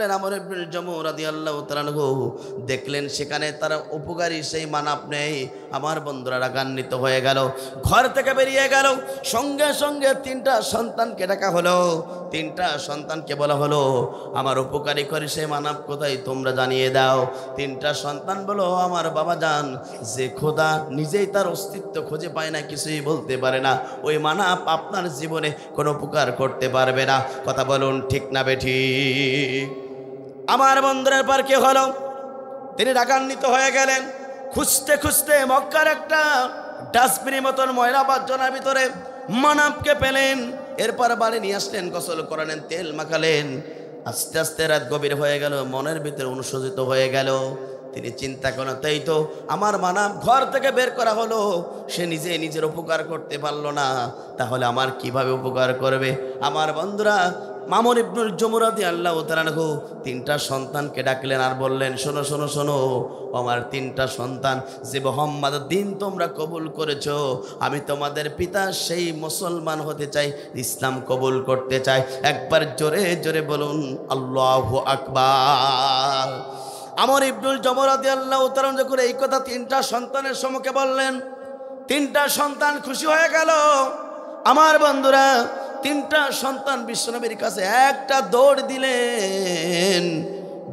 দেখলেন আমর ইবনুল জামু রাদিয়াল্লাহু তাআলা আনহু দেখলেন সেখানে তার উপকারী সেই মানাব নেই। আমার বন্ধুরা রাগান্বিত হয়ে গেল, ঘর থেকে বেরিয়ে গেল। সঙ্গে সঙ্গে 3টা সন্তানকে ডাকা হলো। 3টা সন্তানকে বলা হলো, আমার উপকারী করে সেই মানাব কোথায় তোমরা জানিয়ে দাও। 3টা সন্তান বলো, আমার বাবা যান, যে খোদা নিজেই তার অস্তিত্ব খুঁজে পায় না, কিছুই বলতে পারে না, ওই মানাব আপনার জীবনে কোনো উপকার করতে পারবে না। কথা বলুন ঠিক না বেঠিক? আমার বন্ধুদের পর কি হলো? তিনি রাগান্বিত হয়ে গেলেন। খুঁজতে খুঁজতে মক্কার একটা ডাস্টবিনের মতন ময়লা আবর্জনার ভিতরে মানবকে পেলেন। এরপর বাড়ি নিয়ে আসলেন, গোসল করালেন, তেল মাখালেন। আস্তে আস্তে রাত গভীর হয়ে গেল, মনের ভিতরে অনুশোচিত হয়ে গেল। তিনি চিন্তা করেন, তাই তো আমার মানব ঘর থেকে বের করা হলো, সে নিজে নিজের উপকার করতে পারলো না, তাহলে আমার কিভাবে উপকার করবে? আমার বন্ধুরা, আমর ইবনুল জামু রাদিয়াল্লাহু তাআলা আনহু 3টা সন্তানকে ডাকলেন আর বললেন, শোনো শোনো শোনো, আমার 3টা সন্তান, যে মুহাম্মদ দিন তোমরা কবুল করেছো, আমি তোমাদের পিতা সেই মুসলমান হতে চাই, ইসলাম কবুল করতে চাই। একবার জোরে জোরে বলুন আল্লাহু আকবার। আমর ইবনুল জামু রাদিয়াল্লাহু তাআলা যখন এই কথা 3টা সন্তানের সম্মুখে বললেন, 3টা সন্তান খুশি হয়ে গেল। আমার বন্ধুরা, 3টা সন্তান বিশ্বনবীর কাছে একটা দৌড় দিলেন,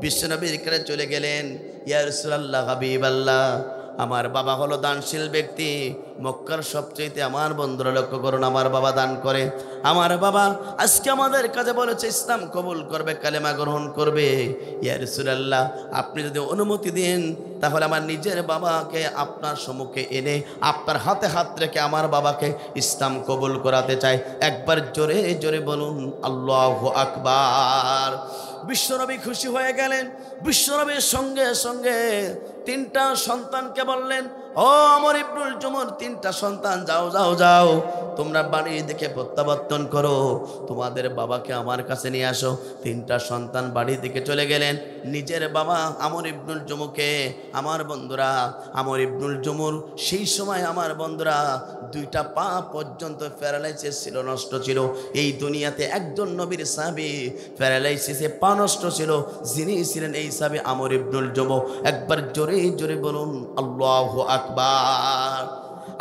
বিশ্বনবীর কাছে চলে গেলেন। ইয়া রাসূলুল্লাহ, হাবিবাল্লাহ, আমার বাবা হলো দানশীল ব্যক্তি, মক্কার সবচেয়ে, আমার বন্ধুরা লক্ষ্য করুন, আমার বাবা দান করে। আমার বাবা আজকে আমাদের কাছে বলেছে ইসলাম কবুল করবে, কালেমা গ্রহণ করবে। ইয়া রাসূলুল্লাহ, আপনি যদি অনুমতি দেন, তাহলে আমার নিজের বাবাকে আপনার সম্মুখে এনে আপনার হাতে হাত রেখে আমার বাবাকে ইসলাম কবুল করাতে চাই। একবার জোরে জোরে বলুন আল্লাহু আকবার। বিশ্বনবী খুশি হয়ে গেলেন। বিশ্বনবীর সঙ্গে সঙ্গে 3টা সন্তানকে বললেন, ও আমর ইবনুল জামুর 3টা সন্তান, যাও যাও যাও, তোমরা বাড়ি দেখে প্রত্যাবর্তন করো, তোমাদের বাবাকে আমার কাছে নিয়ে আসো। 3টা সন্তান বাড়ি থেকে চলে গেলেন। নিজের বাবা আমর ইবনুল জামুকে, আমার বন্ধুরা, আমর ইবনুল জামুর সেই সময়, আমার বন্ধুরা, 2টা পা পর্যন্ত প্যারালাইসিস ছিল, নষ্ট ছিল। এই দুনিয়াতে একজন নবীর সাহাবী প্যারালাইসিসে পা নষ্ট ছিল, যিনি ছিলেন এই সাহাবী আমর ইবনুল জামু। একবার জোরে জোরে বলুন আল্লাহু আকবার।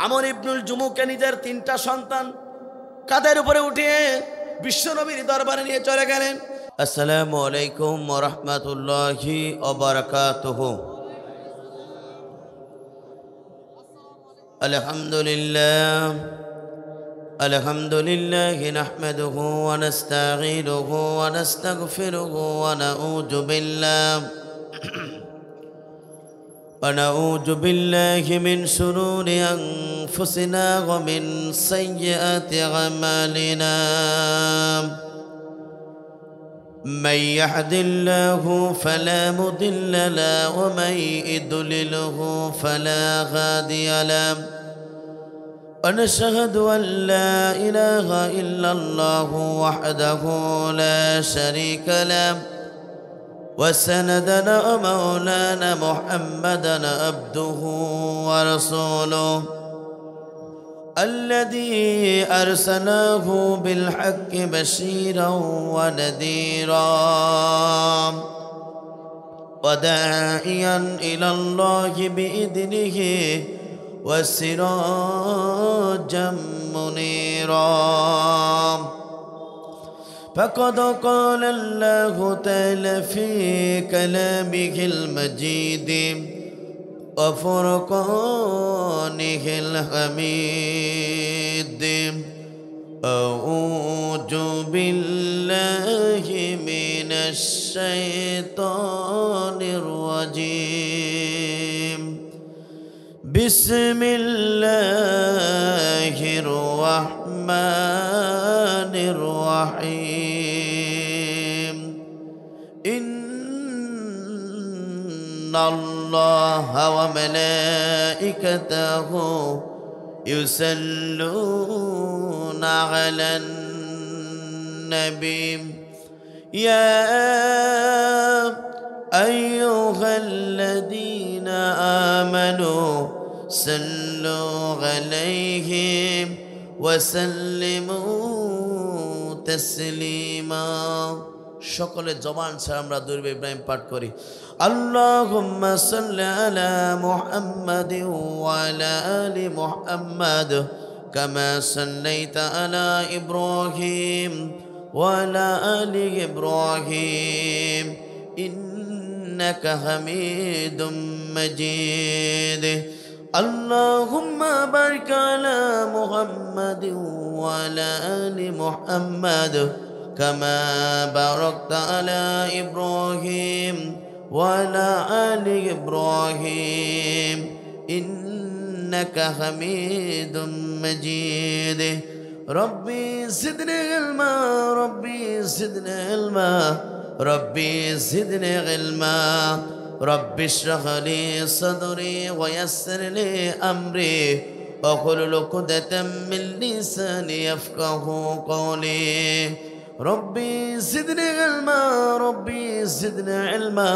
আমর ইবনুল জামুকে নিজের 3টা সন্তান কাঁধের উপরে উঠিয়ে বিশ্বনবীর দরবারে নিয়ে চলে গেলেন। আসসালামু আলাইকুম ওয়া রাহমাতুল্লাহি ওয়া বারাকাতুহু। আলহামদুলিল্লাহ আলহামদুলিল্লাহি নাহমাদুহু ওয়া নাস্তাঈনুহু ওয়া নাস্তাগফিরুহু ওয়া ونعوذ بالله من شرور أنفسنا ومن سيئات أعمالنا. من يهد الله فلا مضل له ومن يضلله فلا هادي له. ونشهد أن لا إله إلا الله وحده لا شريك له، وسندنا مولانا محمدا عبده ورسوله الذي أرسله بالحق بشيرا ونذيرا وداعيا إلى الله بإذنه وسراجا منيرا. فقد قال الله تعالى في كلامه المجيد وفرقانه الحميد. أعوذ بالله من الشيطان الرجيم. بسم الله الرحمن الرحيم. إن الله وملائكته يصلون على النبي يا أيها الذين آمنوا صلوا عليه وسلموا تسليما. সকলে জবান ছাড়া আমরা দুরূদ ইব্রাহিম পাঠ করি। আল্লাহুম্মা সাল্লি আলা মুহাম্মাদিন ওয়া আলা আলি মুহাম্মাদ কামা সাল্লাইতা আলা ইব্রাহিম ওয়া আলা আলি ইব্রাহিম ইন্নাকা হামিদুম মাজিদ। আল্লাহুম্মা বারিক আলা মুহাম্মাদিন ওয়া আলা আলি মুহাম্মাদ কামা বারাকতা আলা ইব্রাহিম ওয়া আলা আলি ইব্রাহিম ইন্নাকা হামিদুম মাজিদ। রব্বি জিদনি ইলমা রব্বি জিদনি ইলমা রব্বি জিদনি ইলমা রব্বি ইশরাহ লি সাদরি ওয়া ইয়াসসির লি আমরি ওয়াহলুল উকদাতাম মিন লিসানি ইয়াফকাহু কওলি। রব্বি জিদনি ইলমা রব্বি জিদনি ইলমা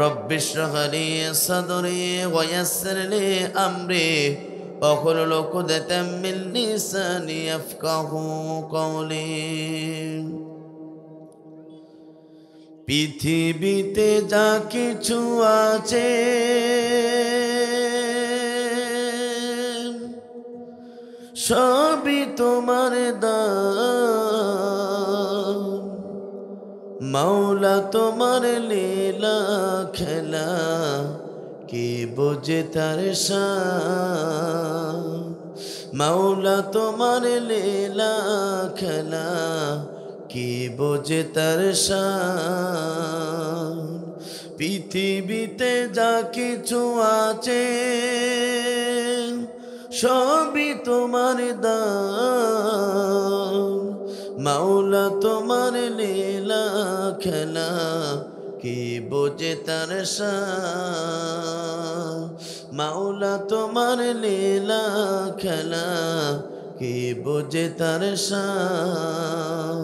রব্বি ইশরাহ লি সাদরি ওয়া ইয়াসসির লি আমরি ওয়াহলুল উকদাতাম মিন লিসানি ইয়াফকাহু কওলি। পৃথিবীতে যা কিছু আছে সবই তোমার দান, মাওলা তোমার লীলা খেলা কে বোঝে তার শান। মাওলা তোমার লীলা খেলা কে বোঝে তার শান। পৃথিবীতে যা কিছু আছে সবই তোমার দান, মাওলা তোমার লীলা খেলা কে বোঝে তার শান। মাওলা তোমার লীলা খেলা কে বোঝে তার শান।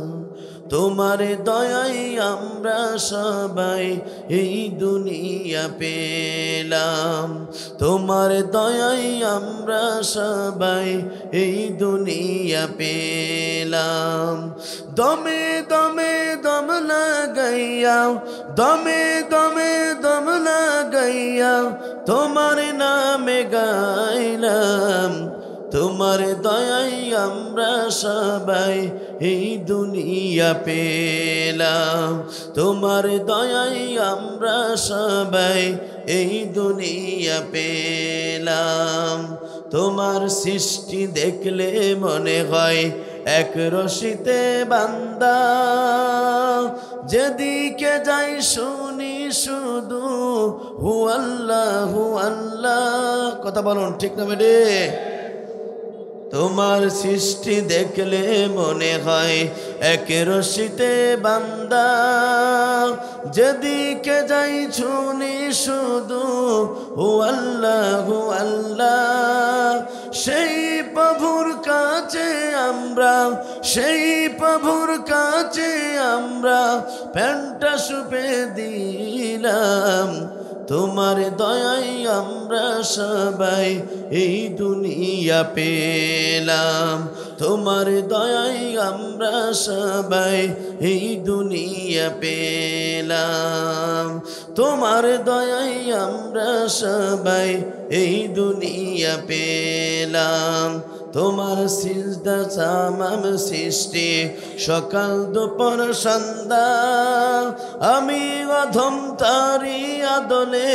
তোমার দয়ায় আমরা সবাই এই দুনিয়া পেলাম, তোমার দয়ায় আমরা সবাই এই দুনিয়া পেলাম। দমে দমে দম লাগাইয়া দমে দমে দম লাগাইয়া তোমার নামে গাইলাম। তোমার দয়ায় আমরা সবাই এই দুনিয়া পেলাম, তোমার দয়ায় আমরা সবাই এই দুনিয়া পেলাম। তোমার সৃষ্টি দেখলে মনে হয় এক রশিতে বান্দা, যেদিকে যাই শুনি শুধু হু আল্লাহ হু আল্লাহ। কথা বলুন ঠিক না বেডে? তোমার সৃষ্টি দেখলে মনে হয় এক রশিতে বান্দা, যেদিকে যাই শুনি শুধু হু আল্লাহ হু আল্লাহ। সেই প্রভুর কাছে আমরা সেই প্রভুর কাছে আমরা প্যান্টটা সুপে দিলাম। তোমার দয়ায় আমরা সবাই এই দুনিয়া পেলাম, তোমার দয়ায় আমরা সবাই এই দুনিয়া পেলাম। তোমার দয়ায় আমরা সবাই এই দুনিয়া পেলাম। তোমার সিজদা তামাম সৃষ্টি সকাল দুপুর সন্ধ্যা, আমি অধম তারি আদলে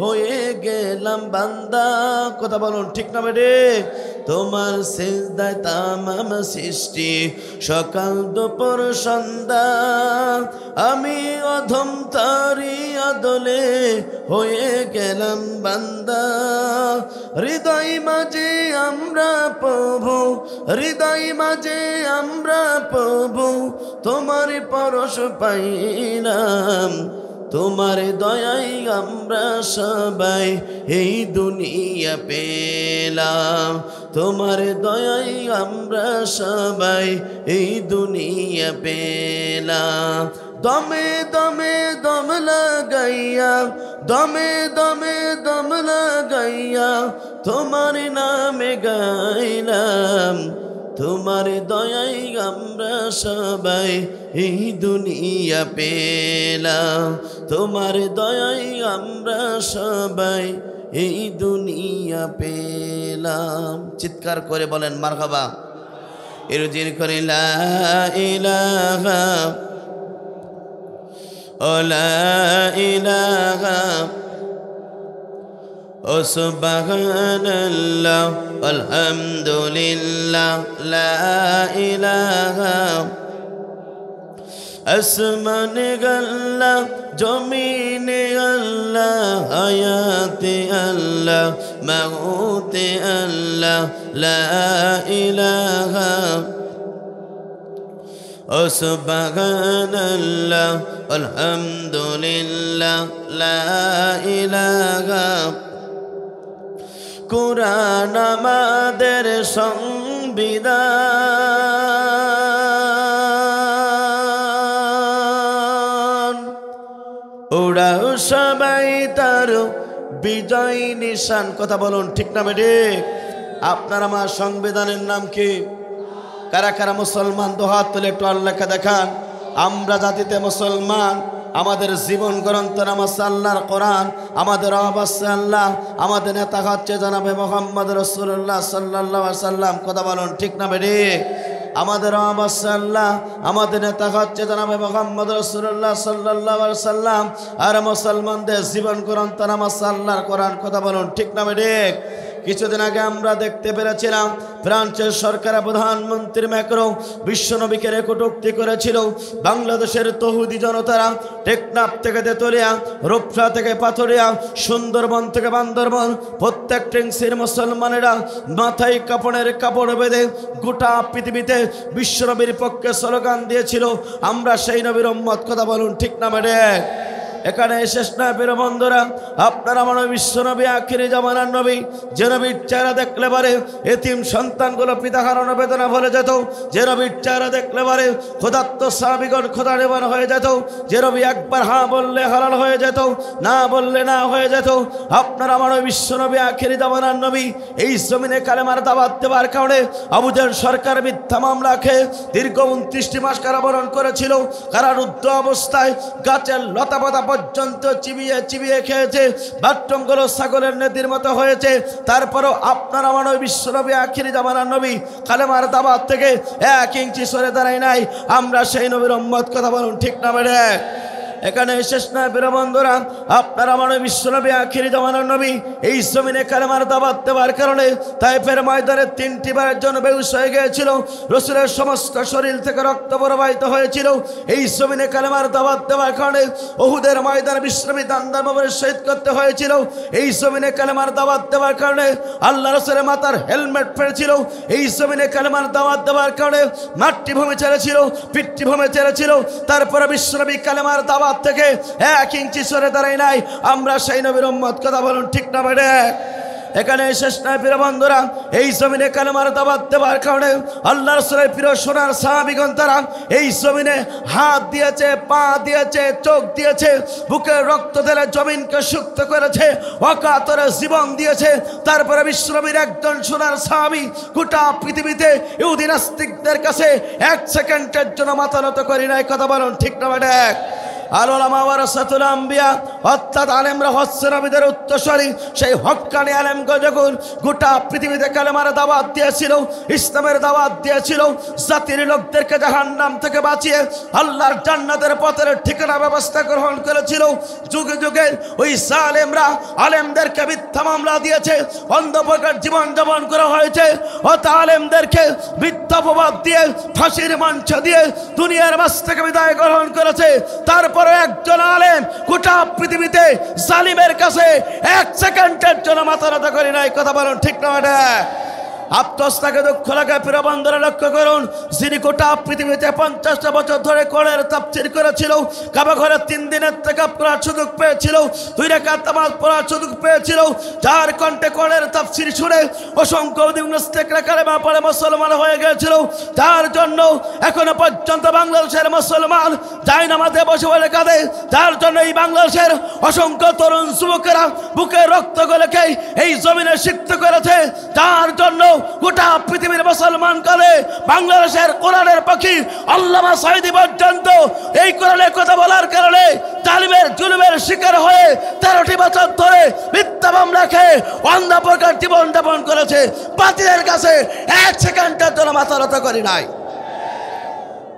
হয়ে গেলাম বান্দা। কথা বলুন ঠিক না বেডে? তোমার সিজদায় তামাম সৃষ্টি সকাল দুপুর সন্ধ্যা, আমি অধম তারি আদলে হয়ে গেলাম বান্দা। হৃদয় মাঝে আমরা প্রভু হৃদয় মাঝে আমরা প্রভু তোমার পরশ পাইলাম। তোমার দয়ায় আমরা সবাই এই দুনিয়া পেলাম, তোমার দয়ায় আমরা সবাই এই দুনিয়া পেলাম। দমে দমে দম লাগাইয়া দমে দমে দম লাগাইয়া তোমার নামে গাইলাম। তোমার দয়ায় আমরা সবাই এই দুনিয়া পেলাম, তোমার দয়ায় আমরা সবাই এই দুনিয়া পেলাম। চিৎকার করে বলেন মারহাবা। এরজির করে লা ইলাহা ও লা ইলাহা ও সুবহানাল্লাহ আলহামদুলিল্লাহ লা ইলাহা। আসমানে আল্লাহ, জমিনে আল্লাহ, হায়াতে আল্লাহ, মাউতে আল্লাহ, লা ইলাহা ও সুবহানাল্লাহ আলহামদুলিল্লাহ লা ইলাহা। কুরআন আমাদের সংবিধান, ওরাও সবাই তার বিজয় নিশান। কথা বলুন ঠিক না ঠিক? আপনার আমার সংবিধানের নাম কি? কারা কারা মুসলমান? দোহাত তুলে একটু আল্লাহকে দেখান। আমরা জাতিতে মুসলমান, আমাদের জীবন গ্রন্থ নামাজ আল্লাহর কোরআন, আমাদের অবশ্যই আল্লাহ, আমাদের নেতা হচ্ছে জনাবে মুহাম্মদ রাসূলুল্লাহ সাল্লাল্লাহু আলাইহি সাল্লাম। কথা বলুন ঠিক না ঠিক? আমাদের অবশ্যই আল্লাহ, আমাদের নেতা হচ্ছে জনাবে মুহাম্মদ রাসূলুল্লাহ সাল্লাল্লাহু আলাইহি সাল্লাম। আর মুসলমানদের জীবন গ্রন্থ নামাজ আল্লাহর কোরআন। কথা বলুন ঠিক না ঠিক? কিছুদিন আগে আমরা দেখতে পেরেছিলাম ফ্রান্সের সরকারের প্রধানমন্ত্রী ম্যাক্রো বিশ্বনবীকে কটূক্তি করেছিল। বাংলাদেশের তহুদি জনতারা টেকনাফ থেকে তেতুলিয়া, রূপসা থেকে পাথুরিয়া, সুন্দরবন থেকে বান্দরবন, প্রত্যেক টিংসির মুসলমানেরা মাথায় কাপড়ের কাপড় বেঁধে গোটা পৃথিবীতে বিশ্বনবীর পক্ষে স্লোগান দিয়েছিল, আমরা সেই নবীর উম্মত। কথা বলুন ঠিক না বেড়ে? এখানে শেষ না প্রিয় বন্ধুরা, আপনারা আমার বিশ্বনবী আখিরি জামানার নবী, যে নবীর চেহারা দেখলে পারে এতিম সন্তানগুলো পিতা হারানো বেদনা ভরে যেত, যে নবীর চেহারা দেখলে পারে ক্ষুধার্ত সাহাবীগণ ক্ষুধা নিবারণ হয়ে যেত, যে নবী একবার হ্যাঁ বললে হালাল হয়ে যেত, না বললে না হয়ে যেত। আপনারা আমার বিশ্বনবী আখিরি জামানার নবী এই জমিনে কালেমার দাওয়াত দেওয়ার কারণে আবু জাহেল সরকার মিথ্যা মামলা খেয়ে দীর্ঘ 29টি মাস কারাবরণ করেছিল। কারারুদ্ধ অবস্থায় গাছের লতাপাতা পর্যন্ত চিবিয়ে চিবিয়ে খেয়েছে, বাথরুমগুলো ছাগলের নেতির মতো হয়েছে। তারপরও আপনার আমার ওই বিশ্বনবী আখিরি জামানার নবী কালেমার দাওয়াত থেকে 1 ইঞ্চি সরে দাঁড়ায় নাই। আমরা সেই নবীর উম্মত। কথা বলুন ঠিক না বেড়ে? এখানে শেষ না প্রিয় বন্ধুরা, আপনার আমার বিশ্বনবী আখিরি জামানার নবী এই জমিনে কালেমার দাওয়াত দেওয়ার কারণে তায়েফের ময়দানে 3টি বারের জন্য বেহুশ হয়ে গিয়েছিল। রাসূলের সমস্ত শরীর থেকে রক্ত প্রবাহিত হয়েছিল। এই জমিনে কালেমার দাওয়াত দেওয়ার কারণে উহুদের ময়দানে বিশ্বনবী দান্দার মোবারক শহীদ করতে হয়েছিল। এই জমিনে কালেমার দাওয়াত দেওয়ার কারণে আল্লাহ রাসূলের মাথার হেলমেট ফেলেছিল। এই জমিনে কালেমার দাওয়াত দেওয়ার কারণে মাতৃভূমি ছেড়েছিল, পিতৃভূমি ছেড়েছিল। তারপরে বিশ্বনবী কালেমার দাওয়াত থেকে 1 ইঞ্চি সরে দাঁড়ায় নাই। আমরা সেই নবীর উম্মত। কথা বলুন ঠিক না বেড়ে? এখানে শেষ নয় প্রিয় বন্ধুরা, এই জমিনে কালেমার দাওয়াত দেওয়ার কারণে আল্লাহ রাসূলের প্রিয় সোনার সাহাবীগণ তারা এই জমিনে হাত দিয়েছে, পা দিয়েছে, চোখ দিয়েছে, বুকের রক্ত ঢেলে জমিনকে শুক্ত করেছে, অকাতরে জীবন দিয়েছে। তারপরে বিশ্বনবীর একজন সোনার সাহাবী গোটা পৃথিবীতে ইহুদি নাস্তিকদের কাছে 1 সেকেন্ডের জন্য মাথা নত করি নাই। কথা বলুন ঠিক না বেড়ে? আল উলামা ওয়ারাসাতুল আম্বিয়া, অর্থাৎ আলেমরা হচ্ছে নবীদের উত্তরসূরি। সেই হক্কানি আলেমগণ যখন গোটা পৃথিবীতে কালেমার দাওয়াত দিয়েছিল, ইসলামের দাওয়াত দিয়েছিল, জাতির লোকদেরকে জাহান্নাম থেকে বাঁচিয়ে আল্লাহর জান্নাতের পথের ঠিকানা ব্যবস্থা গ্রহণ করেছিল, যুগে যুগে ওই জালেমরা আলেমদেরকে মিথ্যা মামলা দিয়েছে, অন্ধপ্রকার জীবন যাপন করা হয়েছে। অত আলেমদেরকে মিথ্যা অপবাদ দিয়ে ফাঁসির মঞ্চ দিয়ে দুনিয়ার মাঝ থেকে বিদায় গ্রহণ করেছে। তারপরে একজন আলেম গোটা পৃথিবীতে জালিমের কাছে 1 সেকেন্ডের জন্য মাথা নত করে নাই। কথা বলুন ঠিক না বেটা? আত্মস্থাকে দুঃখ লাগে প্রিয় বন্ধুরা, লক্ষ্য করুন, যিনি গোটা পৃথিবীতে 50টা বছর ধরে কোরআনের তাফসীর করেছিল, কাবা ঘরে 3 দিনের ইতিকাফ করার সুযোগ পেয়েছিল, 2 রাকাত নামাজ পড়ার সুযোগ পেয়েছিল, যার কণ্ঠে কোরআনের তাফসীর শুনে অসংখ্য মুসলিমরা কালেমা পড়ে মুসলমান হয়ে গিয়েছিল, যার জন্য এখনো পর্যন্ত বাংলাদেশের মুসলমান জায়নামাজে বসে বলে কাঁদে, যার জন্য এই বাংলাদেশের অসংখ্য তরুণ যুবকেরা বুকে রক্ত গলে এই জমিনে সিক্ত করেছে, যার জন্য গোটা পৃথিবীর মুসলমান কালে বাংলাদেশের কোরআনের পাখি আল্লামা সাঈদী পর্যন্ত এই কোরআনের কথা বলার কারণে তালিমের জুলুমের শিকার হয়ে 13টি বছর ধরে মিথ্যা মামলা খেয়ে অন্ধ প্রকার জীবন যাপন করেছে। বাতিলের কাছে 1 সেকেন্ডের জন্য মাথা নত করি নাই।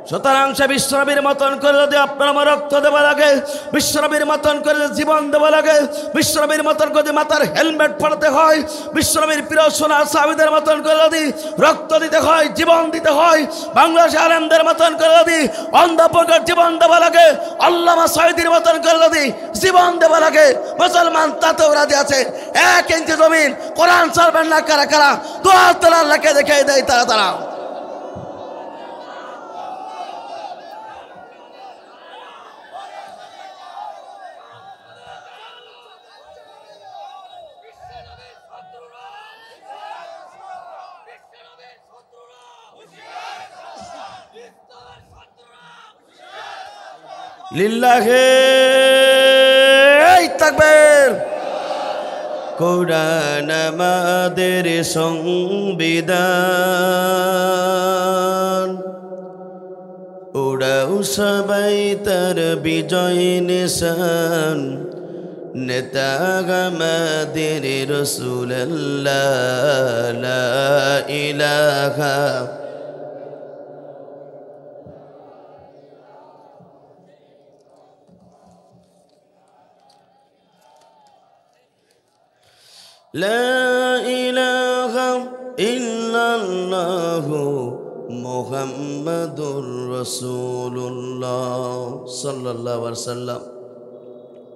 সুতরাং সে বিশ্বনবীর মতন করে যদি আপনার আমার রক্ত দেওয়া লাগে, বিশ্বনবীর মতন করে জীবন দেওয়া লাগে, বিশ্বনবীর মতন করে মাথার হেলমেট পরাতে হয়, বিশ্বনবীর প্রিয় সোনার সাহাবীদের মতন করে যদি রক্ত দিতে হয়, জীবন দিতে হয়, বাংলাদেশের আলেমদের মতন করে যদি অন্ধ প্রকার জীবন দেওয়া লাগে, আল্লামা সাঈদীর মতন করে যদি জীবন দেওয়া লাগে, মুসলমান তাতেও রাজি আছে। 1 ইঞ্চি জমিন কোরআন ছাড়বেন না কারা কারা? দোয়া তোলা আল্লাহকে দেখে দেয় তারা তারা। লিল্লাহে তাকবীর। কোরআন আমাদের সংবিধান, ওরাও সবাই তার বিজয় নিশান। নেতা আমাদের রাসূলুল্লাহ লা ইলাহা লা ইলাহা ইল্লাল্লাহু মুহাম্মাদুর রাসূলুল্লাহ সাল্লাল্লাহু আলাইহি ওয়াসাল্লাম।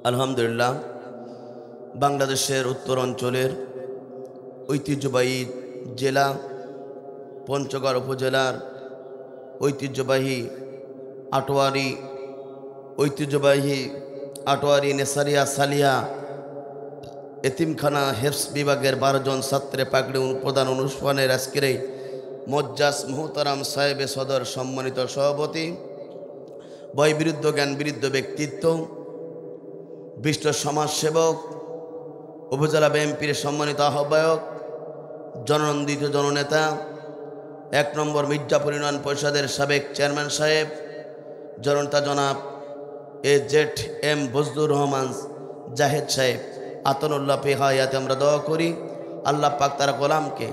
আলহামদুলিল্লাহ, বাংলাদেশের উত্তর অঞ্চলের ঐতিহ্যবাহী জেলা পঞ্চগড় উপজেলার ঐতিহ্যবাহী আটোয়ারি নেসারিয়া সালিয়া এতিমখানা হেফস বিভাগের 12 জন ছাত্রে পাগড়ি প্রদান অনুষ্ঠানের আজকের এই মজ্জাস মুহতারাম সাহেবে সদর সম্মানিত সভাপতি, বয়বিরুদ্ধ জ্ঞান বিরুদ্ধ ব্যক্তিত্ব, বিশিষ্ট সমাজসেবক, উপজেলা বিএনপির সম্মানিত আহ্বায়ক, জননন্দিত জননেতা, 1 নম্বর মির্জাপুর ইউনিয়ন পরিষদের সাবেক চেয়ারম্যান সাহেব জননেতা জনাব AZM বজলুর রহমান জাহেদ সাহেব আতনুল্লাহ ফি হায়াতে আমরা দোয়া করি আল্লাহ পাক তার গোলামকে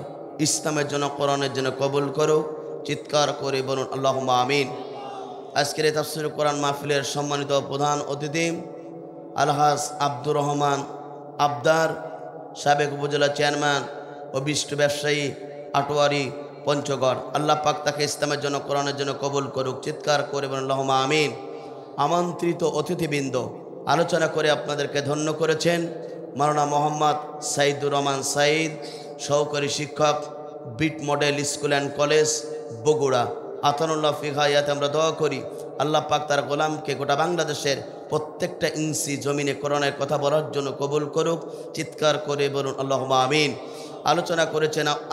ইসলামের জন্য কোরআনের জন্য কবুল করুক। চিৎকার করে বলুন আল্লাহুম্মা আমিন। আজকের এই তাফসীর কোরআন মাহফিলের সম্মানিত প্রধান অতিথি আলহাজ আব্দুর রহমান আবদার, সাবেক উপজেলা চেয়ারম্যান ও বিশিষ্ট ব্যবসায়ী, আটোয়ারি পঞ্চগড়। আল্লাহ পাক তাকে ইসলামের জন্য কোরআনের জন্য কবুল করুক। চিৎকার করে বলুন আল্লাহুম্মা আমিন। আমন্ত্রিত অতিথিবৃন্দ, আলোচনা করে আপনাদেরকে ধন্য করেছেন মাওলানা মোহাম্মদ সাইদুর রহমান সাইদ, সহকারী শিক্ষক, বিট model school and college, Bogura. আতানুল্লাহ ফি হায়াতে আমরা দোয়া করি আল্লাহ পাক তার গোলামকে গোটা বাংলাদেশের প্রত্যেকটা ইঞ্চি জমিনে কোরআনের কথা বলার জন্য কবুল করুক। চিৎকার করে বলুন আল্লাহুম্মা আমিন।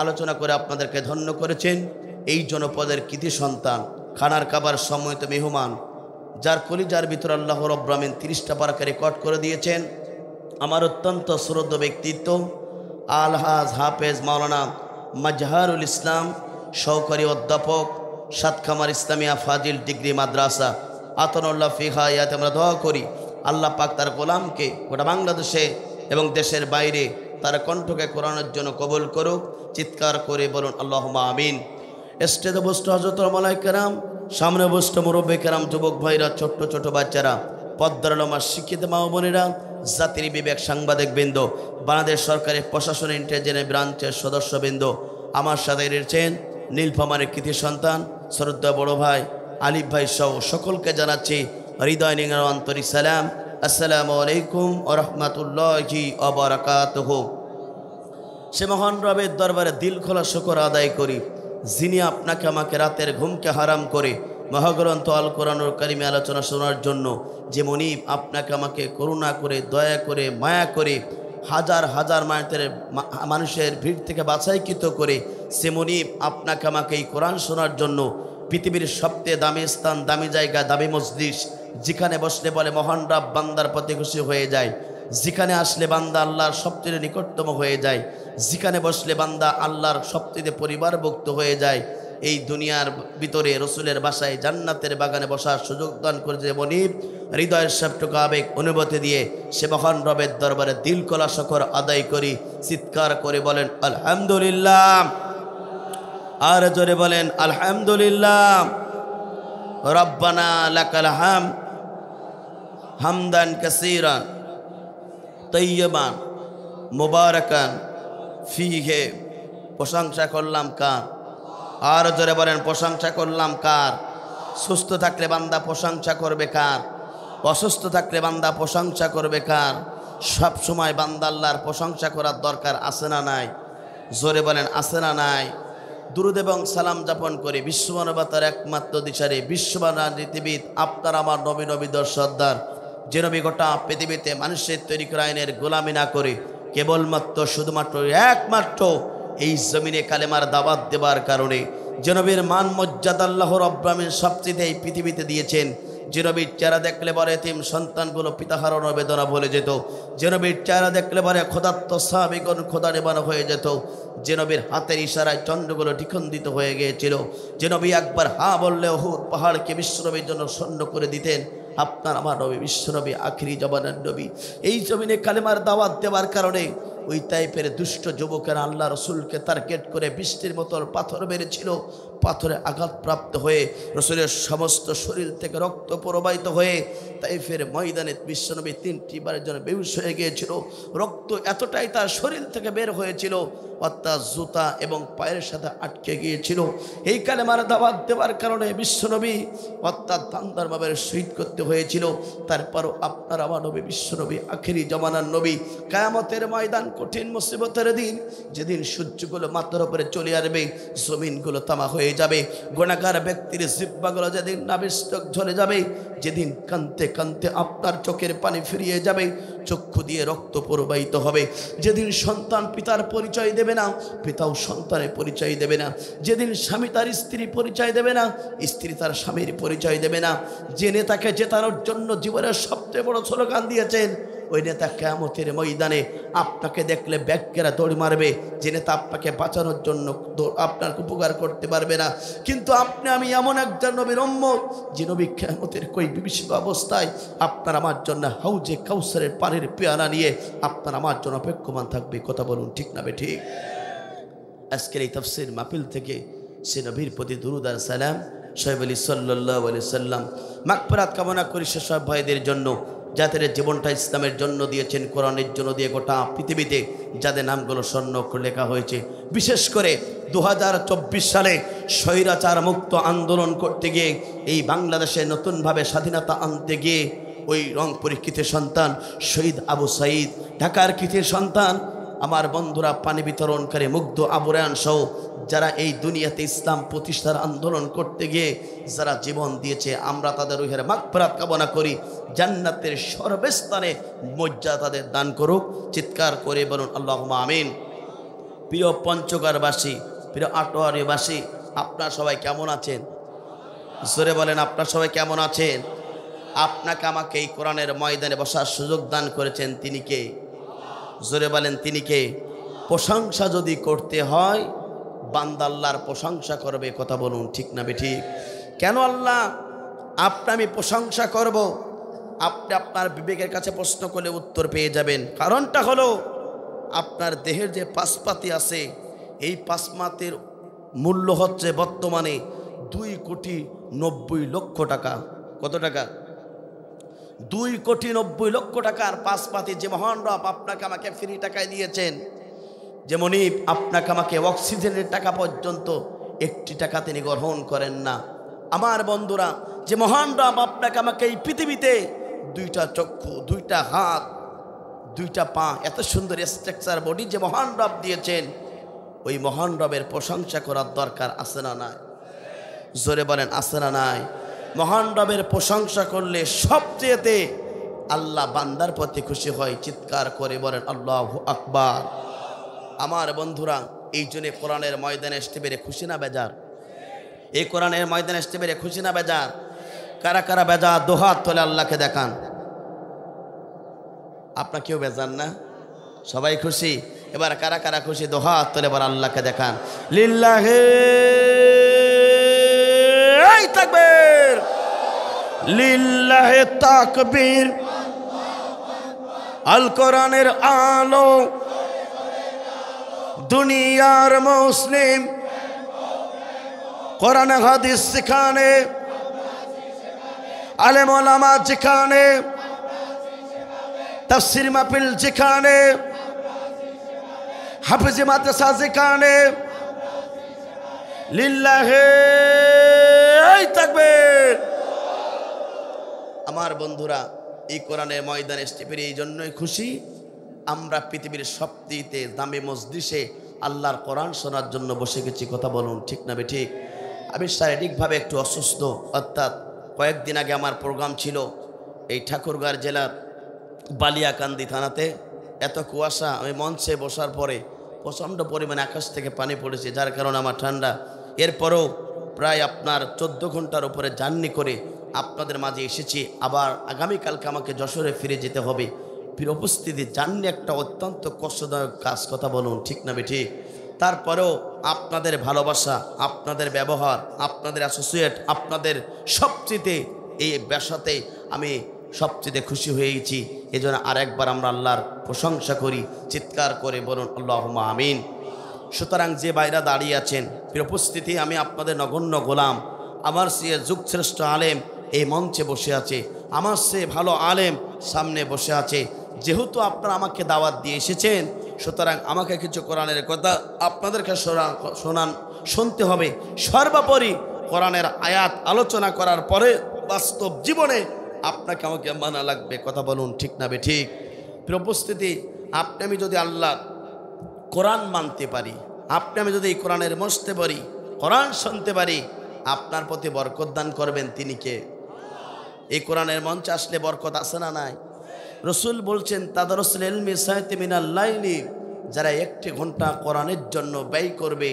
আলোচনা করে আপনাদেরকে ধন্য করেছেন এই জনপদের কৃতি সন্তান, খানার কাবার সম্মানিত মেহমান, যার কলিজার ভিতর আল্লাহ রাব্বুল আমিন 30টা পারাকে রেকর্ড করে দিয়েছেন। আমার অত্যন্ত শ্রদ্ধেয় ব্যক্তিত্ব আলহাজ হাফেজ মাওলানা মাজহারুল ইসলাম, সহকারী অধ্যাপক, সাতখামার ইসলামিয়া ফাজিল ডিগ্রি মাদ্রাসা। আতানুল্লাহ ফি হায়াতে আমরা দোয়া করি আল্লাহ পাক তার গোলামকে গোটা বাংলাদেশে এবং দেশের বাইরে তার কণ্ঠকে কোরআনের জন্য কবুল করুক। চিৎকার করে বলুন আল্লাহুম্মা আমিন। স্টেজে বসত হযরত মালায়েকা কেরাম, সামনে বসত মুরব্বী কেরাম, যুবক ভাইরা, ছোট্ট ছোট বাচ্চারা, পদ্মার আলমার শিক্ষিত মা ও বোনেরা, জাতির বিবেক সাংবাদিক বৃন্দ, বাংলাদেশ সরকারের প্রশাসন ইন্টেলিজেন্স ব্রাঞ্চের সদস্যবৃন্দ, আমার সাথে রয়েছেন নীলফামারের কৃতি সন্তান শ্রদ্ধা বড় ভাই আলিফ ভাই সহ সকলকে জানাচ্ছি হৃদয় নিংড় আন্তরিক সালাম। আসসালামু আলাইকুম ওয়া রাহমাতুল্লাহি ওয়া বারাকাতুহু। সে মহান রবের দরবারে দিল খোলা শুকর আদায় করি, যিনি আপনাকে আমাকে রাতের ঘুমকে হারাম করে মহাগ্রন্থ আল কোরআনুল কারিমে আলোচনা শোনার জন্য যে মনিব আপনাকে আমাকে করুণা করে, দয়া করে, মায়া করে হাজার হাজার মানুষের ভিড় থেকে বাছাইকৃত করে সে মনিব আপনাকে আমাকে এই কোরআন শোনার জন্য পৃথিবীর সবচেয়ে দামি স্থান, দামি জায়গা, দামি মজলিস, যেখানে বসলে বলে মহান রব বান্দার প্রতি খুশি হয়ে যায়, যেখানে আসলে বান্দা আল্লাহর সবচেয়ে নিকটতম হয়ে যায়, যেখানে বসলে বান্দা আল্লাহর সবচেয়ে পরিবারভুক্ত হয়ে যায়। এই দুনিয়ার ভিতরে রসুলের বাসায় জান্নাতের বাগানে বসার সুযোগ দান করেছে মনিব। হৃদয়ের সবটুকু আবেগ অনুভূতি দিয়ে সে মহান রবের দরবারে দিল খোলা শকর আদায় করি। চিৎকার করে বলেন আলহামদুলিল্লাহ, আর জোরে বলেন আলহামদুলিল্লাহ। রব্বানা লাকাল হামদ হামদান কাসীরান তাইয়্যিবান মুবারাকান ফীহি। প্রশংসা করলাম কার? আর জোরে বলেন প্রশংসা করলাম কার? সুস্থ থাকলে বান্দা প্রশংসা করবে কার? অসুস্থ থাকলে বান্দা প্রশংসা করবে কার? সব সময় বান্দা আল্লাহর প্রশংসা করার দরকার আছে না নাই? জোরে বলেন আছে না নাই? দুরূদ এবং সালাম যাপন করে বিশ্বমানবতার একমাত্র দিশারি বিশ্বমানবীদ আপনার আমার নবী নবীদের সর্দার, যে নবী গোটা পৃথিবীতে মানুষের তৈরি করা আইনের গোলামি না করে কেবলমাত্র শুধুমাত্র একমাত্র এই জমিনে কালেমার দাওয়াত দেবার কারণে যে নবীর মান মর্যাদা আল্লাহ রাব্বুল আমিন সবচেয়ে এই পৃথিবীতে দিয়েছেন। যে নবীর চেহারা দেখলে পরে এতিম সন্তানগুলো পিতা হারানোর বেদনা ভুলে যেত। যে নবীর চেহারা দেখলে পরে ক্ষুধার্ত সাহাবীগণ ক্ষুধা নিবারণ হয়ে যেত। যে নবীর হাতের ইশারায় চন্দ্রগুলো দ্বিখণ্ডিত হয়ে গিয়েছিল। যে নবী একবার হা বললে উহুদ পাহাড়কে বিশ্বনবীর জন্য শূন্য করে দিতেন। আপনার আমার নবী বিশ্বনবী আখিরি জমানার নবী। এই জমিনে কালেমার দাওয়াত দেওয়ার কারণে ওই টাইপের দুষ্ট যুবকেরা আল্লাহ রসুলকে টার্গেট করে বৃষ্টির মতো পাথর মেরেছিল। পাথরে আঘাতপ্রাপ্ত হয়ে রসুলের সমস্ত শরীর থেকে রক্ত প্রবাহিত হয়ে তাইফের ময়দানে বিশ্বনবী 3টি বারের জন্য বেহুশ হয়ে গিয়েছিল। রক্ত এতটাই তার শরীর থেকে বের হয়েছিল, অর্থাৎ জুতা এবং পায়ের সাথে আটকে গিয়েছিল। এই কালেমার দাওয়াত দেওয়ার কারণে বিশ্বনবী অর্থাৎ দান্দারভাবে শহীদ করতে হয়েছিল। তারপরও আপনার আমার নবী বিশ্বনবী আখেরি জমানার নবী কিয়ামতের ময়দান কঠিন মুসিবতের দিন, যেদিন সূর্যগুলো মাথার উপরে চলে আসবে, জমিনগুলো তামা হয়ে যাবে, গুনাহগার ব্যক্তির জিহ্বাগুলো যেদিন নাবিষ্টক ঝরে যাবে, যেদিন কাঁদতে কাঁদতে আপনার চোখের পানি ফিরিয়ে যাবে, চক্ষু দিয়ে রক্ত প্রবাহিত হবে, যেদিন সন্তান পিতার পরিচয় দেবে না, পিতাও সন্তানের পরিচয় দেবে না, যেদিন স্বামী তার স্ত্রী পরিচয় দেবে না, স্ত্রী তার স্বামীর পরিচয় দেবে না, যে নেতাকে জেতানোর জন্য জীবনের সবচেয়ে বড় স্লোগান দিয়েছেন ওই নেতা কিয়ামতের ময়দানে আপনাকে দেখলে ব্যাগকেরা দৌড় মারবে। যে নেতা আপনাকে বাঁচানোর জন্য আপনার উপকার করতে পারবে না। কিন্তু আপনি আমি এমন একজন নবীর উম্মত যে নবী কিয়ামতের কই বিভীষিত অবস্থায় আপনার আমার জন্য হাউজে কাউসারের পানির পেয়ালা নিয়ে আপনার আমার জন্য অপেক্ষমান থাকবে। কথা বলুন ঠিক না ঠিক? আজকের এই তাফসীর মাহফিল থেকে সে নবীর প্রতি দুরূদ আর সালাম শোয়েব আলী সাল্লাল্লাহু আলাইহি সাল্লাম মাগফিরাত কামনা করি সেসব ভাইদের জন্য যাদের জীবনটা ইসলামের জন্য দিয়েছেন, কোরআনের জন্য দিয়ে গোটা পৃথিবীতে যাদের নামগুলো স্বর্ণ অক্ষরে লেখা হয়েছে। বিশেষ করে 2024 সালে স্বৈরাচার মুক্ত আন্দোলন করতে গিয়ে এই বাংলাদেশে নতুনভাবে স্বাধীনতা আনতে গিয়ে ওই রংপুর কৃতির সন্তান শহীদ আবু সাঈদ, ঢাকার কৃতির সন্তান আমার বন্ধুরা, পানি বিতরণকারী মুগ্ধ আবু রায়হান সহ যারা এই দুনিয়াতে ইসলাম প্রতিষ্ঠার আন্দোলন করতে গিয়ে যারা জীবন দিয়েছে, আমরা তাদের রুহের মাগফিরাত কামনা করি। জান্নাতের সর্বস্থানে মর্যাদা তাদের দান করুক। চিৎকার করে বলুন আল্লাহুম্মা আমিন। প্রিয় পঞ্চগড়বাসী, প্রিয় আটোয়ারীবাসী, আপনারা সবাই কেমন আছেন? জোরে বলেন আপনারা সবাই কেমন আছেন? আপনাকে আমাকে এই কোরআনের ময়দানে বসার সুযোগ দান করেছেন তিনি কে? জোরে বলেন তিনি কে? প্রশংসা যদি করতে হয় বান্দা আল্লাহর প্রশংসা করবে। কথা বলুন ঠিক না বেঠিক? কেন আল্লাহ আপনি আমি প্রশংসা করব? আপনি আপনার বিবেকের কাছে প্রশ্ন করলে উত্তর পেয়ে যাবেন। কারণটা হলো আপনার দেহের যে পাশপাতি আছে, এই পাশপাতির মূল্য হচ্ছে বর্তমানে 2,90,00,000 টাকা। কত টাকা? 2,90,00,000 টাকার পাশপাতি যে মহান রব আপনাকে আমাকে ফ্রি টাকায় দিয়েছেন, যেমনই আপনাকে আমাকে অক্সিজেনের টাকা পর্যন্ত 1 টাকা তিনি গ্রহণ করেন না। আমার বন্ধুরা, যে মহান রব আপনাকে আমাকে এই পৃথিবীতে 2টা চক্ষু, 2টা হাত, 2টা পা, এত সুন্দর স্ট্রাকচার বডি যে মহান রব দিয়েছেন, ওই মহান রবের প্রশংসা করার দরকার আছে না নাই? জোরে বলেন আছে না নাই? মহান রবের প্রশংসা করলে সবচেয়েতে আল্লাহ বান্দার প্রতি খুশি হয়। চিৎকার করে বলেন আল্লাহু আকবার। আমার বন্ধুরা, এই জন্য কোরআনের ময়দানে আসতে পেরে খুশি না বেজার? এই কোরআনের ময়দানে আসতে পেরে খুশি না বেজার? কারা কারা বেজার দোহাত তোলে আল্লাহকে দেখান। আপনার কেউ বেজার না? সবাই খুশি? এবার কারা কারা খুশি দোহাত তোলে এবার আল্লাহকে দেখান লিল্লাহে তাকবীর লিল্লাহে তাকবীর আল কোরআনের আলো দুনিয়ার মুসলিম কোরআন হাদিস শিখানে আলেম ওলামা যেখানে তাফসীর মাহফিল যেখানে হাফেজ মাদ্রাসা যেখানে লিল্লাহে তাকবীর। আমার বন্ধুরা এই কোরআনের ময়দানে স্টেপের এই জন্যই খুশি আমরা পৃথিবীর সবচেয়ে দামি মজলিসে আল্লাহর কোরআন শোনার জন্য বসে গেছি। কথা বলুন ঠিক না ঠিক? আমি শারীরিকভাবে একটু অসুস্থ, অর্থাৎ কয়েকদিন আগে আমার প্রোগ্রাম ছিল এই ঠাকুরগাঁও জেলার বালিয়াকান্দি থানাতে। এত কুয়াশা, আমি মঞ্চে বসার পরে প্রচণ্ড পরিমাণে আকাশ থেকে পানি পড়েছে, যার কারণে আমার ঠান্ডা। এরপরও প্রায় আপনার 14 ঘন্টার উপরে জার্নি করে আপনাদের মাঝে এসেছি। আবার আগামীকালকে আমাকে যশোরে ফিরে যেতে হবে। ফির উপস্থিতি জার্নি একটা অত্যন্ত কষ্টদায়ক কাজ। কথা বলুন ঠিক না ঠিক? তারপরেও আপনাদের ভালোবাসা, আপনাদের ব্যবহার, আপনাদের অ্যাসোসিয়েট, আপনাদের সবচেয়ে এই ব্যবসাতে আমি সবচেয়ে খুশি হয়েছি। এই জন্য আরেকবার আমরা আল্লাহর প্রশংসা করি, চিৎকার করে বলুন আল্লাহুম্মা আমিন। সুতরাং যে বাইরা দাঁড়িয়ে আছেন, ফির উপস্থিতি আমি আপনাদের নগণ্য গোলাম। আমার সে যুগশ্রেষ্ঠ আলেম এই মঞ্চে বসে আছে, আমার সে ভালো আলেম সামনে বসে আছে। যেহেতু আপনারা আমাকে দাওয়াত দিয়ে এসেছেন, সুতরাং আমাকে কিছু কোরআনের কথা আপনাদেরকে শুনতে হবে। সর্বোপরি কোরআনের আয়াত আলোচনা করার পরে বাস্তব জীবনে আপনাকে আমাকে মানা লাগবে। কথা বলুন ঠিক না ঠিক? উপস্থিতি আপনি আমি যদি আল্লাহ কোরআন মানতে পারি, আপনি আমি যদি এই কোরআনের মসতে পারি, কোরআন শুনতে পারি, আপনার প্রতি বরকত দান করবেন তিনি কে? এই কোরআনের মঞ্চে আসলে বরকত আছে না নাই? রসুল বলছেন তাদারুসুল ইলমি সাইয়্যিদি মিনাল লাইলি, যারা 1 ঘন্টা কোরআনের জন্য ব্যয় করবে,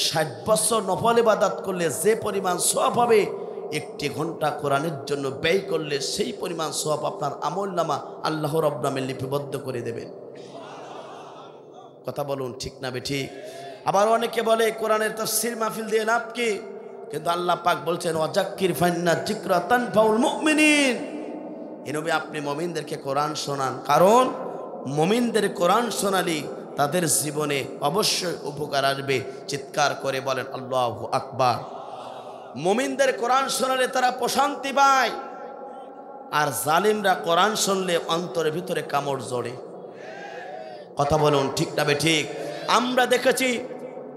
60 বছর নফল ইবাদত করলে যে পরিমাণ সওয়াব হবে, 1 ঘন্টা কোরআনের জন্য ব্যয় করলে সেই পরিমাণ সওয়াব আপনার আমলনামা আল্লাহ রাব্বুল আলামিন লিপিবদ্ধ করে দেবেন। কথা বলুন ঠিক না ঠিক? আবার অনেকে বলে কোরআনের তাফসীর মাহফিল দিয়ে লাভ কি? কিন্তু আল্লাহ পাক বলছেন ওয়াজাক্কির ফাইন্না যিকরা তানফাউল মুমিনিন। এই নবী আপনি মুমিনদেরকে কোরআন শোনান, কারণ মুমিনদের কোরআন শোনালি তাদের জীবনে অবশ্যই উপকার আসবে। চিৎকার করে বলেন আল্লাহু আকবার। মুমিনদের কোরআন শোনালে তারা প্রশান্তি পায়, আর জালিমরা কোরআন শুনলে অন্তরের ভিতরে কামড় জড়ে। কথা বলুন ঠিক না ঠিক? আমরা দেখেছি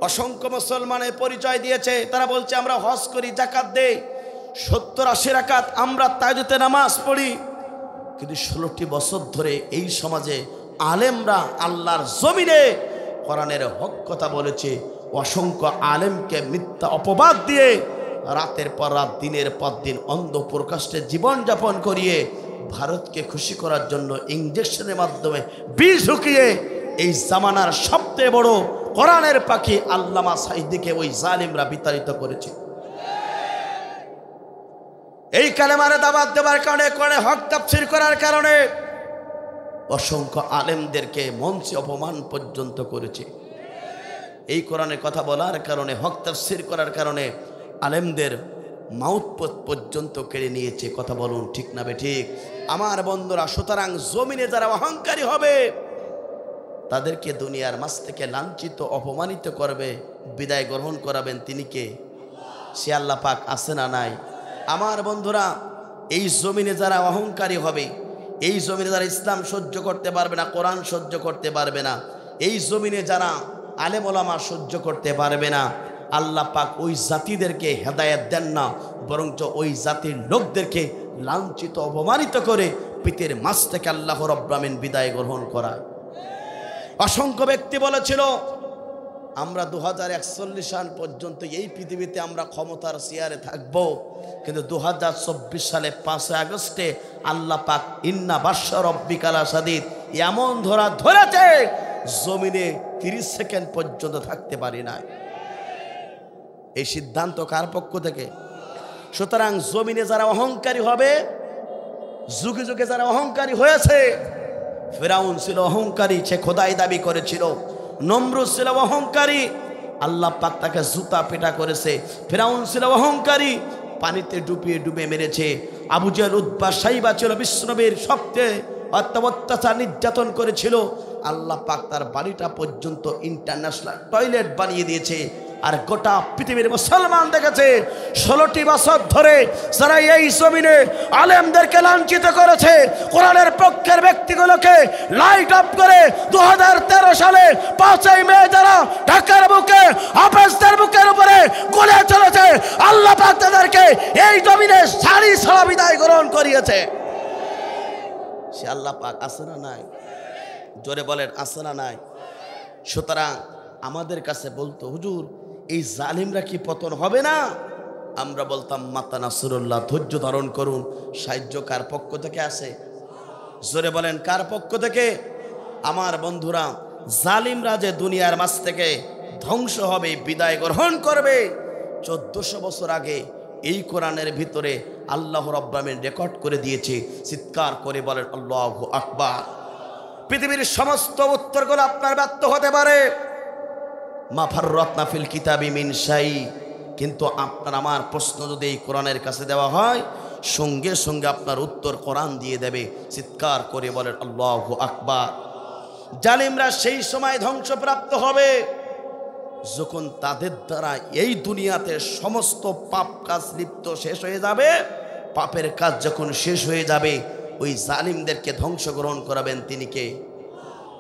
অসংখ্য মুসলমানের পরিচয় দিয়েছে, তারা বলছে আমরা হজ করি, যাকাত দেই, 70-80 রাকাত আমরা তাহাজ্জুদের নামাজ পড়ি, কিন্তু 16টি বছর ধরে এই সমাজে আলেমরা আল্লাহর জমিনে কোরআনের হক কথা বলেছে। অসংখ্য আলেমকে মিথ্যা অপবাদ দিয়ে রাতের পর রাত, দিনের পর দিন অন্ধ প্রকাশ্যে জীবনযাপন করিয়ে ভারতকে খুশি করার জন্য ইঞ্জেকশনের মাধ্যমে বিষ ঢুকিয়ে এই জামানার সবচেয়ে বড় কোরআনের পাখি আল্লামা সাঈদীকে ওই জালিমরা বিতাড়িত করেছে। এই কালেমারে দাওয়াত দেওয়ার কারণে, কোরআনে হক তাফসীর করার কারণে অসংখ্য আলেমদেরকে মঞ্চে অপমান পর্যন্ত করেছে। এই কোরআনের কথা বলার কারণে, হক তাফসীর করার কারণে আলেমদের মাউথ পর্যন্ত কেড়ে নিয়েছে। কথা বলুন ঠিক না ঠিক? আমার বন্ধুরা, সুতরাং জমিনে যারা অহংকারী হবে তাদেরকে দুনিয়ার মাঝ থেকে লাঞ্ছিত অপমানিত করবে, বিদায় গ্রহণ করাবেন তিনি কে? সে আল্লাহ পাক আছে না নাই? আমার বন্ধুরা, এই জমিনে যারা অহংকারী হবে, এই জমিনে যারা ইসলাম সহ্য করতে পারবে না, কোরআন সহ্য করতে পারবে না, এই জমিনে যারা আলেম ওলামা সহ্য করতে পারবে না, আল্লাহ পাক ওই জাতিদেরকে হেদায়েত দেন না, বরঞ্চ ওই জাতির লোকদেরকে লাঞ্ছিত অপমানিত করে পিতের মাছ থেকে আল্লাহ রাব্বুল আলামিন বিদায় গ্রহণ করায়। অসংখ্য ব্যক্তি বলেছিল আমরা 2041 সাল পর্যন্ত এই পৃথিবীতে আমরা ক্ষমতার চেয়ারে থাকবো, কিন্তু 2024 সালে 5 আগস্টে আল্লাহ পাক ইন্না বাশশা রব্বিকা লাশাদীদ এমন ধরেছে জমিনে 30 সেকেন্ড পর্যন্ত থাকতে পারি না। এই সিদ্ধান্ত কার পক্ষ থেকে? সুতরাং জমিনে যারা অহংকারী হবে, যুগে যুগে যারা অহংকারী হয়েছে, ফেরাউন ছিল অহংকারী, সে খোদাই দাবি করেছিল, নমরুদ ছিল অহংকারী, আল্লাহ পাক তাকে জুতা পেটা করেছে। ফিরাউন ছিল অহংকারী, পানিতে ডুবিয়ে ডুবিয়ে মেরেছে। আবু জেহেল, উতবা, সাইবা ছিল বিশ্বনবীর সবচেয়ে অত্যাচার নির্যাতন করেছিল। আল্লাহ পাক তার বাড়িটা পর্যন্ত ইন্টারন্যাশনাল টয়লেট বানিয়ে দিয়েছে। আর গোটা পৃথিবীর মুসলমান দেখেছে 16টি বছর ধরে যারা এই জমিনে আলেমদেরকে লাঞ্ছিত করেছে, কোরআনের পক্ষের ব্যক্তিগুলোকে লাইট অফ করে 2013 সালে 5ই মে যারা ঢাকার বুকে হাফেজদের বুকের উপরে গোলে চলেছে, আল্লাহ পাক তাদেরকে এই জমিনে সারি সারা বিদায় গ্রহণ করিয়েছে। সে আল্লাহ পাক আছে না নাই? জোরে বলেন আছে না নাই? সুতরাং আমাদের কাছে বলতো, হুজুর এই জালিমরা কি পতন হবে না? আমরা বলতাম মাতা নাসরুল্লাহ, ধৈর্য ধারণ করুন। সাহায্য কার পক্ষ থেকে আসে? জোরে বলেন কার পক্ষ থেকে? আমার বন্ধুরা, জালিমরা যে দুনিয়ার মাঝ থেকে ধ্বংস হবে, বিদায় গ্রহণ করবে, 1400 বছর আগে এই কোরআনের ভিতরে আল্লাহ রাব্বুল আলামিন রেকর্ড করে দিয়েছে। চিৎকার করে বলেন আল্লাহু আকবার। পৃথিবীর সমস্ত উত্তরগুলো আপনার ব্যর্থ হতে পারে, মা ফাররাতনা ফিল কিতাবি মিন শাই, কিন্তু আপনার আমার প্রশ্ন যদি এই কোরআনের কাছে দেওয়া হয়, সঙ্গে সঙ্গে আপনার উত্তর কোরআন দিয়ে দেবে। চিৎকার করে বলেন আল্লাহু আকবার। জালিমরা সেই সময় ধ্বংসপ্রাপ্ত হবে যখন তাদের দ্বারা এই দুনিয়াতে সমস্ত পাপ কাজ লিপ্ত শেষ হয়ে যাবে। পাপের কাজ যখন শেষ হয়ে যাবে, ওই জালিমদেরকে ধ্বংস গ্রহণ করাবেন তিনি কে?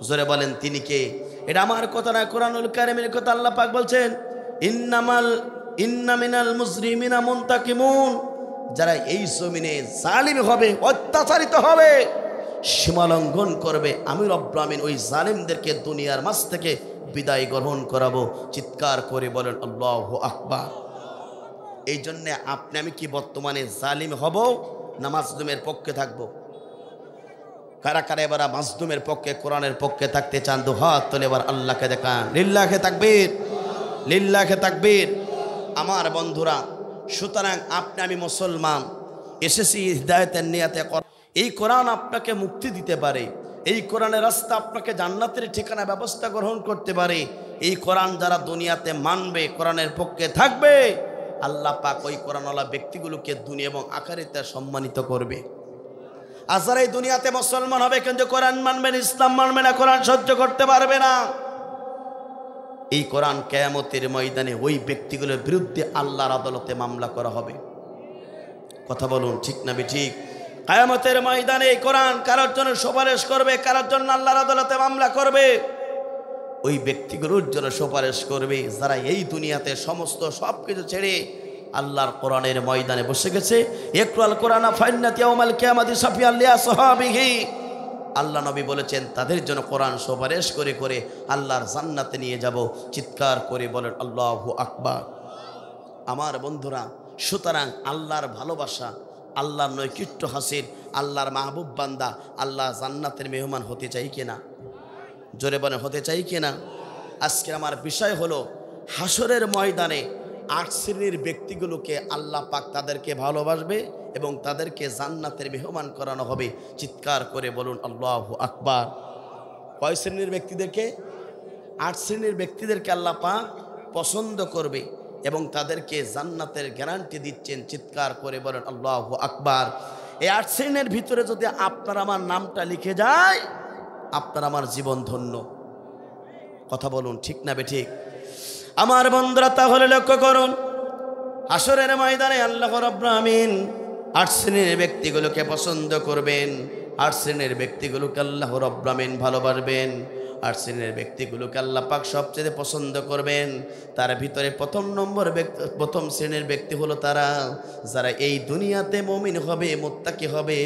জোরে বলেন তিনি কে? এটা আমার কথা না, কোরআনুল কারীমের কথা। আল্লাহ পাক বলছেন ইন্না মিনাল মুজরিমিনা মুনতাকিমুন, যারা এই জমিনে জালিম হবে, অত্যাচারিত হবে, সীমালঙ্ঘন করবে, আমি রব্বুল আমিন ওই জালিমদেরকে দুনিয়ার মাঝ থেকে বিদায় গ্রহণ করাবো। চিৎকার করে বলেন আল্লাহু আকবার। এই জন্যে আপনি আমি কি বর্তমানে জালিম হব না মাজলুমের পক্ষে থাকব? কারা কারা এবার মাজলুমের পক্ষে, কোরআনের পক্ষে থাকতে চান? দু হাত তুলে এবার আল্লাহকে দেখান। লিল্লাহে তাকবীর, লিল্লাহে তাকবীর। আমার বন্ধুরা, সুতরাং আপনি আমি মুসলমান, এসেছি হিদায়াতের নিয়াতে। এই কোরআন আপনাকে মুক্তি দিতে পারে, এই কোরআনের রাস্তা আপনাকে জান্নাতের ঠিকানা ব্যবস্থা গ্রহণ করতে পারে। এই কোরআন যারা দুনিয়াতে মানবে, কোরআনের পক্ষে থাকবে, আল্লাহ পাক ওই কোরআনওয়ালা ব্যক্তিগুলোকে দুনিয়া এবং আখিরাতে সম্মানিত করবে। আর যারা এই দুনিয়াতে মুসলমান হবে কিন্তু কোরআন মানবে না, ইসলাম মানবে না, কোরআন সহ্য করতে পারবে না, এই কোরআন কিয়ামতের ময়দানে ওই ব্যক্তিগুলোর বিরুদ্ধে আল্লাহর আদালতে মামলা করা হবে। কথা বলুন ঠিক না বেঠিক? কিয়ামতের ময়দানে এই কোরআন কারোর জন্য সুপারিশ করবে, কারোর জন্য আল্লাহর আদালতে মামলা করবে। ওই ব্যক্তিগুলোর জন্য সুপারিশ করবে যারা এই দুনিয়াতে সমস্ত সব কিছু ছেড়ে আল্লাহর কোরআনের ময়দানে বসে গেছে। ইকরাল কোরআনা ফাইন্নাত ইয়াউমাল কিয়ামাতি শাফিআন লিআসহাবিহি, আল্লাহ নবী বলেছেন তাদের জন্য কোরআন সুপারিশ করে করে আল্লাহর জান্নাতে নিয়ে যাব। চিৎকার করে বলেন আল্লাহু আকবার। আমার বন্ধুরা, সুতরাং আল্লাহর ভালোবাসা, আল্লাহর নৈকট্য হাসিল, আল্লাহর মাহবুব বান্দা, আল্লাহ জান্নাতের মেহমান হতে চাই কিনা? জোরে বলেন হতে চাই কিনা? আজকে আমার বিষয় হলো হাসরের ময়দানে 8 শ্রেণীর ব্যক্তিগুলোকে আল্লাহ পাক তাদেরকে ভালোবাসবে এবং তাদেরকে জান্নাতের মেহমান করানো হবে। চিৎকার করে বলুন আল্লাহু আকবার। কয় শ্রেণীর ব্যক্তিদেরকে? 8 শ্রেণীর ব্যক্তিদেরকে আল্লাহ পাক পছন্দ করবে এবং তাদেরকে জান্নাতের গ্যারান্টি দিচ্ছেন। চিৎকার করে বলেন আল্লাহু আকবার। এই 8 শ্রেণীর ভিতরে যদি আপনার আমার নামটা লিখে যায়, আপনার আমার জীবন ধন্য। কথা বলুন ঠিক না বেঠিক? আমার বন্ধুরা, তাহলে লক্ষ্য করুন, হাসরের ময়দানে আল্লাহ রাব্বুল আমিন 8 শ্রেণীর ব্যক্তিগুলোকে পছন্দ করবেন। 8 শ্রেণীর ব্যক্তিগুলোকে আল্লাহ রাব্বুল আমিন ভালোবাসবেন। 8 শ্রেণীর ব্যক্তিগুলোকে আল্লাহ পাক সবচেয়ে পছন্দ করবেন। তার ভিতরে প্রথম শ্রেণীর ব্যক্তি হলো তারা যারা এই দুনিয়াতে মুমিন হবে, মুত্তাকি হবে,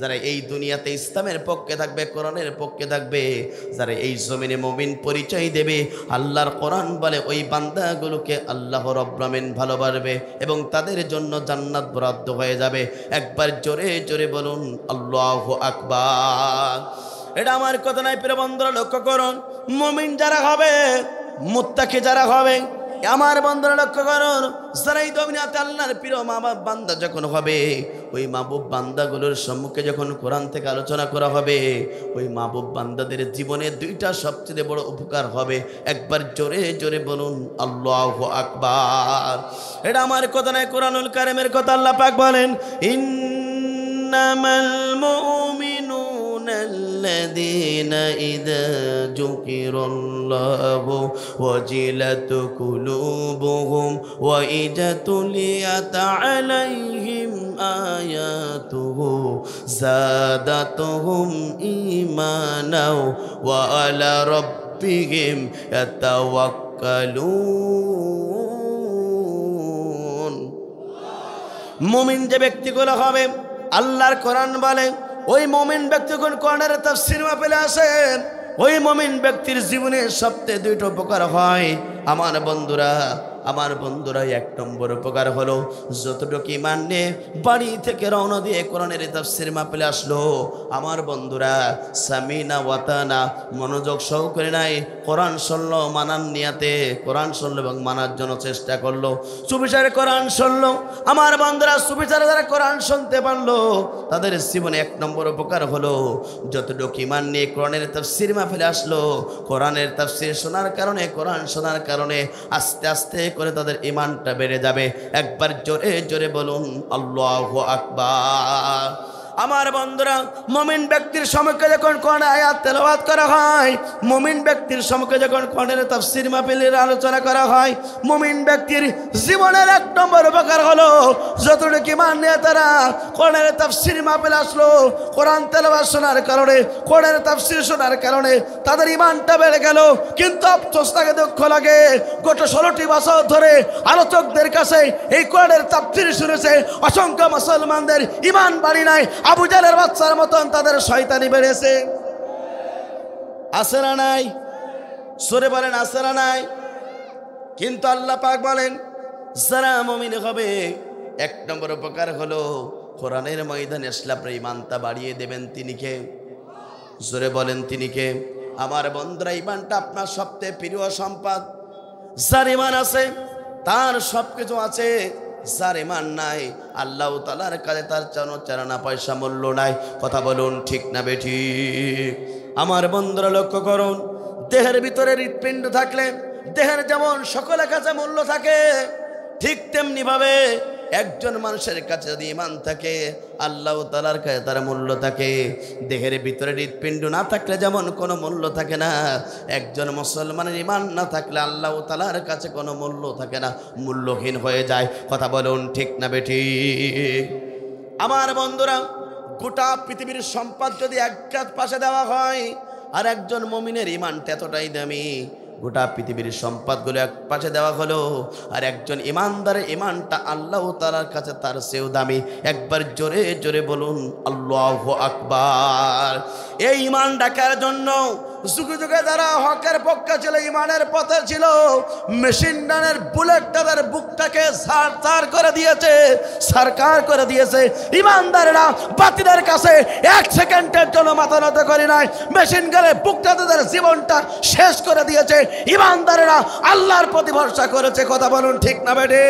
যারা এই দুনিয়াতে ইসলামের পক্ষে থাকবে, কোরআনের পক্ষে থাকবে, যারা এই জমিনে মুমিন পরিচয় দেবে। আল্লাহর কোরআন বলে ওই বান্দাগুলোকে আল্লাহ রাব্বুল আমিন ভালোবাসবে এবং তাদের জন্য জান্নাত বরাদ্দ হয়ে যাবে। একবার জোরে জোরে বলুন আল্লাহু আকবার। এটা আমার কথা নাই, প্রিয় বন্ধুরা লক্ষ্য করুন, মুমিন যারা হবে, মুত্তাকি যারা হবে, আমার বন্ধুরা লক্ষ্য করুন, যারা এই দুনিয়াতে আল্লাহর প্রিয় মা বান্দা যখন হবে, ওই মাহবুব বান্দাগুলোর সম্মুখে যখন কোরআন থেকে আলোচনা করা হবে, ওই মাহবুব বান্দাদের জীবনে দুইটা সবচেয়ে বড় উপকার হবে। একবার জোরে জোরে বলুন আল্লাহু আকবার। এটা আমার কথা নয়, কোরআনুল কারীমের কথা। আল্লাহ পাক বলেন, ইন্নামাল মুমিনুনা আল্লাযীনা ইযা যুকিরাল্লাহু ওয়াজিলাত কুলুবুহুম ওয়া ইযা তুলিয়াত আলাইহিম আয়াতুহু যাদাতুহুম ঈমানাও ওয়া আলা রাব্বিহিম ইয়াতাওয়াক্কালুন। মুমিন যে ব্যক্তিগুলো হবে, আল্লাহর কোরআন বলে ওই মুমিন ব্যক্তি যখন কোরআনের তাফসীর মাহফিলে আসেন, ওই মুমিন ব্যক্তির জীবনে সবচেয়ে দুইটা উপকার হয়। আমার বন্ধুরা এক নম্বর উপকার হলো, যতটুকু ঈমান নিয়ে বাড়ি থেকে রওনা দিয়ে কোরআনের তাফসীর মাহফিলে আসলো, আমার বন্ধুরা সামিনা ওয়াতানা মনোযোগ সহকারে নাই, কোরআন শুনলো মানার নিয়াতে, কোরআন শুনলো এবং মানার জন্য চেষ্টা করলো, চুপিসারে কোরআন শুনলো। আমার বন্ধুরা চুপিসারে যারা কোরআন শুনতে পারলো, তাদের জীবনে এক নম্বর উপকার হলো, যতটুকু ঈমান নিয়ে কোরআনের তাফসীর মাহফিলে আসলো, কোরআনের তাফসীর শোনার কারণে, কোরআন শোনার কারণে আস্তে আস্তে করে তাদের ঈমানটা বেড়ে যাবে। একবার জোরে জোরে বলুন আল্লাহু আকবার। আমার বন্ধুরা, মুমিন ব্যক্তির সম্মুখে যখন কোরআন আয়াত তেলাওয়াত করা হয়, মুমিন ব্যক্তির সম্মুখে যখন কোরআনের তাফসীর মাহফিলের আলোচনা করা হয়, মুমিন ব্যক্তির জীবনের এক নম্বর উপকার হলো, যতটুকু ঈমান নিয়ে তারা কোরআনের তাফসীর মাহফিলে আসলো, কোরআন তেলাওয়াত শোনার কারণে, কোরআনের তাফসীর শোনার কারণে তাদের ঈমানটা বেড়ে গেল। কিন্তু আফসোস লাগে, দুঃখ লাগে, গত 16টি বছর ধরে আলোচকদের কাছে এই কোরআনের তাফসীর শুনেছে অসংখ্য মুসলমানদের ঈমান বাড়ি নাই, আবু জাহেলের বাচ্চার মতন তাদের শয়তানি বেড়েছে। আছে না নাই? সরে বলেন আছে না নাই? কিন্তু আল্লাহ পাক বলেন, যারা মুমিন হবে এক নম্বর উপকার হলো, কোরআনের ময়দানে আসলে আপনার ঈমানটা বাড়িয়ে দেবেন। তিনি কে? জোরে বলেন তিনি কে? আমার বন্ধুরা, ঈমানটা আপনার সবচেয়ে প্রিয় সম্পদ। যার ঈমান আছে তার সবকিছু আছে, যার ঈমান নাই আল্লাহ তাআলার কাছে তার চানা পয়সা মূল্য নাই। কথা বলুন ঠিক না বেঠিক? আমার বন্ধুরা লক্ষ্য করুন, দেহের ভিতরে হৃৎপিণ্ড থাকলে দেহের যেমন সকলের কাছে মূল্য থাকে, ঠিক তেমনি ভাবে একজন মানুষের কাছে যদি ঈমান থাকে, আল্লাহ তাআলার কাছে তার মূল্য থাকে। দেহের ভিতরে হৃৎপিণ্ড না থাকলে যেমন কোনো মূল্য থাকে না, একজন মুসলমানের ঈমান না থাকলে আল্লাহ তাআলার কাছে কোনো মূল্য থাকে না, মূল্যহীন হয়ে যায়। কথা বলুন ঠিক না বেঠিক? আমার বন্ধুরা, গোটা পৃথিবীর সম্পদ যদি এক পাশে দেওয়া হয়, আর একজন মুমিনের ঈমানটা এতটাই দামি, গোটা পৃথিবীর সম্পদগুলো এক পাশে দেওয়া হলো, আর একজন ঈমানদারের ঈমানটা আল্লাহ তাআলার কাছে তার চেয়েও দামি। একবার জোরে জোরে বলুন আল্লাহু আকবার। এই ঈমান ডাকার জন্য যুগে যুগে যারা হকের পক্ষে ছিল, ঈমানের পথে ছিল, মেশিন গানের বুলেট তাদের বুকটাকে ছাড় করে দিয়েছে, সরকার করে দিয়েছে। ঈমানদারেরা বাতিলের কাছে এক সেকেন্ডের জন্য মাথা নত করে নাই, মেশিন গানের বুকটা তাদের জীবনটা শেষ করে দিয়েছে। ঈমানদারেরা আল্লাহর প্রতি ভরসা করেছে। কথা বলুন ঠিক না বেটে?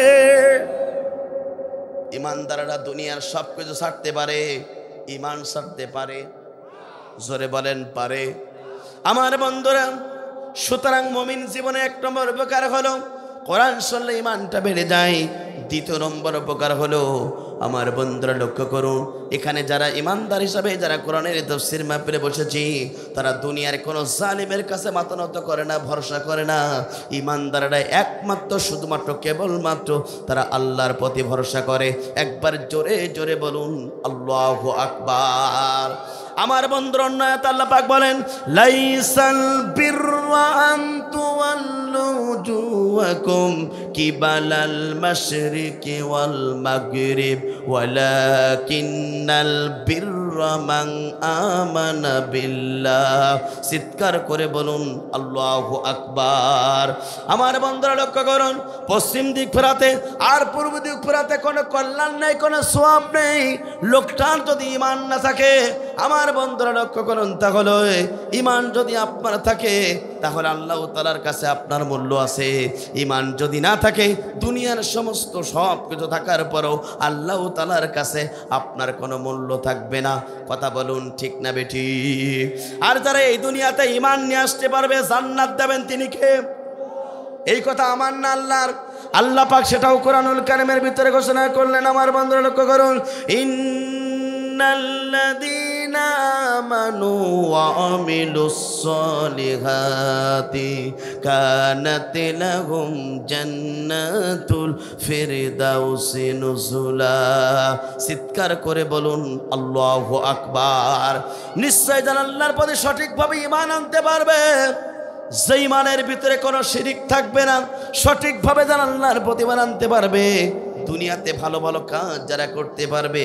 ঈমানদারেরা দুনিয়ার সব কিছু ছাড়তে পারে, ঈমান ছাড়তে পারে? জোরে বলেন পারে? আমার বন্ধুরা, সুতরাং মুমিন জীবনে এক নম্বর উপকার হলো কোরআন শুনলে ঈমানটা বেড়ে যায়। দ্বিতীয় নম্বর উপকার হলো, আমার বন্ধুরা লক্ষ্য করুন, এখানে যারা ঈমানদার হিসাবে যারা কোরআনের তাফসীর মাহফিলে বসেছি, তারা দুনিয়ার কোনো জালিমের কাছে মাথা নত করে না, ভরসা করে না। ঈমানদাররা একমাত্র শুধুমাত্র কেবলমাত্র তারা আল্লাহর প্রতি ভরসা করে। একবার জোরে জোরে বলুন আল্লাহু আকবার। আমার বন্ধুরা, অন্য আয়াতে আল্লাহ পাক বলেন, লাইসাল বিররা আন তুওয়াল্লু ওয়াজুহাকুম কিবালাল মাশরিকি ওয়াল মাগরিব ওয়ালাকিন্নাল বিররা মান আমানা বিল্লাহ। চিৎকার করে বলুন আল্লাহু আকবার। আমার বন্ধুরা লক্ষ্য করুন, পশ্চিম দিক ফেরাতে আর পূর্ব দিক ফেরাতে কোনো কল্যাণ নেই, কোনো সওয়াব নেই। লোকটার যদি ঈমান না থাকে, আমার বন্ধুরা লক্ষ্য করুন, তাহলে ঈমান যদি আপনার থাকে, তাহলে আল্লাহ তাআলার কাছে আপনার মূল্য আছে। ঈমান যদি না থাকে, দুনিয়ার সমস্ত সব কিছু থাকার পরেও আল্লাহ তাআলার কাছে আপনার কোনো মূল্য থাকবে না। কথা বলুন ঠিক না বেঠিক? আর যারা এই দুনিয়াতে ঈমান নিয়ে আসতে পারবে, জান্নাত দেবেন তিনি কে? এই কথা আমার না আল্লাহর। আল্লাহ পাক সেটাও কোরআনুল কারীমের ভিতরে ঘোষণা করলেন। আমার বন্ধুরা লক্ষ্য করুন, ইন্নাল্লাযীনা আমানু ওয়া আমিলুস সলিহাতি কানাত লাহুম জান্নাতুল ফিরদাউসি নুজুলা। চিৎকার করে বলুন আল্লাহু আকবার। নিশ্চয় যারা আল্লাহর প্রতি সঠিকভাবে ঈমান আনতে পারবে, যে ঈমানের ভিতরে কোনো শিরিক থাকবে না, সঠিকভাবে যারা আল্লাহর প্রতি ঈমান আনতে পারবে, দুনিয়াতে ভালো ভালো কাজ যারা করতে পারবে,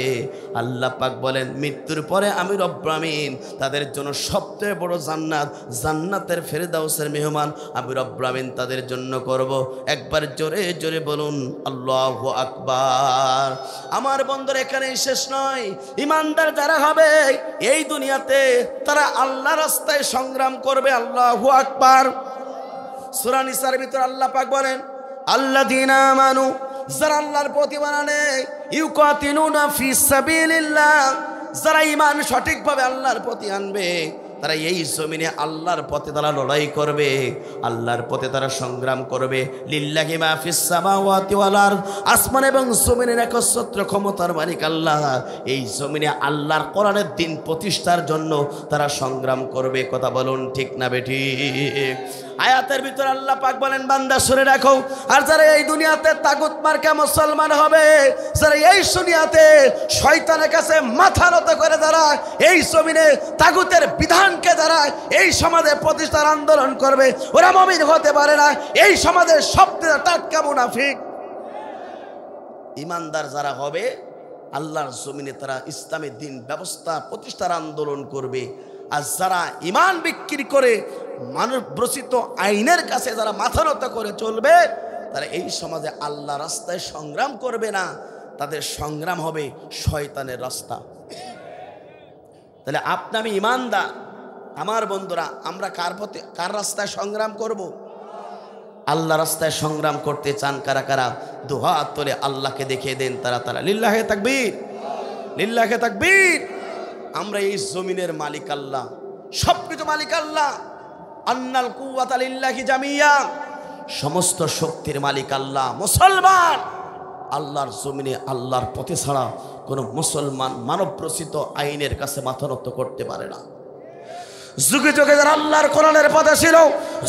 আল্লাহ পাক বলেন মৃত্যুর পরে আমি রব্বুল আমিন তাদের জন্য সবচেয়ে বড় জান্নাত, জান্নাতের ফেরদাউসের মেহমান আমি রব্বুল আমিন তাদের জন্য করব। একবার জোরে জোরে বলুন আল্লাহু আকবার। আমার বন্ধুরা, এখানেই শেষ নয়। ঈমানদার যারা হবে এই দুনিয়াতে, তারা আল্লাহর রাস্তায় সংগ্রাম করবে। আল্লাহু আকবার। সূরা নিসার ভিতর আল্লাহ পাক বলেন, আল্লাযীনা আমানু, যারা আল্লাহর প্রতি ঈমান আনে, ইউকাতিলুনা ফি সাবিলিল্লাহ, যারা ঈমান সঠিকভাবে আল্লাহর প্রতি আনবে, তারা এই জমিনে আল্লাহর পথে তারা লড়াই করবে, আল্লাহর পথে তারা সংগ্রাম করবে। লিল্লাহি মা ফিস সামাওয়াতি ওয়াল আরদ, আসমান এবং জমিনের একচ্ছত্র ক্ষমতার মালিক আল্লাহ। এই জমিনে আল্লাহর কোরআনের দিন প্রতিষ্ঠার জন্য তারা সংগ্রাম করবে। কথা বলুন ঠিক না বেঠিক? আয়াতের ভিতর আল্লাহ পাক বলেন, বান্দা শুনে রাখো, আর যারা এই দুনিয়াতে তাগুত মার্কা মুসলমান হবে, যারা এই দুনিয়াতে শয়তানের কাছে মাথা নত করে, যারা এই জমিনে তাগুতের বিধানকে যারা এই সমাজে প্রতিষ্ঠার আন্দোলন করবে, ওরা মুমিন হতে পারে না। এই সমাজের সবচেয়ে টাটকা মুনাফিক। ঈমানদার যারা হবে, আল্লাহর জমিনে তারা ইসলামের দিন ব্যবস্থা প্রতিষ্ঠার আন্দোলন করবে। আর যারা ঈমান বিক্রি করে মানব রচিত আইনের কাছে যারা মাথা নত করে চলবে, তারা এই সমাজে আল্লাহ রাস্তায় সংগ্রাম করবে না, তাদের সংগ্রাম হবে শয়তানের রাস্তা। তাহলে আপনি আমি ঈমানদার। আমার বন্ধুরা, আমরা কার রাস্তায় সংগ্রাম করব? আল্লাহ রাস্তায় সংগ্রাম করতে চান কারা কারা? দুহাত তুলে আল্লাহকে দেখিয়ে দেন তারা তারা। লিল্লাহে তাকবীর, লিল্লাহে তাকবীর। আমরা এই জমিনের মালিক আল্লাহ, সবকিছু মালিক আল্লাহ। আন্নাল কুওয়াতা লিল্লাহি জামিয়া, সমস্ত শক্তির মালিক আল্লাহ। মুসলমান আল্লাহর জমিনে আল্লাহর পথে ছাড়া কোনো মুসলমান মানব রচিত আইনের কাছে মাথা নত করতে পারে না। যুগে যুগে যারা আল্লাহর কোরআনের পথে ছিল,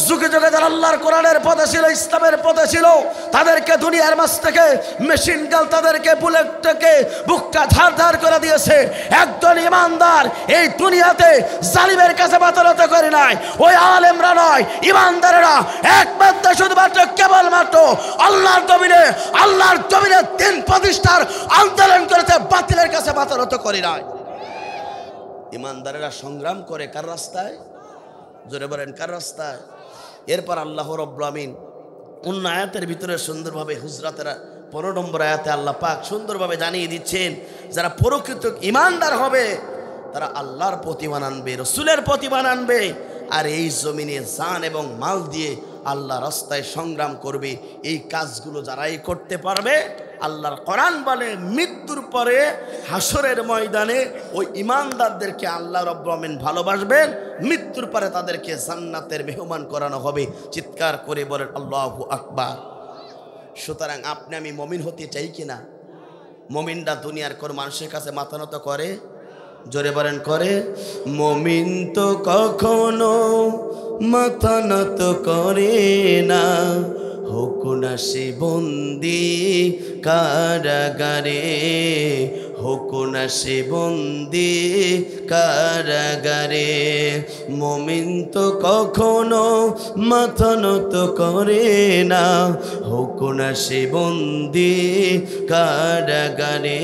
যুগে যুগে যারা আল্লাহর কোরআনের পথে ছিল, ইসলামের পথে ছিল, তাদেরকে দুনিয়ার মাঝ থেকে মেশিন গাল তাদেরকে বুলেট থেকে বুকটা ধার ধার করে দিয়েছে। একজন ঈমানদার এই দুনিয়াতে জালিমের কাছে মাথা নত করে নাই। ওই আলেমরা নয়, ঈমানদারেরা একমাত্র শুধুমাত্র কেবলমাত্র আল্লাহর জমিনে দিন প্রতিষ্ঠার আন্দোলন করেছে, বাতিলের কাছে মাথা নত করে নাই। ঈমানদারেরা সংগ্রাম করে কার রাস্তায়? জোরে বলেন কার রাস্তায়? এরপর আল্লাহ রাব্বুল আমিন অন্য আয়াতের ভিতরে সুন্দরভাবে হুজরাতের 15 নম্বর আয়াতে আল্লাহ পাক সুন্দরভাবে জানিয়ে দিচ্ছেন, যারা প্রকৃত ঈমানদার হবে তারা আল্লাহর প্রতি ঈমান আনবে, রাসূলের প্রতি ঈমান আনবে, আর এই জমিনে জান এবং মাল দিয়ে আল্লাহ রাস্তায় সংগ্রাম করবে। এই কাজগুলো যারাই করতে পারবে, আল্লাহর কোরআন বলে মৃত্যুর পরে হাসরের ময়দানে ওই ঈমানদারদেরকে আল্লাহ রাব্বুল আমিন ভালোবাসবেন। মৃত্যুর পরে তাদেরকে জান্নাতের মেহমান করানো হবে। চিৎকার করে বলেন আল্লাহু আকবার। সুতরাং আপনি আমি মুমিন হতে চাই কিনা? মুমিনরা দুনিয়ার কোন মানুষের কাছে মাথা নত করে? জোরে বলেন করে? মুমিন তো কখনো মাথা নত করে না, হোক না সে বন্দি কারাগারে, হোক না সে বন্দি কারাগারে। মুমিন তো কখনো মাথা নত করে না, হোক না সে বন্দি কারাগারে,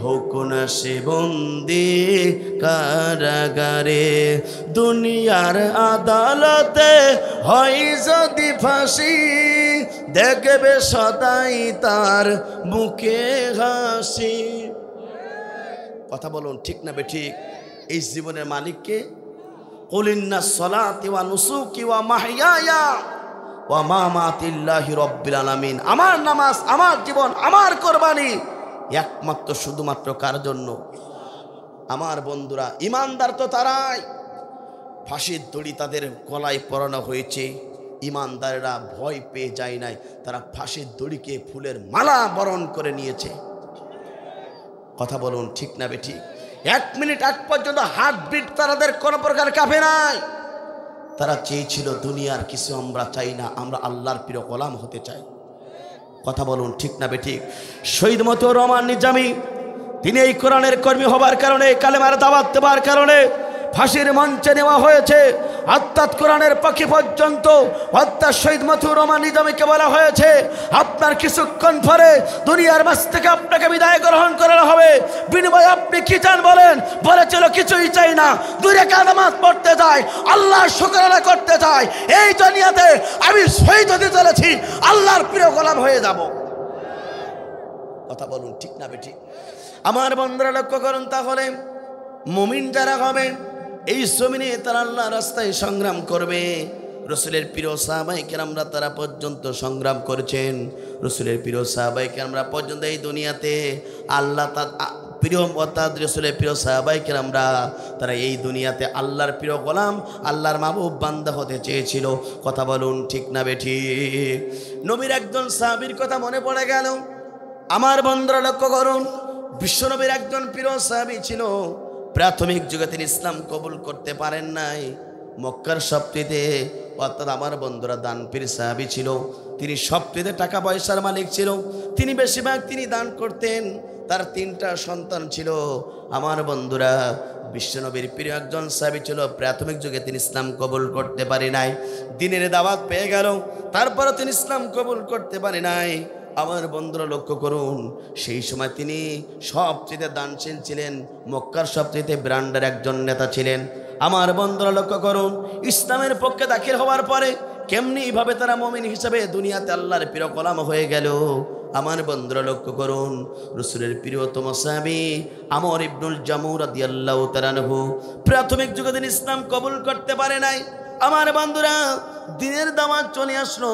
হোক না সে বন্দি কারাগারে। দুনিয়ার আদালতে হয় যদি ফাঁসি, দেখবে সদাই তার মুখে হাসি। কথা বলুন ঠিক না বেঠিক? এই জীবনের মালিককে কুল ইন্না সলাতি ওয়া নুসুকি ওয়া মাহইয়ায়া ওয়া মামাতি লিল্লাহি রাব্বিল আলামিন। আমার নামাজ, আমার জীবন, আমার কোরবানি একমাত্র শুধুমাত্র কার জন্য? আমার বন্ধুরা, ইমানদার তো তারাই। ফাঁসির দড়ি তাদের গলায় পরানো হয়েছে, ইমানদারেরা ভয় পেয়ে যায় নাই, তারা ফাঁসির দড়িকে ফুলের মালা বরণ করে নিয়েছে। কথা বলুন ঠিক না বেঠিক? 1 মিনিট আগ পর্যন্ত হার্টবিট তাদের কোনো প্রকার কাঁপে নাই। তারা চেয়েছিল দুনিয়ার কিছু আমরা চাই না, আমরা আল্লাহর প্রিয় গোলাম হতে চাই। কথা বলুন ঠিক না বেঠিক? শহীদ মতিউর রহমান নিজামী, তিনি এই কোরআনের কর্মী হবার কারণে, কালেমার দাওয়াত দেওয়ার কারণে ফাঁসির মঞ্চে নেওয়া হয়েছে। অর্থাৎ কোরআনের পাখি পর্যন্ত অর্থাৎ শহীদ মতিউর রহমান নিজামীকে বলা হয়েছে, আপনার কিছুক্ষণ পরে দুনিয়ার মাঝ থেকে আপনাকে বিদায় গ্রহণ করা হবে, বিনিময়ে আপনি কি চান বলেন? বলেছিল কিছুই চাই না, 2 রাকাত নামাজ পড়তে চাই, আল্লাহর শুকরানা করতে চাই, এই দুনিয়াতে আমি শহীদ হতে চলেছি, আল্লাহর প্রিয় গোলাম হয়ে যাব। কথা বলুন ঠিক না বেঠিক? আমার বন্ধুরা লক্ষ্য করুন, তাহলে মুমিন যারা হবে এই জমিনে তারা আল্লাহর রাস্তায় সংগ্রাম করবে। রসুলের প্রিয় সাহাবায়ে কেরামরা তারা পর্যন্ত সংগ্রাম করেছেন। রসুলের প্রিয় সাহাবায়ে কেরামরা পর্যন্ত এই দুনিয়াতে আল্লাহ তার প্রিয় অর্থাৎ রসুলের প্রিয় সাহাবায়ে কেরামরা তারা এই দুনিয়াতে আল্লাহর প্রিয় গোলাম, আল্লাহর মাহবুব বান্দা হতে চেয়েছিল। কথা বলুন ঠিক না বেঠিক? নবীর একজন সাহাবীর কথা মনে পড়ে গেল। আমার বন্ধুরা লক্ষ্য করুন, বিশ্বনবীর একজন প্রিয় সাহাবী ছিল। প্রাথমিক যুগে তিনি ইসলাম কবুল করতে পারেন নাই। মক্কার সবচেয়ে অর্থাৎ আমার বন্ধুরা দানপীর সাহাবী ছিল। তিনি সবচেয়ে টাকা পয়সার মালিক ছিল। তিনি বেশিরভাগ তিনি দান করতেন। তার 3টা সন্তান ছিল। আমার বন্ধুরা, বিশ্বনবীর প্রিয় একজন সাহাবী ছিল। প্রাথমিক যুগে তিনি ইসলাম কবুল করতে পারে নাই। দিনের দাওয়াত পেয়ে গেল, তারপরে তিনি ইসলাম কবুল করতে পারে নাই। আমার বন্ধুরা লক্ষ্য করুন, সেই সময় তিনি সবচেয়ে দানশীল ছিলেন, মক্কার সবচেয়ে ব্র্যান্ডের একজন নেতা ছিলেন। আমার বন্ধুরা লক্ষ্য করুন, ইসলামের পক্ষে দাখিল হওয়ার পরে কেমনি ভাবে তারা মুমিন হিসেবে দুনিয়াতে আল্লাহর প্রিয় গোলাম হয়ে গেল। আমার বন্ধুরা লক্ষ্য করুন, রাসূলের প্রিয়তম সাহাবী আমর ইবনুল জামু রাদিয়াল্লাহু তাআলা আনহু প্রাথমিক যুগে তিনি ইসলাম কবুল করতে পারে নাই। আমার বন্ধুরা, দিনের দাওয়াত চলে আসলো।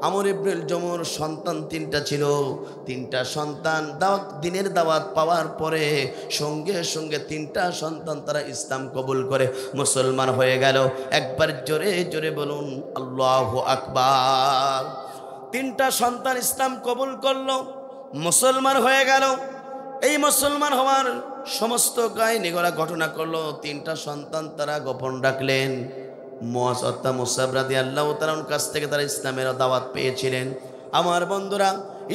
আমর ইবনুল জামুর সন্তান 3টা ছিল। 3টা সন্তান দিনের দাওয়াত পাওয়ার পরে সঙ্গে সঙ্গে 3টা সন্তান তারা ইসলাম কবুল করে মুসলমান হয়ে গেল। একবার জোরে জোরে বলুন আল্লাহু আকবার। 3টা সন্তান ইসলাম কবুল করলো, মুসলমান হয়ে গেল। এই মুসলমান হওয়ার সমস্ত কাহিনীগুলো ঘটনা করলো। 3টা সন্তান তারা গোপন রাখলেন। মুসাব রাদিয়াল্লাহু তাআলার কাছ থেকে তারা ইসলামের দাওয়াত পেয়েছিলেন। আমার বন্ধুরা,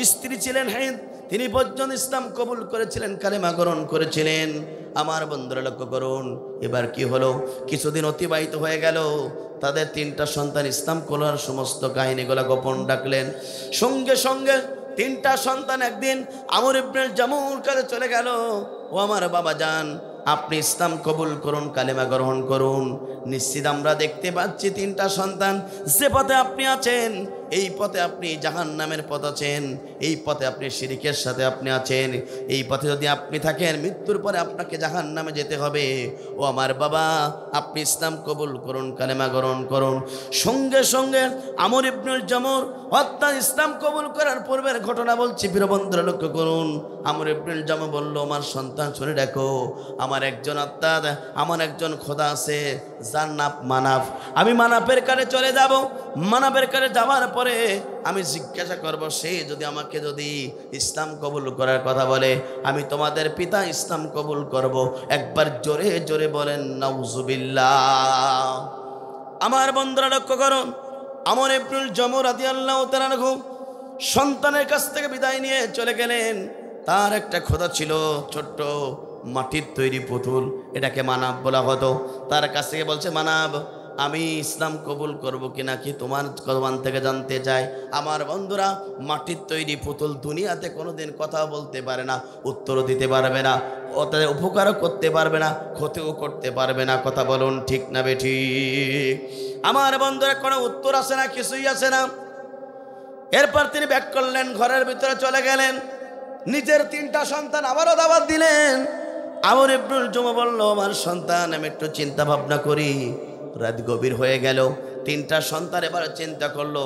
স্ত্রী ছিলেন হিন্দ, তিনি পর্যন্ত ইসলাম কবুল করেছিলেন, কালেমা গ্রহণ করেছিলেন। আমার বন্ধুরা লক্ষ্য করুন, এবার কি হলো? কিছুদিন অতিবাহিত হয়ে গেল, তাদের 3টা সন্তান ইসলাম করার সমস্ত কাহিনীগুলো গোপন রাখলেন। সঙ্গে সঙ্গে 3টা সন্তান একদিন আমর ইবনুল জামুর কাছে চলে গেল। ও আমার বাবা যান, আপনি ইসলাম কবুল করুন, কালেমা গ্রহণ করুন। নিশ্চিত আমরা দেখতে পাচ্ছি 3টা সন্তান যে পথে আপনি আছেন, এই পথে আপনি জাহান্নামের পথ আছেন, এই পথে আপনি শিরকের সাথে আপনি আছেন। এই পথে যদি আপনি থাকেন, মৃত্যুর পরে আপনাকে জাহান্নামে যেতে হবে। ও আমার বাবা, আপনি ইসলাম কবুল করুন, কালেমা গ্রহণ করুন। সঙ্গে সঙ্গে আমর ইবনুল জামুর অর্থাৎ ইসলাম কবুল করার পূর্বের ঘটনা বলছি, প্রিয় বন্ধুরা লক্ষ্য করুন। আমর ইবনুল জামু বলল, আমার সন্তান শুনে রাখো, আমার একজন খোদা আছে, যার নাম মানাফ। আমি মানাফের কাছে চলে যাব। মানাফের কাছে যাওয়ার পরে আমি জিজ্ঞাসা করব, সে যদি আমাকে ইসলাম কবুল করার কথা বলে, আমি তোমাদের পিতা ইসলাম কবুল করব। একবার জোরে জোরে বলেন নাউজুবিল্লাহ। আমার বন্ধুরা লক্ষ্য করুন, আমর ইবনুল জামু রাদিয়াল্লাহু তাআলা আনহু সন্তানের কাছ থেকে বিদায় নিয়ে চলে গেলেন। তার একটা খোদা ছিল, ছোট্ট মাটির তৈরি পুতুল, এটাকে মানাব বলা হতো। তার কাছ থেকে বলছে, মানাব, আমি ইসলাম কবুল করব কি নাকি তোমার জবান থেকে জানতে চাই। আমার বন্ধুরা, মাটির তৈরি পুতুল দুনিয়াতে কোনোদিন কথা বলতে পারে না, উত্তরও দিতে পারবে না, তাদের উপকারও করতে পারবে না, ক্ষতিও করতে পারবে না। কথা বলুন ঠিক না বেঠিক? আমার বন্ধুরা, কোনো উত্তর আসে না, কিছুই আসে না। এরপর তিনি ব্যাক করলেন, ঘরের ভিতরে চলে গেলেন। নিজের 3টা সন্তান আবারও দাওয়াত দিলেন। আমর ইবনুল জামু বলল, আমার সন্তান, আমি একটু চিন্তা ভাবনা করি। রাত গভীর হয়ে গেল। তিনটা সন্তান এবার চিন্তা করলো,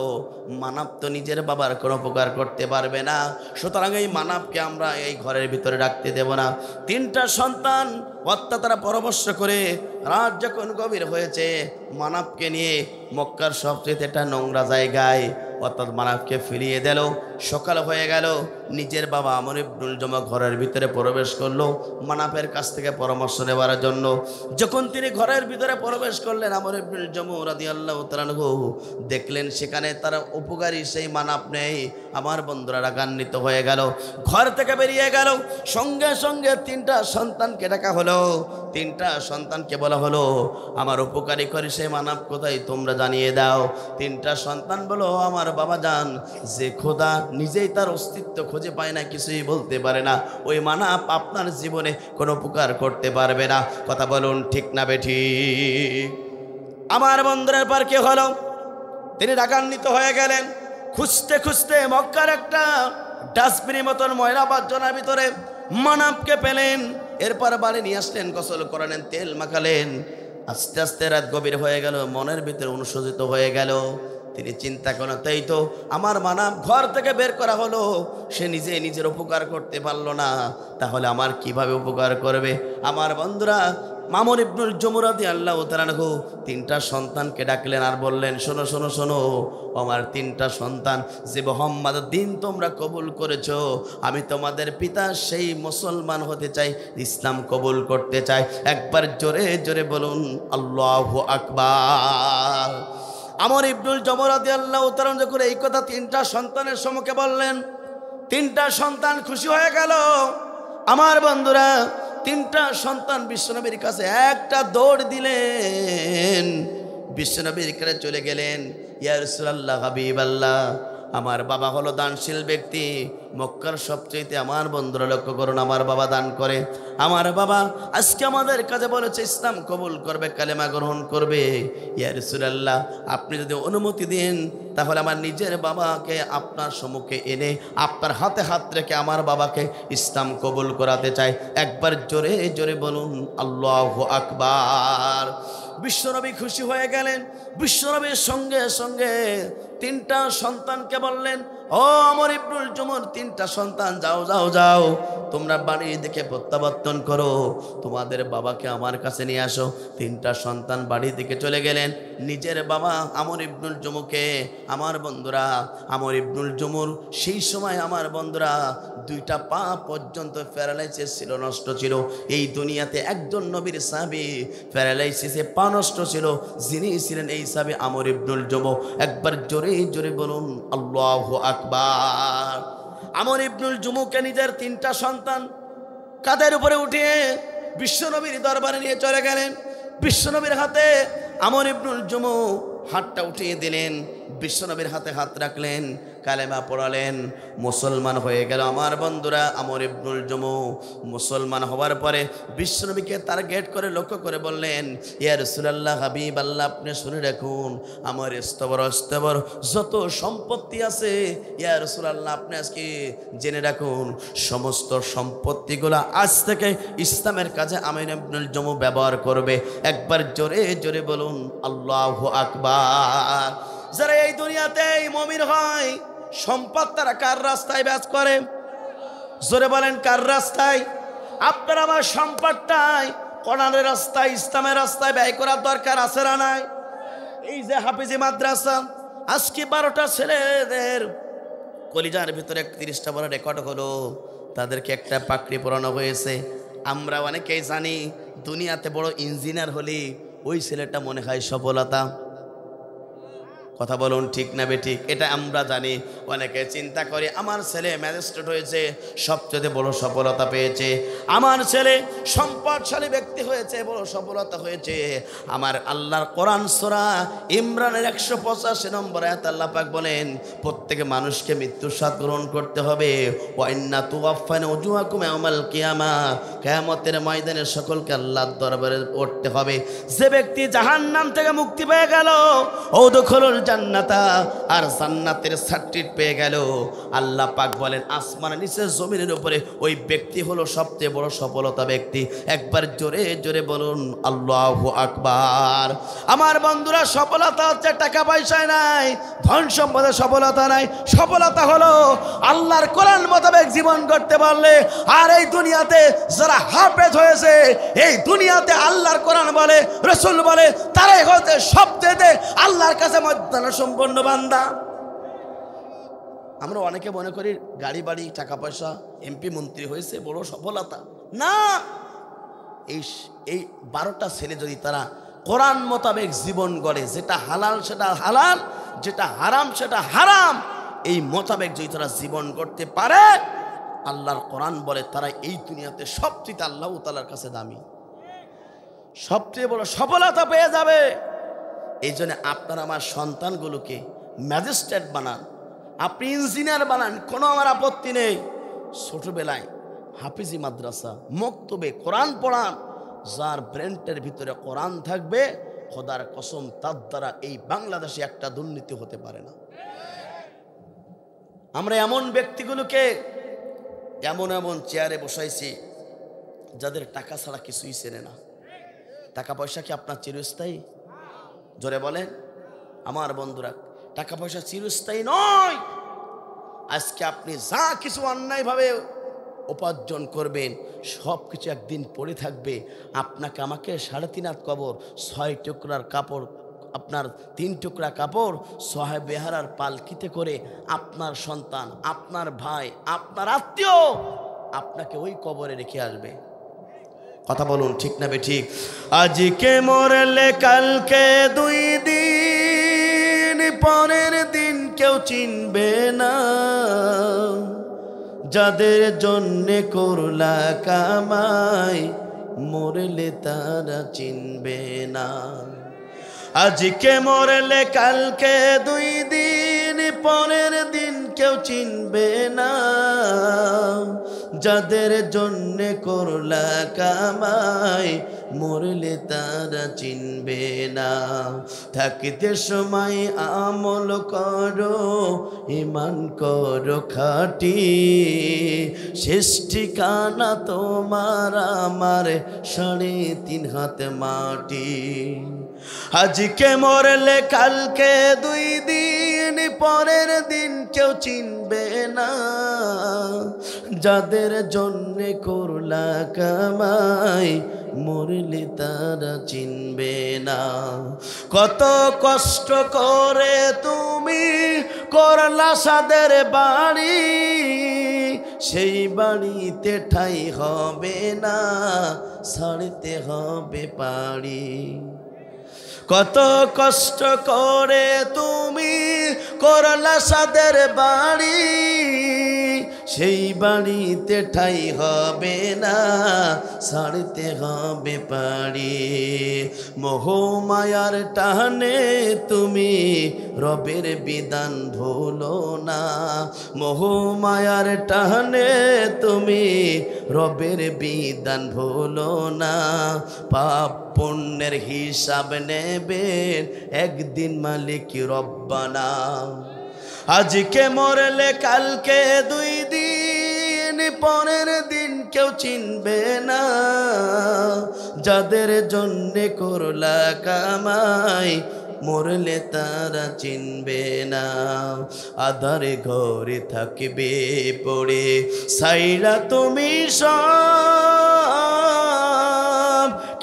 মানব তো নিজের বাবার কোনো উপকার করতে পারবে না, সুতরাং এই মানবকে আমরা এই ঘরের ভিতরে রাখতে দেব না। তিনটা সন্তান অর্থাৎ তারা পরামর্শ করে রাত যখন গভীর হয়েছে মানবকে নিয়ে মক্কার সবচেয়ে একটা নোংরা জায়গায় অর্থাৎ মানবকে ফিরিয়ে দিল। সকাল হয়ে গেল, নিজের বাবা আমর ইবনুল জমা ঘরের ভিতরে প্রবেশ করলো মানবের কাছ থেকে পরামর্শ নেওয়ার জন্য। যখন তিনি ঘরের ভিতরে প্রবেশ করলেন, আমর ইবনুল জমা রাদিয়াল্লাহু তাআলা আনহু দেখলেন সেখানে তারা উপকারী সেই মানব নেই। আমার বন্ধুরা রাগান্বিত হয়ে গেল, ঘর থেকে বেরিয়ে গেল। সঙ্গে সঙ্গে তিনটা সন্তানকে ডাকা হলো। তিনটা সন্তানকে বলা হলো, আমার উপকারী করে সেই মানব কোথায় তোমরা জানিয়ে দাও। তিনটা সন্তান বলো, আমার বাবা জান, যে খোদা নিজেই তার অস্তিত্ব খুঁজে পায় না, কিছুই বলতে পারে না, ওই মানব আপনার জীবনে কোনো উপকার করতে পারবে না। কথা বলুন ঠিক না বেঠিক? আমার বন্ধুদের পর কি হলো? তিনি রাগান্বিত হয়ে গেলেন। খুঁজতে খুঁজতে মক্কার একটা ডাস্টবিনের মতন ময়লা আবর্জনার ভিতরে মানবকে পেলেন। এরপর বাড়ি নিয়ে আসলেন, গোসল করালেন, তেল মাখালেন। আস্তে আস্তে রাত গভীর হয়ে গেল, মনের ভিতরে অনুশোচিত হয়ে গেল। তিনি চিন্তা করেন, তাই তো আমার মানব ঘর থেকে বের করা হলো, সে নিজে নিজের উপকার করতে পারলো না, তাহলে আমার কিভাবে উপকার করবে? আমার বন্ধুরা, আমর ইবনুল জমুহ রাদিয়াল্লাহু তাআলা আনহু তিনটা সন্তানকে ডাকলেন আর বললেন, শোনো শোনো শোনো, আমার তিনটা সন্তান, যে মুহাম্মাদের দিন তোমরা কবুল করেছো, আমি তোমাদের পিতা সেই মুসলমান হতে চাই, ইসলাম কবুল করতে চাই। একবার জোরে জোরে বলুন আল্লাহু আকবার। আমর ইবনুল জমুহ রাদিয়াল্লাহু তাআলা যখন এই কথা তিনটা সন্তানের সম্মুখে বললেন, তিনটা সন্তান খুশি হয়ে গেল। আমার বন্ধুরা, তিনটা সন্তান বিশ্বনবীর কাছে একটা দৌড় দিলেন, বিশ্বনবীর কাছে চলে গেলেন। ইয়া রাসূলুল্লাহ, হাবিবাল্লাহ, আমার বাবা হলো দানশীল ব্যক্তি, মক্কার সবচেয়ে, আমার বন্ধুরা লক্ষ্য করুন, আমার বাবা দান করে। আমার বাবা আজকে আমাদের কাছে বলেছে ইসলাম কবুল করবে, কালেমা গ্রহণ করবে। ইয়া রাসূলুল্লাহ, আপনি যদি অনুমতি দেন তাহলে আমার নিজের বাবাকে আপনার সম্মুখে এনে আপনার হাতে হাত রেখে আমার বাবাকে ইসলাম কবুল করাতে চাই। একবার জোরে জোরে বলুন আল্লাহু আকবার। বিশ্বনবী খুশি হয়ে গেলেন। বিশ্বনবীর সঙ্গে সঙ্গে তিনটা সন্তানকে বললেন, ও আমর ইবনুল জমুহ, তিনটা সন্তান, যাও যাও যাও, তোমরা বাড়ি দিকে প্রত্যাবর্তন করো, তোমাদের বাবাকে আমার কাছে নিয়ে আসো। তিনটা সন্তান বাড়ি দিকে চলে গেলেন। নিজের বাবা আমর ইবনুল জমুহকে, আমার বন্ধুরা, আমর ইবনুল জমুহ সেই সময়, আমার বন্ধুরা, দুইটা পা পর্যন্ত প্যারালাইসিস ছিল, নষ্ট ছিল। এই দুনিয়াতে একজন নবীর সাহাবী প্যারালাইসিসে পা নষ্ট ছিল, যিনি ছিলেন এই সাহাবী আমর ইবনুল জমুহ। একবার জোরে জোরে বলুন আল্লাহু আকবার। আমর ইবনুল জমুহকে নিজের তিনটা সন্তান কাঁধের উপরে উঠিয়ে বিশ্বনবীর দরবারে নিয়ে চলে গেলেন। বিশ্বনবীর হাতে আমর ইবনুল জমুহ হাতটা উঠিয়ে দিলেন, বিশ্বনবীর হাতে হাত রাখলেন, কালেমা পড়ালেন, মুসলমান হয়ে গেল। আমার বন্ধুরা, আমর ইবনুল জমুহ মুসলমান হওয়ার পরে বিশ্বনবীকে টার্গেট করে লক্ষ্য করে বললেন, ইয়া রাসূলুল্লাহ, হাবিবাল্লাহ, আপনি শুনে রাখুন, আমার স্তবর যত সম্পত্তি আছে, ইয়া রাসূলুল্লাহ, আপনি আজকে জেনে রাখুন, সমস্ত সম্পত্তিগুলো আজ থেকে ইসলামের কাজে আমর ইবনুল জমুহ ব্যবহার করবে। একবার জোরে জোরে বলুন আল্লাহু আকবার। যারা এই দুনিয়াতে মুমিন হয়, সম্পদ তারা কার রাস্তায় ব্যয় করে? জোরে বলেন, কার রাস্তায়? আপনার আমার সম্পদটাই কোরআনের রাস্তায়, ইসলামের রাস্তায় ব্যয় করার দরকার আছে না নাই? এই যে হাফিজি মাদ্রাসা, আজকে 12টা ছেলেদের কলিজার ভিতরে 30টা বড় রেকর্ড হলো, তাদেরকে একটা পাকড়ি পরানো হয়েছে। আমরা অনেকেই জানি দুনিয়াতে বড় ইঞ্জিনিয়ার হলে ওই ছেলেটা মনে হয় সফলতা। কথা বলুন ঠিক না বেঠিক? এটা আমরা জানি। অনেকে চিন্তা করে আমার ছেলে ম্যাজিস্ট্রেট হয়েছে, সবচেয়ে বড় সফলতা পেয়েছে, আমার ছেলে সম্পদশালী ব্যক্তি হয়েছে, বড় সফলতা হয়েছে। আমার আল্লাহর কোরআন সূরা ইমরানের 185 নম্বর আয়াত আল্লাহ পাক বলেন, প্রত্যেক মানুষকে মৃত্যুর স্বাদ গ্রহণ করতে হবে। ওয়া ইন্না তুওয়াফানা উজুহাকুম ইয়াওমাল কিয়ামা, কিয়ামতের ময়দানে সকলকে আল্লাহর দরবারে উঠতে হবে। যে ব্যক্তি জাহান্নাম থেকে মুক্তি পেয়ে গেল, ও দুখুলুল জান্নাতা, আর জান্নাতের সার্টিফিকেট পেয়ে গেল। আল্লাহ পাক বলেন আসমানের নিচে জমিনের উপরে ওই ব্যক্তি হলো সবচেয়ে বড় সফলতা ব্যক্তি। একবার জোরে জোরে বলুন আল্লাহু আকবার। আমার বন্ধুরা, সফলতা হচ্ছে টাকা পয়সায় নাই, ধন সম্পদে সফলতা নাই। সফলতা হলো আল্লাহর কোরআন মোতাবেক জীবন করতে পারলে। আর এই দুনিয়াতে যারা হাফেজ হয়েছে, এই দুনিয়াতে আল্লাহর কোরআন বলে, রাসূল বলে, তারাই হচ্ছে সবচেয়ে আল্লাহর কাছে মর্যাদা সম্পন্ন বান্দা। আমরা অনেকে মনে করি গাড়ি বাড়ি টাকা পয়সা এমপি মন্ত্রী হয়েছে বড় সফলতা। না, এই 12টা ছেলে যদি তারা কোরআন মোতাবেক জীবন গড়ে, যেটা হালাল সেটা হালাল, যেটা হারাম সেটা হারাম, এই মোতাবেক যদি তারা জীবন করতে পারে, আল্লাহর কোরআন বলে তারা এই দুনিয়াতে সবচেয়ে আল্লাহ তাআলার কাছে দামি, সবচেয়ে বড় সফলতা পেয়ে যাবে। এই জন্য আপনারা আমার সন্তানগুলোকে ম্যাজিস্ট্রেট বানান, আপনি ইঞ্জিনিয়ার বানান, কোনো আমার আপত্তি নেই। ছোটবেলায় হাফিজি মাদ্রাসা মক্তবে কোরআন পড়ান। যার ব্রেন্টের ভিতরে কোরআন থাকবে, খোদার কসম তার দ্বারা এই বাংলাদেশে একটা দুর্নীতি হতে পারে না। আমরা এমন ব্যক্তিগুলোকে এমন এমন চেয়ারে বসাইছি যাদের টাকা ছাড়া কিছুই চেনে না। টাকা পয়সা কি আপনার চিরস্থায়ী? জোরে বলেন আমার বন্ধুরা, টাকা পয়সা চিরস্থায়ী নয়। আজকে আপনি যা কিছু অন্যায়ভাবে উপার্জন করবেন, সব কিছু একদিন পড়ে থাকবে। আপনাকে আমাকে 3.5 হাত কবর, 6 টুকরার কাপড়, আপনার 3 টুকরা কাপড় সাহেব বেহারার পালকিতে করে আপনার সন্তান, আপনার ভাই, আপনার আত্মীয় আপনাকে ওই কবরে রেখে আসবে। কথা বলুন ঠিক না বেঠিক? আজকে মরলে কালকে 2 দিন, পরের দিন কেউ চিনবে না। যাদের জন্যে করলা কামাই, মরলে তারা চিনবে না। আজকে মরলে কালকে 2 দিন, পরের দিন কেউ চিনবে না। যাদের জন্যে করলা কামাই, মরলে তারা চিনবে না। থাকতে সময় আমল করো, ঈমান করো খাঁটি, শেষ ঠিকানা তোমার আমার 3.5 হাত মাটি। আজকে মরলে কালকে 2 দিন, পরের দিন কেউ চিনবে না। যাদের জন্যে করলা কামাই, মরলে তারা চিনবে না। কত কষ্ট করে তুমি করলা সাদের বাড়ি, সেই বাড়িতে ঠাই হবে না, ছাড়তে হবে পাড়ি। কত কষ্ট করে তুমি করলা সাদের বাড়ি, সেই বাড়িতে ঠাই হবে না, ছাড়তে হবে পাড়ি। মোহমায়ার টানে তুমি রবের বিধান ভুলো না। মোহমায়ার টানে তুমি রবের বিধান ভুলো না। পাপ পুণ্যের হিসাব নেবেন একদিন মালিক রব্বানা। আজকে মরলে কালকে 2 দিন, পরের দিন কেউ চিনবে না। যাদের জন্যে করলা কামাই, মরলে তারা চিনবে না। আধারে ঘরে থাকবে পড়ে সাইরা তুমি সব,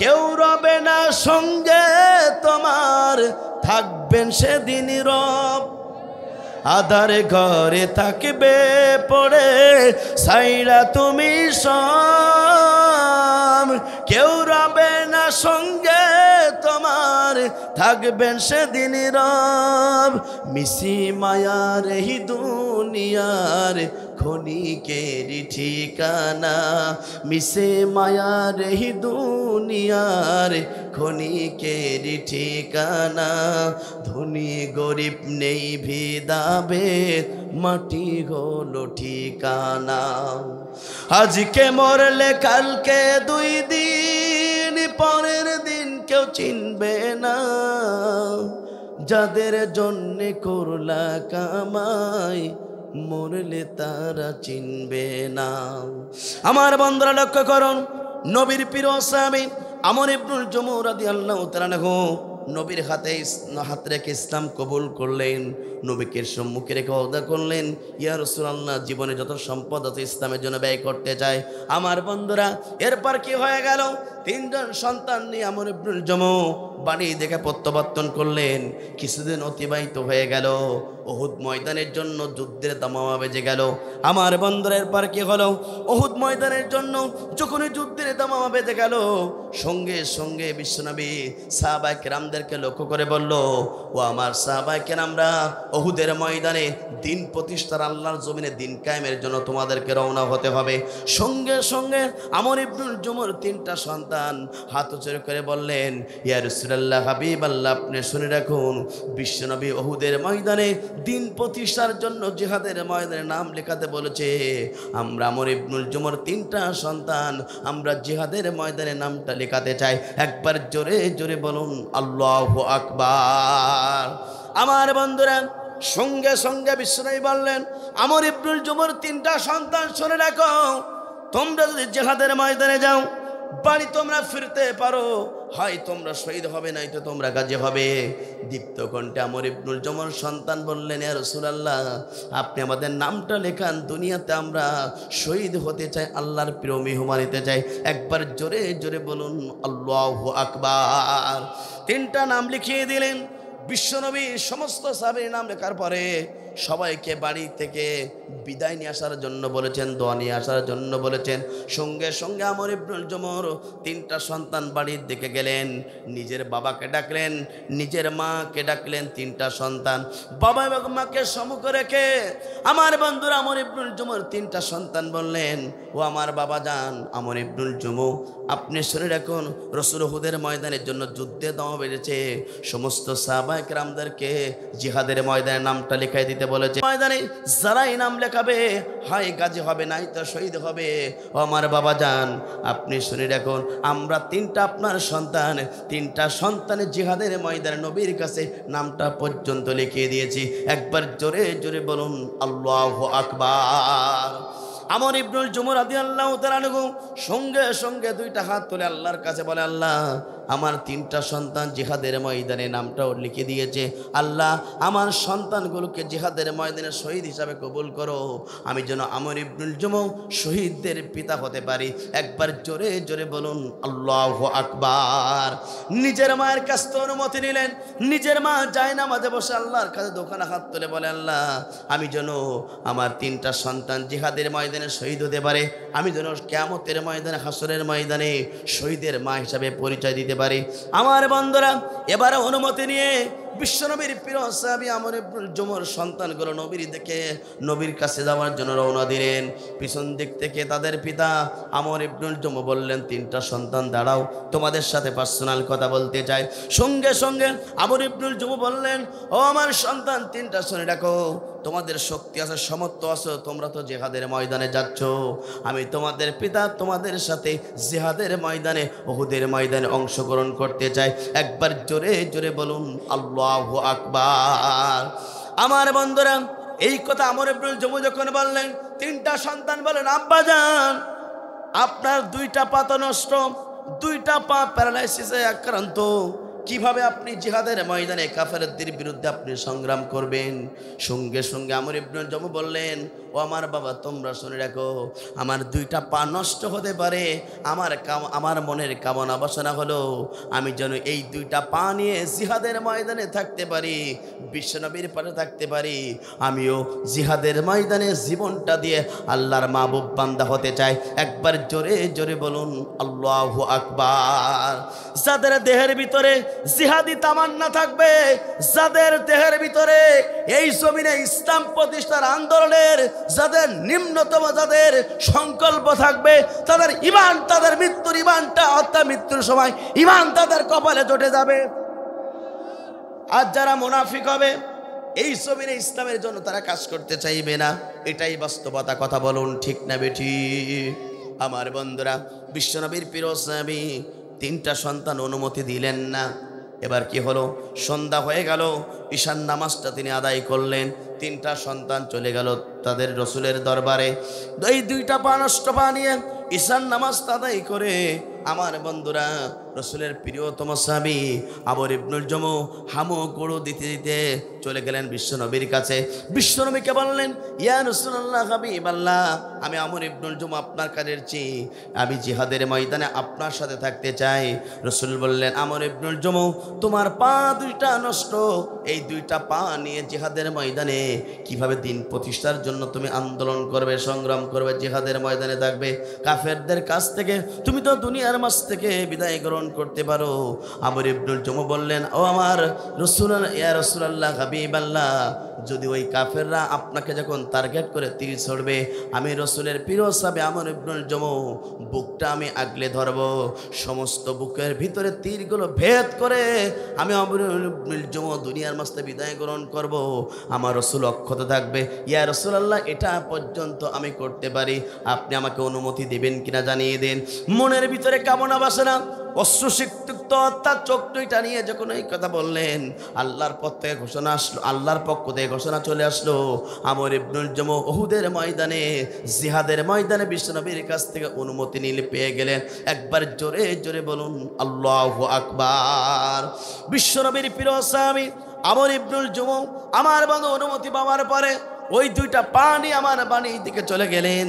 কেউ রবে না সঙ্গে তোমার, থাকবেন সেদিন রব। আধারে ঘরে থাকবে পড়ে সাইরা তুমি সব, কেউ রবে না সঙ্গে তোমার, থাকবেন সেদিন রব। মিশি মায়ার এই দুনিয়ার ক্ষণিকের ঠিকানা, মিশে মায়ার এই দুনিয়ার ক্ষণিকের ঠিকানা। ধনী গরিব নেই ভেদাভেদ, মাটি হলো ঠিকানা। আজকে মরলে কালকে 2 দিন, পরের দিন কেউ চিনবে না। যাদের জন্যে করলা কামাই মরলে তারা চিনবে না। আমার বন্ধুরা লক্ষ্য করুন, নবীর প্রিয় সাহাবী আমর ইবনুল জুমু রাদিয়াল্লাহু তাআলা আনহু নবীর হাত রেখে ইসলাম কবুল করলেন, নবীকে সম্মুখে রেখে ওয়াদা করলেন, ইয়া রাসূলুল্লাহ জীবনে যত সম্পদ আছে ইসলামের জন্য ব্যয় করতে চাই। আমার বন্ধুরা এরপর কি হয়ে গেল, তিনজন সন্তান নিয়ে আমর ইবনুল জুমু বাড়ি দেখে প্রত্যাবর্তন করলেন। কিছুদিন অতিবাহিত হয়ে গেল, উহুদ ময়দানের জন্য যুদ্ধের দামামা বেজে গেল। আমার বন্ধুরা এরপর কি হলো, উহুদ ময়দানের জন্য যখনই যুদ্ধের দামামা বেজে গেল, সঙ্গে সঙ্গে বিশ্বনবী সাহাবায়ে কেরামদেরকে লক্ষ্য করে বলল, ও আমার সাহাবায়ে কেরামরা, উহুদের ময়দানে দিন প্রতিষ্ঠার আল্লাহর জমিনে দিন কায়েমের জন্য তোমাদেরকে রওনা হতে হবে। সঙ্গে সঙ্গে আমর ইবনুল জুমুর তিনটা সন্তান হাত উঁচু করে বললেন, ইয়া রাসূলুল্লাহ হাবিবাল্লাহ, আপনি শুনে রাখুন, বিশ্বনবী উহুদের ময়দানে দিন প্রতিষ্ঠার জন্য জিহাদের ময়দানে নাম লেখাতে বলেছে। আমরা আমর ইবনুল জুমুর তিনটা সন্তান আমরা জিহাদের ময়দানে নামটা লেখাতে চাই। একবার জোরে জোরে বলুন আল্লাহু আকবার। আমার বন্ধুরা সঙ্গে সঙ্গে বিশ্বনবী বললেন, আমর ইবনুল জুমুর তিনটা সন্তান শুনে রাখো, তোমরা যদি জিহাদের ময়দানে যাও বাড়ি তোমরা ফিরতে পারো, হয় তোমরা শহীদ হবে, নাই তো তোমরা গাজী হবে। দীপ্ত কণ্ঠে আমর ইবনুল জুমুর সন্তান বললেন, ইয়া রাসূলুল্লাহ আপনি আমাদের নামটা লেখান, দুনিয়াতে আমরা শহীদ হতে চাই, আল্লাহর প্রিয় মেহমান হতে চাই। একবার জোরে জোরে বলুন আল্লাহু আকবার। তিনটা নাম লিখিয়ে দিলেন বিশ্বনবী। সমস্ত সাহাবীর নাম লেখার পরে সবাইকে বাড়ি থেকে বিদায় নিয়ে আসার জন্য বলেছেন, দোয়া নিয়ে আসার জন্য বলেছেন। সঙ্গে সঙ্গে আমর ইবনুল জুমুর তিনটা সন্তান বাড়ির দিকে গেলেন, নিজের বাবাকে ডাকলেন, নিজের মাকে ডাকলেন। তিনটা সন্তান বাবা এবং মাকে সম্মুখে রেখে আমার বন্ধুরা আমর ইবনুল জুমুর তিনটা সন্তান বললেন, ও আমার বাবা যান আমর ইবনুল জুমু, আপনি শুনে রাখুন, রাসূল উহুদের ময়দানের জন্য যুদ্ধে দাম বেড়েছে। সমস্ত সাহাবায়ে কেরামদেরকে জিহাদের ময়দানের নামটা লিখাই দিতে বলেছে। ময়দানে যারাই নাম লেখাবে হয় গাজী হবে, নাই তো শহীদ হবে। ও আমার বাবা যান আপনি শুনে রাখুন, আমরা তিনটা আপনার সন্তান, তিনটা সন্তানের জিহাদের ময়দানে নবীর কাছে নামটা পর্যন্ত লিখিয়ে দিয়েছি। একবার জোরে জোরে বলুন আল্লাহু আকবার। আমর ইবনুল জুমু রাদিয়াল্লাহু তাআলা আনহু সঙ্গে সঙ্গে দুইটা হাত তুলে আল্লাহর কাছে বলে, আল্লাহ আমার তিনটা সন্তান জিহাদের ময়দানে নামটাও লিখে দিয়েছে, আল্লাহ আমার সন্তানগুলোকে জিহাদের ময়দানে শহীদ হিসাবে কবুল করো, আমি যেন আমর ইবনুল জুমু শহীদদের পিতা হতে পারি। একবার জোরে জোরে বলুন আল্লাহু আকবার। নিজের মায়ের কাছ থেকে অনুমতি নিলেন, নিজের মা জায়নামাজে বসে আল্লাহর কাছে দোকানে হাত তুলে বলে, আল্লাহ আমি যেন আমার তিনটা সন্তান জিহাদের ময়দানে শহীদ হতে পারে, আমি যেন কিয়ামতের ময়দানে হাসরের ময়দানে শহীদের মা হিসাবে পরিচয় দিতে পারি। আমার বন্ধুরা এবারে অনুমতি নিয়ে বিশ্বনবীর প্রিয় সাহাবী আমর ইবনুল জুমুর সন্তানগুলো নবীর দেখে নবীর কাছে যাওয়ার জন্য রওনা দিলেন। পিছন দিক থেকে তাদের পিতা আমর ইবনুল জুমু বললেন, তিনটা সন্তান দাঁড়াও, তোমাদের সাথে পার্সোনাল কথা বলতে চাই। সঙ্গে সঙ্গে আমর ইবনুল জুমু বললেন, ও আমার সন্তান তিনটা শুনে রাখো, তোমাদের শক্তি আছে, সামর্থ্য আছে, তোমরা তো জিহাদের ময়দানে যাচ্ছ, আমি তোমাদের পিতা তোমাদের সাথে জিহাদের ময়দানে উহুদের ময়দানে অংশগ্রহণ করতে চাই। একবার জোরে জোরে বলুন আল্লাহু আকবার। আমার বন্ধুরা এই কথা আমর ইবনুল জুমু যখন বললেন, তিনটা সন্তান বলেন, আব্বা যান আপনার দুইটা পা তো নষ্ট, দুইটা পা প্যারালাইসিসে আক্রান্ত, কিভাবে আপনি জিহাদের ময়দানে কাফেরদের বিরুদ্ধে আপনি সংগ্রাম করবেন? সঙ্গে সঙ্গে আমর ইবনুল জুমু বললেন, ও আমার বাবা তোমরা শুনে রাখো, আমার দুইটা পা নষ্ট হতে পারে, আমার মনের কামনা বাসনা হলো আমি যেন এই দুইটা পা নিয়ে জিহাদের ময়দানে থাকতে পারি, বিশ্বনবীর পাশে থাকতে পারি, আমিও জিহাদের ময়দানে জীবনটা দিয়ে আল্লাহর মাহবুব বান্দা হতে চাই। একবার জোরে জোরে বলুন আল্লাহু আকবার। যাদের দেহের ভিতরে জিহাদি তামান্না থাকবে, যাদের দেহের ভিতরে এই জমিনে ইসলাম প্রতিষ্ঠার আন্দোলনের যাদের নিম্নতম যাদের সংকল্প থাকবে, তাদের ঈমান, তাদের মৃত্যুর ঈমানটা অর্থাৎ মৃত্যুর সময় ঈমান তাদের কপালে জটে যাবে। আর যারা মুনাফিক হবে এই জমিনে ইসলামের জন্য তারা কাজ করতে চাইবে না, এটাই বাস্তবতা। কথা বলুন ঠিক না বেঠি? আমার বন্ধুরা বিশ্বনবীর প্রিয় সাহাবী তিনটা সন্তান অনুমতি দিলেন না। এবার কি হলো, সন্ধ্যা হয়ে গেল, ঈশান নামাজটা তিনি আদায় করলেন। 3টা সন্তান চলে গেল তাদের রসুলের দরবারে। এই 2টা পা নষ্ট পা নিয়ে ঈশান নামাজটা আদায় করে আমার বন্ধুরা রসুলের প্রিয়তম সাহাবী আমর ইবনুল জমু হামু গুঁড়ো দিতে দিতে চলে গেলেন বিশ্বনবীর কাছে। বিশ্বনবীকে বললেন, ইয়া রাসূলুল্লাহ হাবিবাল্লাহ, আমি আমর ইবনুল জমু আপনার কাছের চেয়ে আমি জিহাদের ময়দানে আপনার সাথে থাকতে চাই। রসুল বললেন, আমর ইবনুল জমু, তোমার পা 2টা নষ্ট, এই 2টা পা নিয়ে জিহাদের ময়দানে কিভাবে দিন প্রতিষ্ঠার জন্য তুমি আন্দোলন করবে, সংগ্রাম করবে, জিহাদের ময়দানে থাকবে? কাফেরদের কাছ থেকে তুমি তো দুনিয়ার মাঝ থেকে বিদায় গ্রহণ করতে পারো। আমর ইবনুল জমু বললেন, ও আমার রাসূল, ইয়া রাসূলুল্লাহ হাবিবাল্লাহ, যদি ওই কাফেররা আপনাকে যখন টার্গেট করে তীর ছড়বে, আমি রসুলের প্রিয় সাহাবী আমর ইবনুল জমু বুকটা আমি আগলে ধরব, সমস্ত বুকের ভিতরে তীরগুলো ভেদ করে আমি আমর ইবনুল জমু দুনিয়ার মাঝে বিদায় গ্রহণ করব, আমার রসুল অক্ষত থাকবে। ইয়া রাসূলুল্লাহ, এটা পর্যন্ত আমি করতে পারি, আপনি আমাকে অনুমতি দেবেন কিনা জানিয়ে দেন। মনের ভিতরে কামনা বাসনা অশ্রুসিক্ত অর্থাৎ চোখ 2টা নিয়ে যখন এই কথা বললেন, আল্লাহর পক্ষ থেকে ঘোষণা আসলো, আল্লাহর পক্ষ থেকে ঘোষণা চলে আসলো, আমর ইবনুল জমু উহুদের ময়দানে, জিহাদের ময়দানে বিশ্বনবীর কাছ থেকে অনুমতি নিলে পেয়ে গেলেন। একবার জোরে জোরে বলুন আল্লাহু আকবার। বিশ্বনবীর প্রিয় সাহাবী আমর ইবনুল জমু আমার বন্ধু অনুমতি পাওয়ার পরে ওই 2টা পা নিয়ে আমার বাড়ির দিকে চলে গেলেন।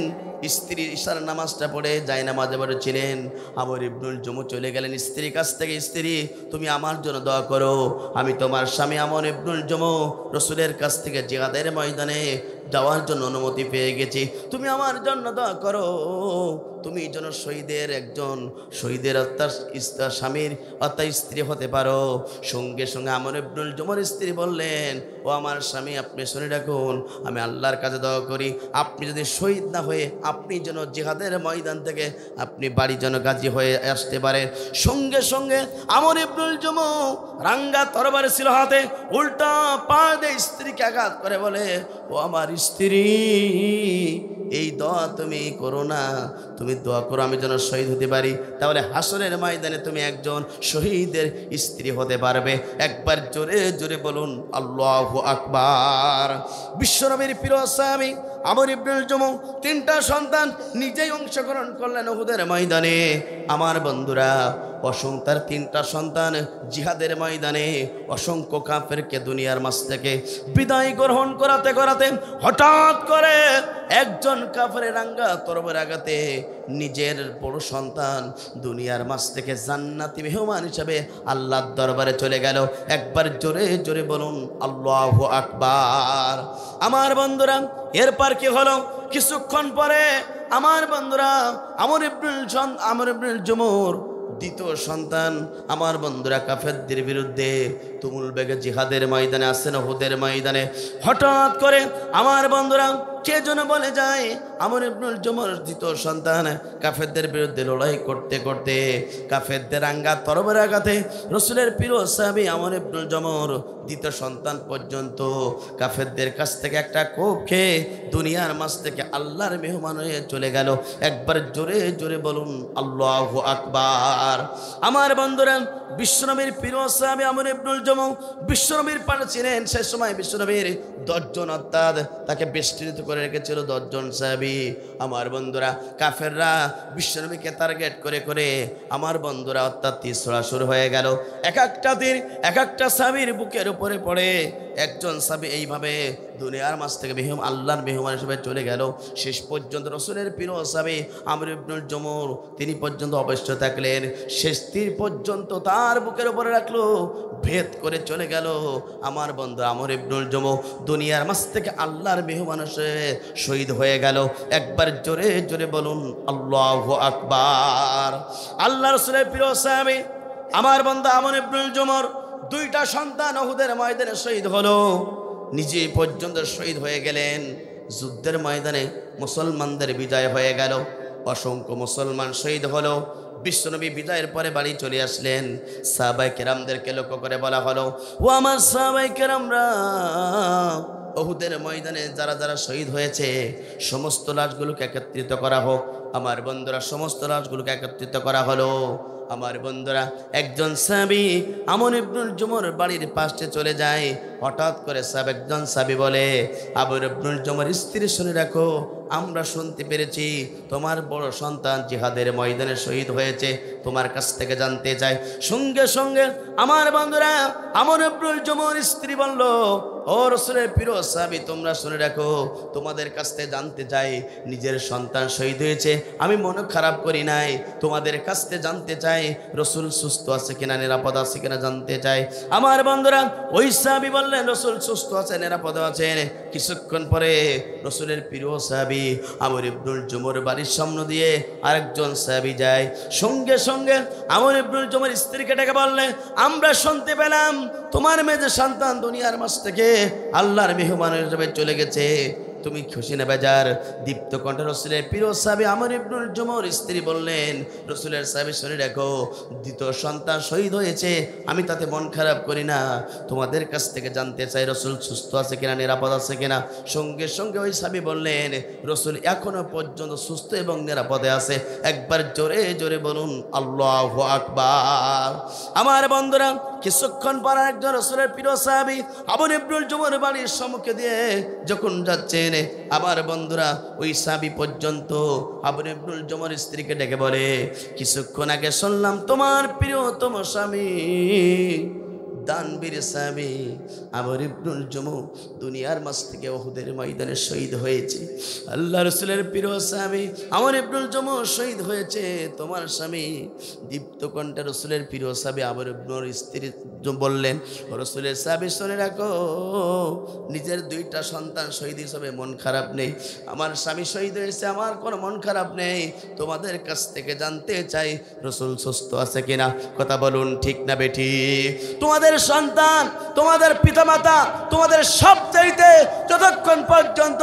স্ত্রী ঈশার নামাজটা পড়ে যায় নামাজে পড়েছিলেন। আমর ইবনুল জমু চলে গেলেন স্ত্রীর কাছ থেকে, স্ত্রী তুমি আমার জন্য দোয়া করো, আমি তোমার স্বামী আমর ইবনুল জমু রসুলের কাছ থেকে জিহাদের ময়দানে যাওয়ার জন্য অনুমতি পেয়ে গেছি, তুমি আমার জন্য দোয়া করো, তুমি যেন শহীদের অর্থাৎ স্বামীর অর্থাৎ স্ত্রী হতে পারো। সঙ্গে সঙ্গে আমর ইবনুল জমুর স্ত্রী বললেন, ও আমার স্বামী, আপনি শুনে রাখুন, আমি আল্লাহর কাছে দোয়া করি, আপনি যদি শহীদ না হয়ে আপনি যেন জিহাদের ময়দান থেকে আপনি বাড়ি যেন গাজী হয়ে আসতে পারেন। সঙ্গে সঙ্গে আমর ইবনুল জমু রাঙ্গা তরবারি ছিল হাতে, উল্টা পা দিয়ে স্ত্রীকে আঘাত করে বলে, ও আমার স্ত্রী, এই দোয়া তুমি করো না, তুমি দোয়া করো আমি যেন শহীদ হতে পারি, তাহলে হাসরের ময়দানে তুমি একজন শহীদের স্ত্রী হতে পারবে। একবার জোরে জোরে বলুন আল্লাহু আকবার। বিশ্বনবীর প্রিয় সাহাবী আমর ইবনুল জমু 3টা সন্তান নিজেই অংশগ্রহণ করলেন উহুদের ময়দানে। আমার বন্ধুরা তার 3টা সন্তান জিহাদের ময়দানে অসংখ্য কাফেরকে দুনিয়ার মাঝ থেকে বিদায় গ্রহণ করাতে করাতে হঠাৎ করে একজন কাফেরের রাঙ্গা তরবারি আঘাতে নিজের বড় সন্তান দুনিয়ার মাঝ থেকে জান্নাতি মেহমান হিসেবে আল্লাহর দরবারে চলে গেল। একবার জোরে জোরে বলুন আল্লাহু আকবার। আমার বন্ধুরা এরপর কি হলো, কিছুক্ষণ পরে আমার বন্ধুরা আমর ইবনুল জমুর 2য় সন্তান আমার বন্ধুরা কাফেরদের বিরুদ্ধে তুমুল বেগে জিহাদের ময়দানে আসেন, উহুদের ময়দানে। হঠাৎ করে আমার বন্ধুরা কে যেন বলে যায়, আমর ইবনুল জমুর 2য় সন্তান কাফেরদের বিরুদ্ধে লড়াই করতে করতে কাফেরদের রাঙ্গা তরবারি আঘাতে রসুলের প্রিয় সাহাবী আমর ইবনুল জমুর 2য় সন্তান পর্যন্ত কাফেরদের কাছ থেকে একটা কোপ খেয়ে দুনিয়ার মাঝ থেকে আল্লাহর মেহমান হয়ে চলে গেল। একবার জোরে জোরে বলুন আল্লাহু আকবার। আমার বন্ধুরা বিশ্বনবীর প্রিয় সাহাবী আমর ইবনুল জমু বিশ্বনবীর পাশে ছিলেন। সে সময় বিশ্বনবীর 10 জন অর্থাৎ তাকে বেষ্টিত করে রেখেছিল 10 জন সাহাবী। আমার বন্ধুরা কাফেররা বিশ্বনবীকে টার্গেট করে করে আমার বন্ধুরা অর্থাৎ তীর ছোড়া শুরু হয়ে গেল। এক একটা তীর এক একটা সাহাবীর বুকের উপরে পড়ে। একজন সাহাবী এইভাবে দুনিয়ার মাঝ থেকে আল্লাহর মেহমান হিসেবে চলে গেল। শেষ পর্যন্ত রসুলের প্রিয় সাহাবী আমর ইবনুল জমু তিনি পর্যন্ত অবশ্য থাকলেন। শেষ তীর পর্যন্ত তার বুকের উপরে রাখলো, ভেদ করে চলে গেল। আমার বন্ধু আমর ইবনুল জমু দুনিয়ার মাঝ থেকে আল্লাহর মেহমান হিসেবে শহীদ হয়ে গেল। একবার জোরে জোরে বলুন আল্লাহু আকবার। আল্লাহ রসুলের প্রিয় সাহাবী আমার বন্ধু আমর ইবনুল জমুর 2টা সন্তান উহুদের ময়দানে শহীদ হলো, নিজে পর্যন্ত শহীদ হয়ে গেলেন। যুদ্ধের ময়দানে মুসলমানদের বিজয় হয়ে গেল, অসংখ্য মুসলমান শহীদ হলো। বিশ্বনবী বিজয়ের পরে বাড়ি চলে আসলেন। সাহাবায়ে কেরামদেরকে লক্ষ্য করে বলা হলো, ও আমার সাহাবায়ে কেরামরা, উহুদের ময়দানে যারা যারা শহীদ হয়েছে সমস্ত লাশগুলোকে একত্রিত করা হোক। আমার বন্ধুরা সমস্ত লাশগুলোকে একত্রিত করা হলো। আমার বন্ধুরা, একজন সাহাবী আমর ইবনুল জুমর বাড়ির পাশে চলে যায়। হঠাৎ করে একজন সাহাবী বলে, আমর ইবনুল জুমর স্ত্রী, শুনে রাখো, আমরা শুনতে পেরেছি তোমার বড় সন্তান জিহাদের ময়দানে শহীদ হয়েছে, তোমার কাছ থেকে জানতে চাই। সঙ্গে সঙ্গে আমার বন্ধুরা, আমর ইবনুল জুমর স্ত্রী বলল, ও রাসূলের প্রিয় সাহাবী, তোমরা শুনে রাখো, তোমাদের কাছ থেকে জানতে চাই, নিজের সন্তান শহীদ হয়েছে, আমি মন খারাপ করি নাই, তোমাদের কাছ থেকে জানতে চাই রাসূল সুস্থ আছে কিনা, নিরাপদ আছে কিনা জানতে চাই। আমার বন্ধুরা, ওই সাহাবী বললেন, রাসূল সুস্থ আছে, নিরাপদ আছেন। কিছুক্ষণ পরে রাসূলের প্রিয় সাহাবী আমর ইবনুল জুমর বাড়ির সামনে দিয়ে আরেকজন সাহাবী যায়। সঙ্গে সঙ্গে আমর ইবনুল জুমর স্ত্রীকে ডেকে বললেন, আমরা শুনতে পেলাম তোমার মেয়ে সন্তান দুনিয়ার মাঝ থেকে আল্লাহর মেহমান হিসেবে চলে গেছে, তুমি খুশি না বেজার? দীপ্ত কণ্ঠে রাসূলের প্রিয় সাহাবী আমর ইবনুল জুমর স্ত্রী বললেন, রাসূলের সাহাবী, শুনে রাখো, দ্বিতীয় সন্তান শহীদ হয়েছে, আমি তাতে মন খারাপ করি না, তোমাদের কাছ থেকে জানতে চাই রাসূল সুস্থ আছে কিনা, নিরাপদ আছে কিনা। সঙ্গে সঙ্গে ওই সাহাবী বললেন, রাসূল এখনো পর্যন্ত সুস্থ এবং নিরাপদে আছে। একবার জোরে জোরে বলুন আল্লাহু আকবার। আমার বন্ধুরা, কিছুক্ষণ পর একজন রাসূলের প্রিয় সাহাবী আমর ইবনুল জুমর বাড়ির সম্মুখে দিয়ে যখন যাচ্ছেন, আমার বন্ধুরা, ওই সাহাবী পর্যন্ত আমর ইবনুল জুমর স্ত্রীকে ডেকে বলে, কিছুক্ষণ আগে শুনলাম তোমার প্রিয়তম স্বামী দানবীর সাহাবী আমর ইবনুল জুমর দুনিয়ার মাঝ থেকে উহুদের ময়দানে শহীদ হয়েছে। আল্লাহ রাসূলের প্রিয় সাহাবী আমর ইবনুল জুমর শহীদ হয়েছে, তোমার স্বামী। দীপ্ত কণ্ঠে রাসূলের প্রিয় সাহাবী আমর ইবনুল স্ত্রী বললেন, রাসূলের সাহাবী, শুনে রাখো, নিজের দুইটা সন্তান শহীদ হিসেবে মন খারাপ নেই, আমার স্বামী শহীদ হয়েছে, আমার কোনো মন খারাপ নেই, তোমাদের কাছ থেকে জানতে চাই রাসূল সুস্থ আছে কিনা। কথা বলুন, ঠিক না বেঠিক? তোমাদের সন্তান, তোমাদের পিতামাতা, তোমাদের সব চাইতে যতক্ষণ পর্যন্ত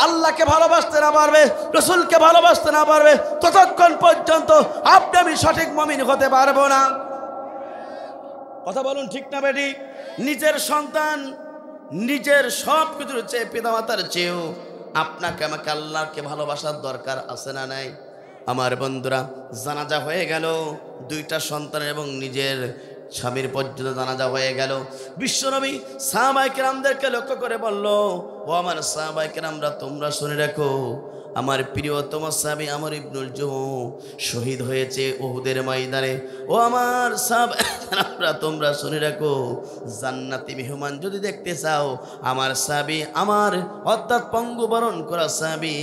আল্লাহকে ভালোবাসতে না পারবে, রাসূলকে ভালোবাসতে না পারবে, ততক্ষণ পর্যন্ত আপনি আমি সঠিক মুমিন হতে পারবো না। কথা বলুন, ঠিক না বেঠিক? নিজের সন্তান, নিজের সব কিছুর চেয়ে, পিতামাতার চেয়েও আপনাকে আমাকে আল্লাহকে ভালোবাসার দরকার আছে না নাই? আমার বন্ধুরা, জানাজা হয়ে গেল, দুইটা সন্তান এবং নিজের স্বামীর পর্যন্ত জানাজা হয়ে গেল। বিশ্বনবী সাহাবায়ে কেরামদেরকে লক্ষ্য করে বলল, ও আমার সাহাবায়ে কেরামরা, তোমরা শুনে রাখো, আমার প্রিয়তম সাহাবী আমর ইবনুল জুমর শহীদ হয়েছে উহুদের ময়দানে। ও আমার সাহাবারা, তোমরা শুনে রাখো, জান্নাতি মেহমান যদি দেখতে চাও, আমার সাহাবী, আমার অর্থাৎ পঙ্গু বরণ করা সাহাবী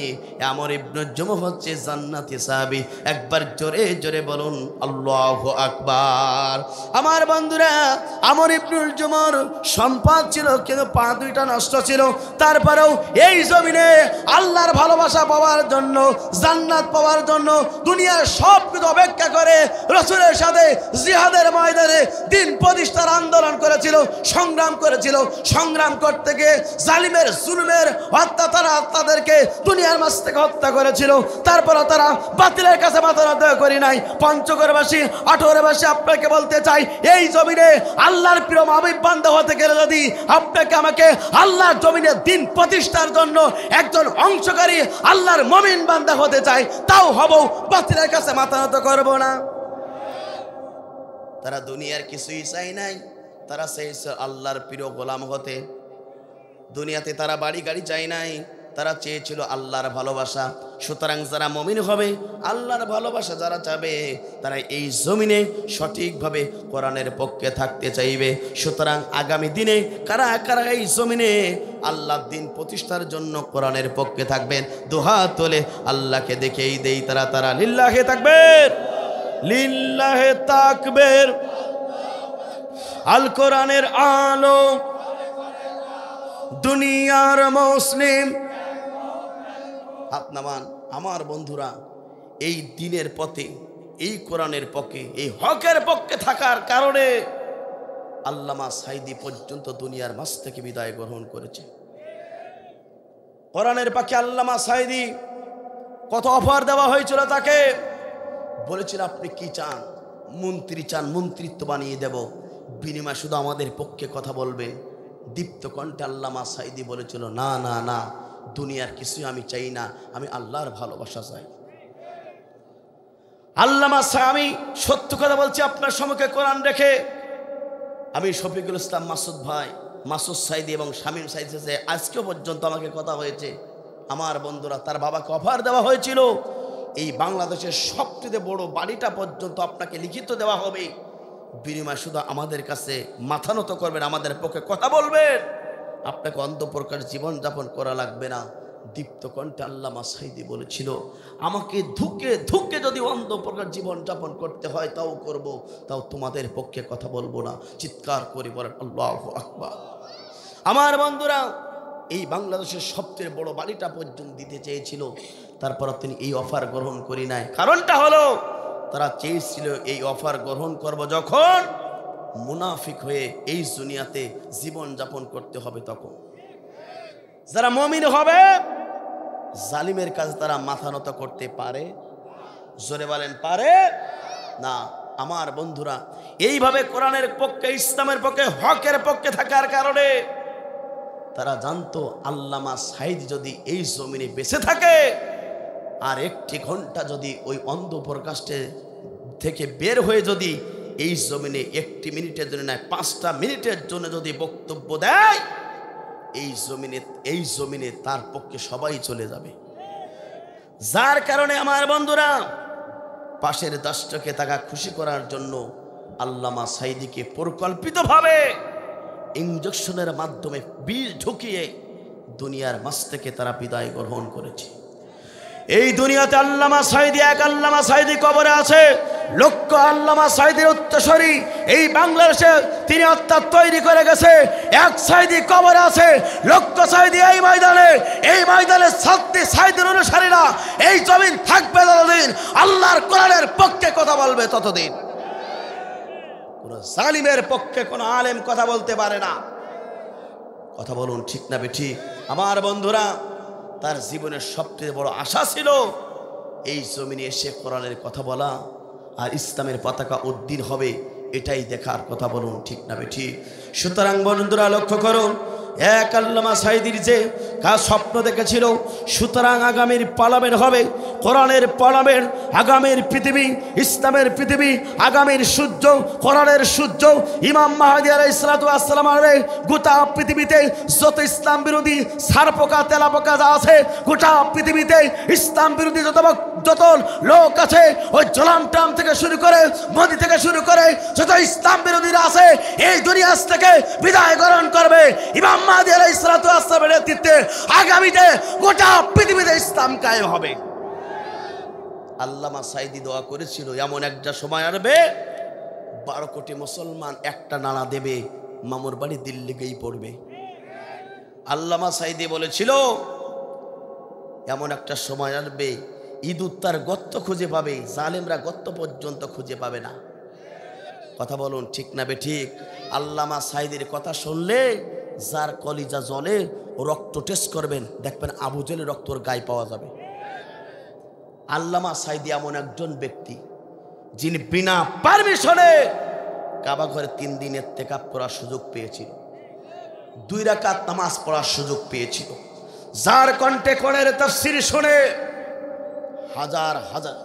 আমর ইবনুল জুমর হচ্ছে জান্নাতি সাহাবী। একবার জোরে জোরে বলুন আল্লাহু আকবার। আমার বন্ধুরা, আমর ইবনুল জুমর সম্পদ ছিল, কিন্তু পা দুইটা নষ্ট ছিল, তারপরেও এই জমিনে আল্লাহর ভালোবাসা পাওয়ার জন্য, জান্নাত পাওয়ার জন্য দুনিয়ার সব কিছু অপেক্ষা করে রাসূলের সাথে জিহাদের ময়দানে দিন প্রতিষ্ঠার আন্দোলন করেছিল, সংগ্রাম করেছিল। সংগ্রাম করতে গিয়ে জালিমের জুলুমের হত্যা, তারা তাদেরকে দুনিয়ার মাঝ থেকে হত্যা করেছিল। তারপরে তারা বাতিলের কাছে মাথা নত করি নাই। পঞ্চগড়বাসী, আঠারোবাসী, আপনাকে বলতে চাই, এই জমিনে আল্লাহর প্রিয় মাহবুব বান্দা হতে গেলে যদি আপনাকে আমাকে আল্লাহর জমিনে দিন প্রতিষ্ঠার জন্য একজন অংশকারী আল্লাহর মুমিন বান্দা হতে চাই, তাও হব, বাতিলের কাছে মাথা নত করব না। তারা দুনিয়ার কিছুই চাই নাই, তারা চেয়েছে আল্লাহর প্রিয় গোলাম হতে। দুনিয়াতে তারা বাড়ি গাড়ি চাই নাই, তারা চেয়েছিল আল্লাহর ভালোবাসা। সুতরাং যারা মুমিন হবে, আল্লাহর ভালোবাসা যারা চাবে, তারা এই জমিনে সঠিকভাবে কোরআনের পক্ষে থাকতে চাইবে। সুতরাং আগামী দিনে কারা কারা এই জমিনে আল্লাহর দিন প্রতিষ্ঠার জন্য কোরআনের পক্ষে থাকবেন, দুহাত তোলে আল্লাহকে দেখেই দেই তারা তারা লিল্লাহে তাকবীর, লিল্লাহে তাকবীর। আল কোরআনের আলো দুনিয়ার মুসলিম। হাত নামান। আমার বন্ধুরা, এই দিনের পথে, এই কোরআনের পক্ষে, এই হকের পক্ষে থাকার কারণে আল্লামা সাঈদী পর্যন্ত দুনিয়ার মাঝ থেকে বিদায় গ্রহণ করেছে। কোরআনের পক্ষে আল্লামা সাঈদী কত অফার দেওয়া হয়েছিল তাকে। বলেছিল, আপনি কি চান? মন্ত্রী চান, মন্ত্রিত্ব বানিয়ে দেব, বিনিময় শুধু আমাদের পক্ষে কথা বলবে। দীপ্ত কণ্ঠে আল্লামা সাঈদী বলেছিল, না না না, দুনিয়ার কিছুই আমি চাই না, আমি আল্লাহর ভালোবাসা চাই। আল্লামা আমি সত্য কথা বলছি আপনার সম্মুখে কোরআন রেখে। আমি শফিকুল ইসলাম মাসুদ ভাই, মাসুদ সাইদি এবং শামীম সাইদি সাথে আজকেও পর্যন্ত আমাকে কথা হয়েছে। আমার বন্ধুরা, তার বাবাকে অফার দেওয়া হয়েছিল এই বাংলাদেশের সবচেয়ে বড় বাড়িটা পর্যন্ত আপনাকে লিখিত দেওয়া হবে, বিনিময় শুধু আমাদের কাছে মাথা নত করবেন, আমাদের পক্ষে কথা বলবেন, আপনাকে অন্ধপ্রকার জীবনযাপন করা লাগবে না। দীপ্ত কণ্ঠে আল্লামা সাইদি বলেছিল, আমাকে ধুকে ধুকে যদি অন্ধপ্রকার জীবনযাপন করতে হয় তাও করব, তাও তোমাদের পক্ষে কথা বলবো না। চিৎকার করে বলেন আল্লাহু আকবার। আমার বন্ধুরা, এই বাংলাদেশের সবচেয়ে বড় বাড়িটা পর্যন্ত দিতে চেয়েছিল, তারপর তিনি এই অফার গ্রহণ করি নাই। কারণটা হলো তারা চেয়েছিল এই অফার গ্রহণ করব যখন মুনাফিক হয়ে এই দুনিয়াতে জীবন যাপন করতে হবে, তখন যারা মুমিন হবে জালিমের কাছে তারা মাথা নত করতে পারে? জোরে বলেন পারে না। আমার বন্ধুরা, এইভাবে কোরআনের পক্ষে, ইসলামের পক্ষে, হকের পক্ষে থাকার কারণে তারা জানতো আল্লামা সাইদ যদি এই জমিনে বেঁচে থাকে আর একটি ঘন্টা যদি ওই অন্ধপ্রকাশে থেকে বের হয়ে যদি এই জমিনে একটি মিনিটের জন্য নয় 5টা মিনিটের জন্য যদি বক্তব্য দেয়, এই জমিনে তার পক্ষে সবাই চলে যাবে। যার কারণে আমার বন্ধুরা, পাশের রাষ্ট্রকে তাকে খুশি করার জন্য আল্লামা সাইদিকে পরিকল্পিতভাবে ইঞ্জেকশনের মাধ্যমে বিষ ঢুকিয়ে দুনিয়ার মাঝ থেকে তারা বিদায় গ্রহণ করেছে। এই দুনিয়াতে আল্লামা সাইদি, এক আল্লামা সাইদি কবরে আছে, লক্ষ আল্লামা সাইদির উত্তরসূরি এই বাংলাদেশে তিনি আত্মা তৈরি করে গেছে। এক সাইদি কবরে আছে, লক্ষ সাইদি এই ময়দানে ছাত্রী সাইদের অনুসারীরা এই জমিন থাকবে ততদিন, আল্লাহর কোরআনের পক্ষে কথা বলবে ততদিন। কোন জালিমের পক্ষে কোন আলেম কথা বলতে পারে না। কথা বলুন ঠিক না বেঠিক? আমার বন্ধুরা, তার জীবনের সবচেয়ে বড় আশা ছিল এই জমিনে এসে কোরআনের কথা বলা আর ইসলামের পতাকা উদ্দিন হবে, এটাই দেখার। কথা বলুন ঠিক না বেঠিক? সুতরাং বন্ধুরা লক্ষ্য করুন, এক আল্লামা সাইদির যে কাজ স্বপ্ন দেখেছিল, সুতরাং আগামীর পার্লামেন্ট হবে কোরআনের পার্লামেন্ট, আগামীর পৃথিবী ইসলামের পৃথিবী, আগামীর সূর্য কোরআনের সূর্য ইমাম মাহদী আলাইহিস সালাতু ওয়াস সালাম আরে গোটা পৃথিবীতে যত ইসলাম বিরোধী সারপোকা তেলাপোকা যা আছে, গোটা পৃথিবীতে ইসলাম বিরোধী যত লোক আছে, ওই জলাম থেকে শুরু করে মোদি থেকে শুরু করে যত ইসলাম বিরোধীরা আছে, এই দুনিয়া থেকে বিদায় গ্রহণ করবে ইমাম মাহদী আলাইহিস সালাতু ওয়াস সালামের নেতৃত্বে। আগামীতে গোটা পৃথিবীতে ইসলাম কায়েম হবে। আল্লামা সাইদি দোয়া করেছিল, এমন একটা সময় আসবে 12 কোটি মুসলমান একটা নানা দেবে, মামুর বাড়ি দিল্লি গিয়েই পড়বে। আল্লামা সাইদি বলেছিল, এমন একটা সময় আসবে ইঁদুর তার গর্ত খুঁজে পাবে, জালেমরা গর্ত পর্যন্ত খুঁজে পাবে না। কথা বলুন ঠিক না বেঠিক? আল্লামা সাইদির কথা শুনলে যার কলিজা জ্বলে, রক্ত টেস্ট করবেন, দেখবেন আবু জেলের রক্ত ওর গায়ে পাওয়া যাবে। আল্লামা সাইদি এমন একজন ব্যক্তি যিনি বিনা পারমিশনে কাবা ঘরে 3 দিন ইতিকাফ করার সুযোগ পেয়েছিল, 2 রাকাত নামাজ পড়ার সুযোগ পেয়েছিল, যার কণ্ঠে কোরআনের তাফসীর শুনে হাজার হাজার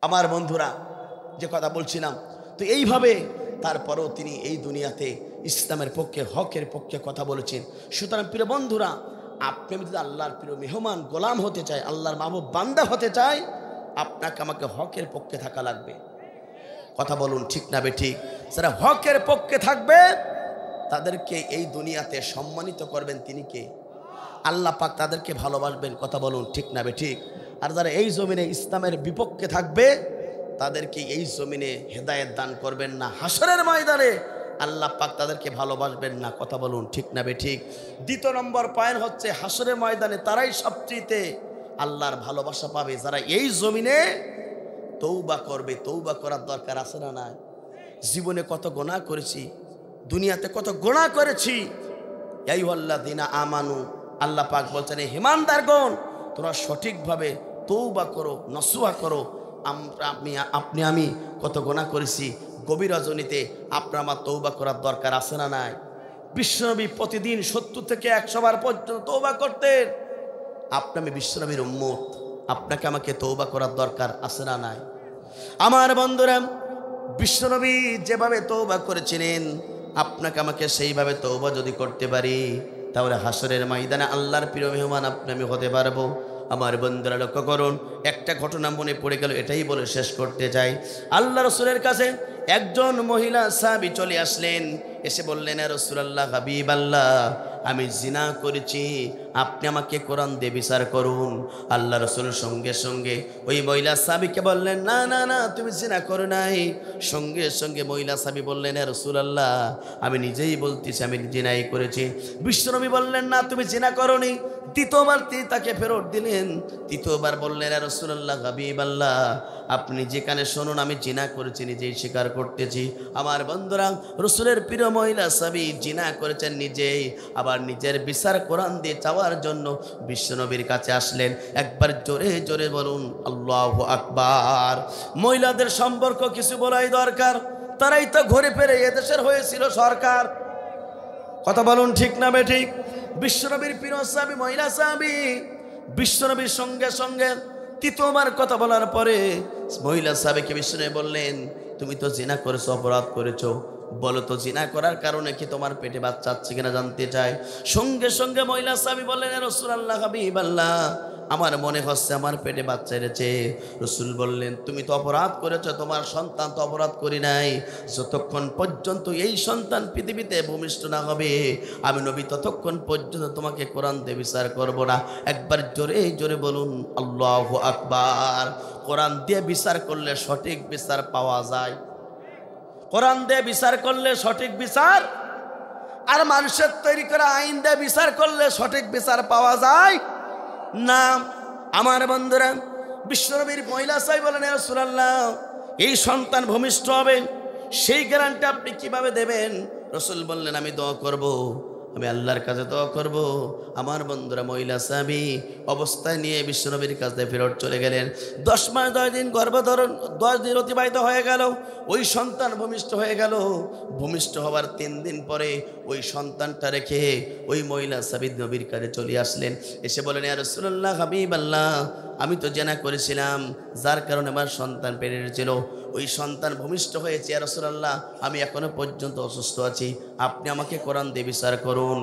আমার বন্ধুরা যে কথা বলছিলাম, তো এইভাবে তারপরেও তিনি এই দুনিয়াতে ইসলামের পক্ষে, হকের পক্ষে কথা বলেছেন। সুতরাং প্রিয় বন্ধুরা, আপনি যদি আল্লাহর প্রিয় মেহমান গোলাম হতে চাই, আল্লাহর মাহবুব বান্দা হতে চাই, আপনাকে আমাকে হকের পক্ষে থাকা লাগবে। কথা বলুন ঠিক না বেঠিক? যারা হকের পক্ষে থাকবে তাদেরকে এই দুনিয়াতে সম্মানিত করবেন তিনি কে? আল্লাহ পাক তাদেরকে ভালোবাসবেন। কথা বলুন ঠিক না বেঠিক? আর যারা এই জমিনে ইসলামের বিপক্ষে থাকবে তাদেরকে এই জমিনে হেদায়েত দান করবেন না, হাসরের ময়দানে আল্লাহ পাক তাদেরকে ভালোবাসবেন না। কথা বলুন ঠিক না বেঠিক? 2 নম্বর পয়েন্ট হচ্ছে, হাসরের ময়দানে তারাই সবচেয়ে আল্লাহর ভালোবাসা পাবে যারা এই জমিনে তৌবা করবে। তৌবা করার দরকার আছে না নাই? জীবনে কত গুনাহ করেছি, দুনিয়াতে কত গুনাহ করেছি। এই আল্লাযিনা আমানু, আল্লাহ পাক বলছেন হিমানদারগণ তোমরা সঠিকভাবে তৌবা করো, নসুহা করো। আমি কত গুনাহ করেছি, গভীর রজনীতে আপনার আমার তৌবা করার দরকার আছে না নাই? বিশ্বনবী প্রতিদিন 70 থেকে 100 বার পর্যন্ত তওবা করতেন। আপনি আমি বিশ্বনবীর উম্মত, আপনাকে আমাকে তওবা করার দরকার আছে না নাই? আমার বন্ধুরা, বিশ্বনবী যেভাবে তওবা করেছিলেন আপনাকে আমাকে সেইভাবে তওবা যদি করতে পারি তাহলে হাসরের ময়দানে আল্লাহর প্রিয় মেহমান আপনি আমি হতে পারবো। আমার বন্ধুরা লক্ষ্য করুন, একটা ঘটনা মনে পড়ে গেল, এটাই বলে শেষ করতে চাই। আল্লাহ রসুলের কাছে একজন মহিলা সাহাবী চলে আসলেন, এসে বললেন, ইয়া রাসূলুল্লাহ, হাবিবাল্লাহ, আমি জিনা করেছি, আপনি আমাকে কোরআন দিয়ে বিচার করুন। আল্লাহ রসুলের সঙ্গে সঙ্গে ওই মহিলা সাহাবীকে বললেন, না না না, তুমি জিনা করো নাই। সঙ্গে সঙ্গে মহিলা সাহাবী বললেন, ইয়া রাসূলুল্লাহ, আমি নিজেই বলতেছি আমি জিনাই করেছি। বিশ্বনবী বললেন, না তুমি জিনা করোনি। দ্বিতীয়বার তিনি তাকে ফেরত দিলেন। তৃতীয়বার বললেন, ইয়া রাসূলুল্লাহ, হাবিবাল্লাহ, আপনি যেখানে শুনুন আমি জিনা করেছি, নিজেই স্বীকার করতেছি। আমার বন্ধুরা, রসুলের প্রিয় মহিলা সাহাবী জিনা করেছেন নিজেই, আবার নিজের বিচার কোরআন দিয়ে চাওয়ার জন্য বিশ্বনবীর কাছে আসলেন। একবার জোরে জোরে বলুন আল্লাহু আকবার। মহিলাদের সম্পর্ক কিছু বলাই দরকার, তারাই তো ঘুরে ফিরে এদেশের হয়েছিল সরকার। কথা বলুন ঠিক না বেঠিক? বিশ্বনবীর প্রিয় সাহাবী মহিলা সাহাবী বিশ্বনবীর সঙ্গে সঙ্গে তৃতীয়বার কথা বলার পরে মহিলা সাহাবীকে বিশ্বনবী বললেন, তুমি তো জিনা করেছো, অপরাধ করেছো, বলো তো জিনা করার কারণে কি তোমার পেটে বাচ্চা আছে কিনা জানতে চাই। সঙ্গে সঙ্গে মহিলা সাহাবী বললেন, ইয়া রাসূলুল্লাহ, হাবিবাল্লাহ, আমার মনে হচ্ছে আমার পেটে বাচ্চা এসেছে। রসুল বললেন, তুমি তো অপরাধ করেছো, তোমার সন্তান তো অপরাধ করি নাই। যতক্ষণ পর্যন্ত এই সন্তান পৃথিবীতে ভূমিষ্ঠ না হবে আমি নবী ততক্ষণ পর্যন্ত তোমাকে কোরআন দিয়ে বিচার করবো না। একবার জোরে জোরে বলুন আল্লাহু আকবার। কোরআন দিয়ে বিচার করলে সঠিক বিচার পাওয়া যায়। কোরআন দিয়ে বিচার করলে সঠিক বিচার, আর মানুষের তৈরি করা আইন দিয়ে বিচার করলে সঠিক বিচার পাওয়া যায় না। আমার বন্ধুরা, বিশ্বনবীর মহিলা সাহাবী বলেন, ইয়া রাসূলুল্লাহ, এই সন্তান ভূমিষ্ঠ হবে, সেই গ্যারান্টি আপনি কিভাবে দেবেন? রসুল বললেন, আমি দোয়া করব, আমি আল্লাহর কাছে দোয়া করব। আমার বন্ধুরা, মহিলা সাহাবী অবস্থায় নিয়ে বিশ্বনবীর কাছে ফেরত চলে গেলেন। 10 মাস 10 দিন গর্ভধারণ, 10 দিন অতিবাহিত হয়ে গেল, ওই সন্তান ভূমিষ্ঠ হয়ে গেল। ভূমিষ্ঠ হওয়ার 3 দিন পরে ওই সন্তানটা রেখে ওই মহিলা সাহাবী নবীর কাছে চলে আসলেন। এসে বলেন, ইয়া রাসূলুল্লাহ, হাবিবাল্লাহ, আমি তো জেনা করেছিলাম, যার কারণে আমার সন্তান পেটে ছিল, ওই সন্তান ভূমিষ্ঠ হয়েছে। ইয়া রাসূলুল্লাহ, আমি এখনো পর্যন্ত অসুস্থ আছি, আপনি আমাকে কোরআন দিয়ে বিচার করুন।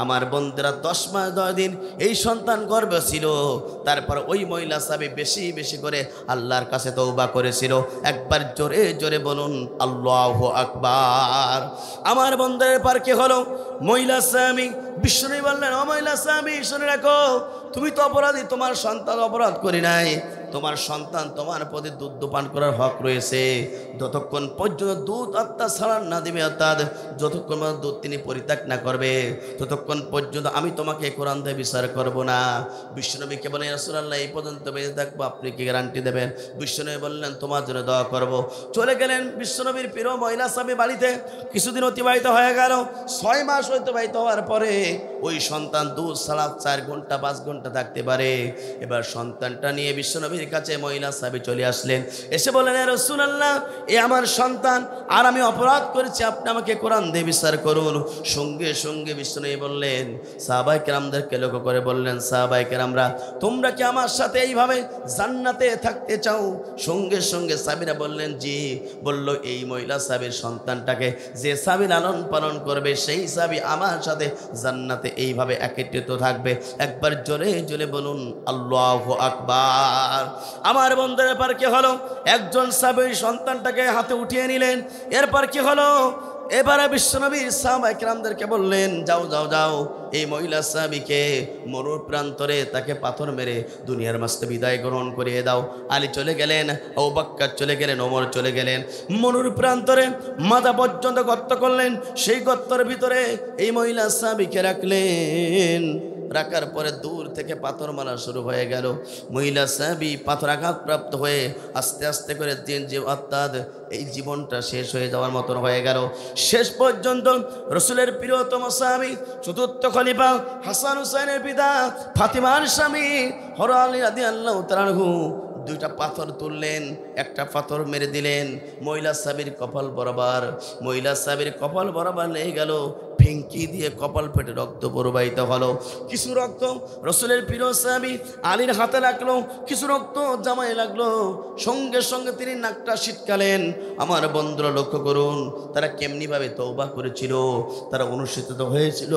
আমার বন্ধুরা, 10 মাস 10 দিন এই সন্তান গর্ভে ছিল। তারপর ওই মহিলা সাহাবী বেশি বেশি করে আল্লাহর কাছে তওবা করেছিল। একবার জোরে জোরে বলুন আল্লাহু আকবার। আমার বন্ধুদের পার কি হলো? মহিলা সাহাবী বিশ্বনবী বললেন, ও মহিলা সাহাবী, শুনে রাখো, তুমি তো অপরাধী, তোমার সন্তান অপরাধ করি নাই, তোমার সন্তান তোমার প্রতি দুধ পান করার হক রয়েছে। যতক্ষণ পর্যন্ত দুধ আত্মা ছাড়ান না দিবে, অর্থাৎ যতক্ষণ পর্যন্ত দুধ তিনি পরিত্যাগ না করবে ততক্ষণ পর্যন্ত আমি তোমাকে কোরআন দিয়ে বিচার করব না। বিশ্বনবীকে বলেন, ইয়া রাসূলুল্লাহ, এই পর্যন্ত বেঁচে থাকবো, আপনি কি গ্যারান্টি দেবেন? বিশ্বনবী বললেন, তোমার জন্য দোয়া করব। চলে গেলেন বিশ্বনবীর প্রিয় মহিলা সাহাবী বাড়িতে। কিছুদিন অতিবাহিত হয়ে গেল। 6 মাস অতিবাহিত হওয়ার পরে ওই সন্তান দুধ ছাড়া 4 ঘন্টা 5 ঘন্টা থাকতে পারে। এবার সন্তানটা নিয়ে বিশ্বনবীর কাছে মহিলা সাহাবী চলে আসলেন। এসে বললেন, ইয়া রাসূলুল্লাহ, এ আমার সন্তান, আর আমি অপরাধ করেছি, আপনি আমাকে কোরআন দিয়ে বিচার করুন। সঙ্গে সঙ্গে বিশ্বনবী বললেন, সাহাবায়ে কেরামদেরকে লক্ষ্য করে বললেন, সাহাবায়ে কেরামরা, তোমরা কি আমার সাথে এইভাবে জান্নাতে থাকতে চাও? সঙ্গে সঙ্গে সাহাবীরা বললেন, জি। বলল, এই মহিলা সাহাবীর সন্তানটাকে যে সাহাবী লালন পালন করবে সেই সাহাবী আমার সাথে জান্নাতে এইভাবে একত্রিত থাকবে। একবার জোরে জোরে বলুন আল্লাহু আকবার। আমার বন্ধুদের পর কি হলো? একজন সাহাবী সন্তানটাকে হাতে উঠিয়ে নিলেন। এরপর কি হলো? এবারে বিশ্বনবীর সাহাবায়ে কেরামদেরকে বললেন, যাও যাও যাও, এই মহিলা সাহাবীকে মরুর প্রান্তরে তাকে পাথর মেরে দুনিয়ার মাঝে বিদায় গ্রহণ করিয়ে দাও। আলী চলে গেলেন, আবু বকর চলে গেলেন, ওমর চলে গেলেন। মরুর প্রান্তরে মাথা পর্যন্ত গর্ত করলেন, সেই গর্তের ভিতরে এই মহিলা সাহাবীকে রাখলেন। রাখার পরে দূর থেকে পাথর মারা শুরু হয়ে গেল। মহিলা সাহাবী পাথর আঘাতপ্রাপ্ত হয়ে আস্তে আস্তে করে অর্থাৎ এই জীবনটা শেষ হয়ে যাওয়ার মতন হয়ে গেল। শেষ পর্যন্ত রসুলের প্রিয়তম সাহাবী, চতুর্থ খলিফা হাসান হুসাইনের পিতা, ফাতিমার স্বামী হযরত আলী রাদিয়াল্লাহু তাআলা আনহু 2টা পাথর তুললেন, একটা পাথর মেরে দিলেন মহিলা সাহাবীর কপাল বরাবর। মহিলা সাহাবীর কপাল বরাবর লেগে গেল। ভেঙ্কি দিয়ে কপাল ফেটে রক্ত প্রবাহিত হলো। কিছু রক্ত রসুলের প্রিয় সাহাবী আলীর হাতে লাগলো, কিছু রক্ত জামায় লাগলো। সঙ্গে সঙ্গে তিনি নাকটা ছিটকালেন। আমার বন্ধুরা লক্ষ্য করুন, তারা কেমনিভাবে তওবা করেছিল, তারা অনুষ্ঠিত হয়েছিল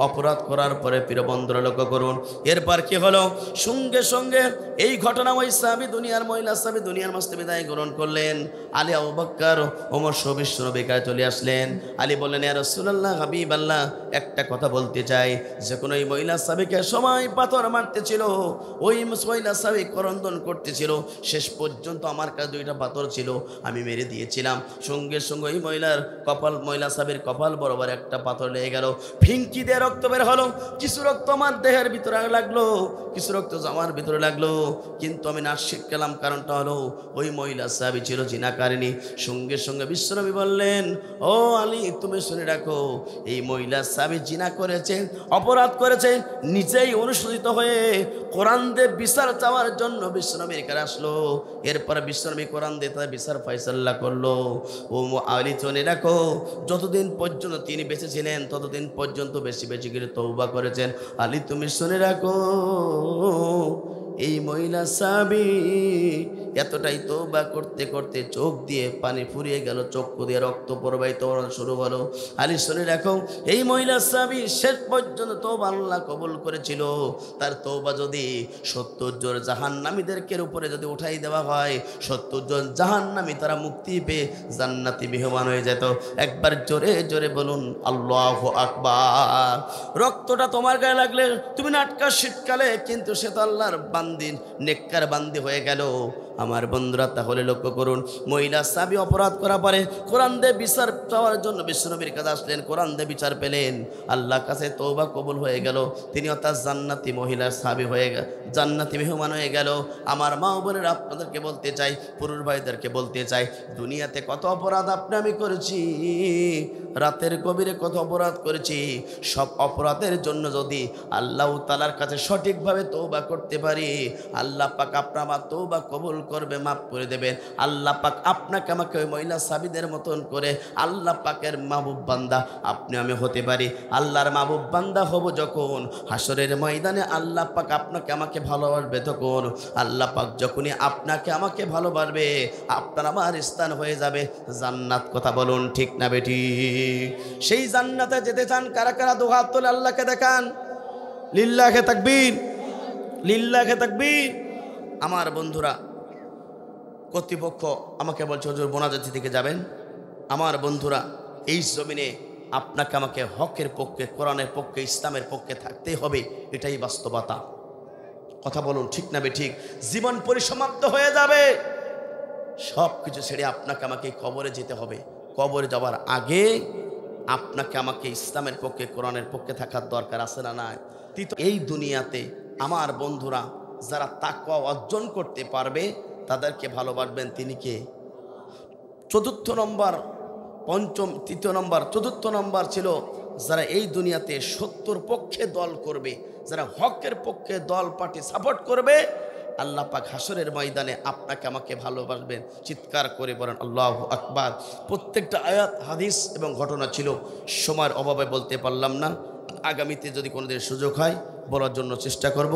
অপরাধ করার পরে। প্রিয় বন্ধুরা লক্ষ্য করুন, এরপর কি হলো? সঙ্গে সঙ্গে এই ঘটনা ওই সাহাবী দুনিয়ার মহিলা সাহাবী দুনিয়ার মাঝে বিদায় গ্রহণ করলেন। আলী, আবু বকর, ওমর সহ বিশ্ব নবীর কাছে চলে আসলেন। আলী বললেন, ইয়া রাসূলুল্লাহ, হাবিবাল্লাহ, একটা কথা বলতে চাই। যখন ওই মহিলা সাহাবীকে সময় পাথর মারতেছিল, ওই মহিলা সাহাবী করন্দন করতেছিল, শেষ পর্যন্ত আমার কাছে 2টা পাথর ছিল, আমি মেরে দিয়েছিলাম। সঙ্গে সঙ্গে ওই মহিলা সাহাবীর কপাল বরাবর একটা পাথর লেগে গেল, ফিঙ্কি দিয়ে রক্ত বের হলো। কিছু রক্ত আমার দেহের ভিতরে লাগলো, কিছু রক্ত জামার ভিতরে লাগলো, কিন্তু আমি নাস্যিক গেলাম। কারণটা হলো ওই মহিলা সাহাবী ছিল জিনাকারিনী। সঙ্গে সঙ্গে বিশ্বনবী বললেন, ও আলী, তুমি শুনে রাখো, এই মহিলা সাহাবী জিনা করেছে, অপরাধ করেছে, নিজেই অনুশোচিত হয়ে কোরআন দিয়ে বিচার চাওয়ার জন্য বিশ্বনবীর কাছে আসলো। এরপরে বিশ্বনবী কোরআন দিয়ে তার বিচার ফয়সালা করলো। ও আলী, শুনে রাখো, যতদিন পর্যন্ত তিনি বেঁচে ছিলেন ততদিন পর্যন্ত বেশি বেশি করে তওবা করেছেন। আলী, তুমি শুনে রাখো, এই মহিলা সাহাবী এতটাই তওবা করতে করতে চোখ দিয়ে পানি ফুরিয়ে গেল, চক্ষু দিয়ে রক্ত প্রবাহিত শুরু হলো। আলী, শুনে রাখো, এই মহিলা সাহাবী শেষ পর্যন্ত তওবা আল্লাহ কবুল করেছিল। তার তওবা যদি 70 জন জাহান্নামীদেরকে উপরে যদি উঠাই দেওয়া হয়, 70 জন জাহান্নামী তারা মুক্তি পেয়ে জান্নাতি মেহমান হয়ে যেত। একবার জোরে জোরে বলুন আল্লাহু আকবার। রক্তটা তোমার গায়ে লাগলে তুমি নাটকা শীতকালে, কিন্তু সে তো আল্লাহর বান্দি, নেককার বান্দি হয়ে গেল। আমার বন্ধুরা, তাহলে লক্ষ্য করুন, মহিলা সাহাবী অপরাধ করা পারে, কোরআন দিয়ে বিচার চাওয়ার জন্য বিশ্বনবীর কাছে আসলেন, কোরআন দিয়ে বিচার পেলেন, আল্লাহর কাছে তওবা কবুল হয়ে গেল। তিনি অর্থাৎ জান্নাতি মহিলা সাহাবী হয়ে গেল, জান্নাতি মেহমান হয়ে গেল। আমার মা বোনেরা, আপনাদেরকে বলতে চাই, পুরুষ ভাইদেরকে বলতে চাই, দুনিয়াতে কত অপরাধ আপনি আমি করেছি, রাতের গভীরে কত অপরাধ করেছি। সব অপরাধের জন্য যদি আল্লাহ তাআলার কাছে সঠিকভাবে তওবা করতে পারি, আল্লাহ পাক আপনার তওবা কবুল করবে, মাফ করে দেবেন। আল্লাহ পাক আপনাকে আমাকে ওই মহিলা সাহাবীদের মতন করে আল্লাহ পাকের মাহবুব বান্দা আপনি আমি হতে পারি। আল্লাহর মাহবুব বান্দা হব যখন, হাসরের ময়দানে আল্লাহ পাক আপনাকে আমাকে ভালোবাসবে তখন। আল্লাহ পাক যখনই আপনাকে আমাকে ভালোবাসবে, আপনার আমার স্থান হয়ে যাবে জান্নাত। কথা বলুন ঠিক না বেটি? সেই জান্নাতে যেতে চান কারা কারা? দু হাত তুলে আল্লাহকে দেখান। লিল্লাহে তাকবীর, লিল্লাহে তাকবীর। আমার বন্ধুরা, কর্তৃপক্ষ আমাকে বলছে, হুজুর মোনাজাতি থেকে যাবেন। আমার বন্ধুরা, এই জমিনে আপনাকে আমাকে হকের পক্ষে, কোরআনের পক্ষে, ইসলামের পক্ষে থাকতেই হবে, এটাই বাস্তবতা। কথা বলুন ঠিক না বেঠিক? জীবন পরিসমাপ্ত হয়ে যাবে, সব কিছু ছেড়ে আপনাকে আমাকে কবরে যেতে হবে। কবরে যাওয়ার আগে আপনাকে আমাকে ইসলামের পক্ষে, কোরআনের পক্ষে থাকার দরকার আছে না নাই? এই দুনিয়াতে আমার বন্ধুরা, যারা তাকওয়া অর্জন করতে পারবে তাদেরকে ভালোবাসবেন। তিনি কে? চতুর্থ নম্বর, পঞ্চম, তৃতীয় নম্বর, চতুর্থ নম্বর ছিল যারা এই দুনিয়াতে সত্যর পক্ষে দল করবে, যারা হকের পক্ষে দল পার্টি সাপোর্ট করবে, আল্লাহ পাক হাসরের ময়দানে আপনাকে আমাকে ভালোবাসবেন। চিৎকার করে বলেন আল্লাহু আকবার। প্রত্যেকটা আয়াত, হাদিস এবং ঘটনা ছিল, সময়ের অভাবে বলতে পারলাম না। আগামীতে যদি কোনোদিন সুযোগ হয় বলার জন্য চেষ্টা করব।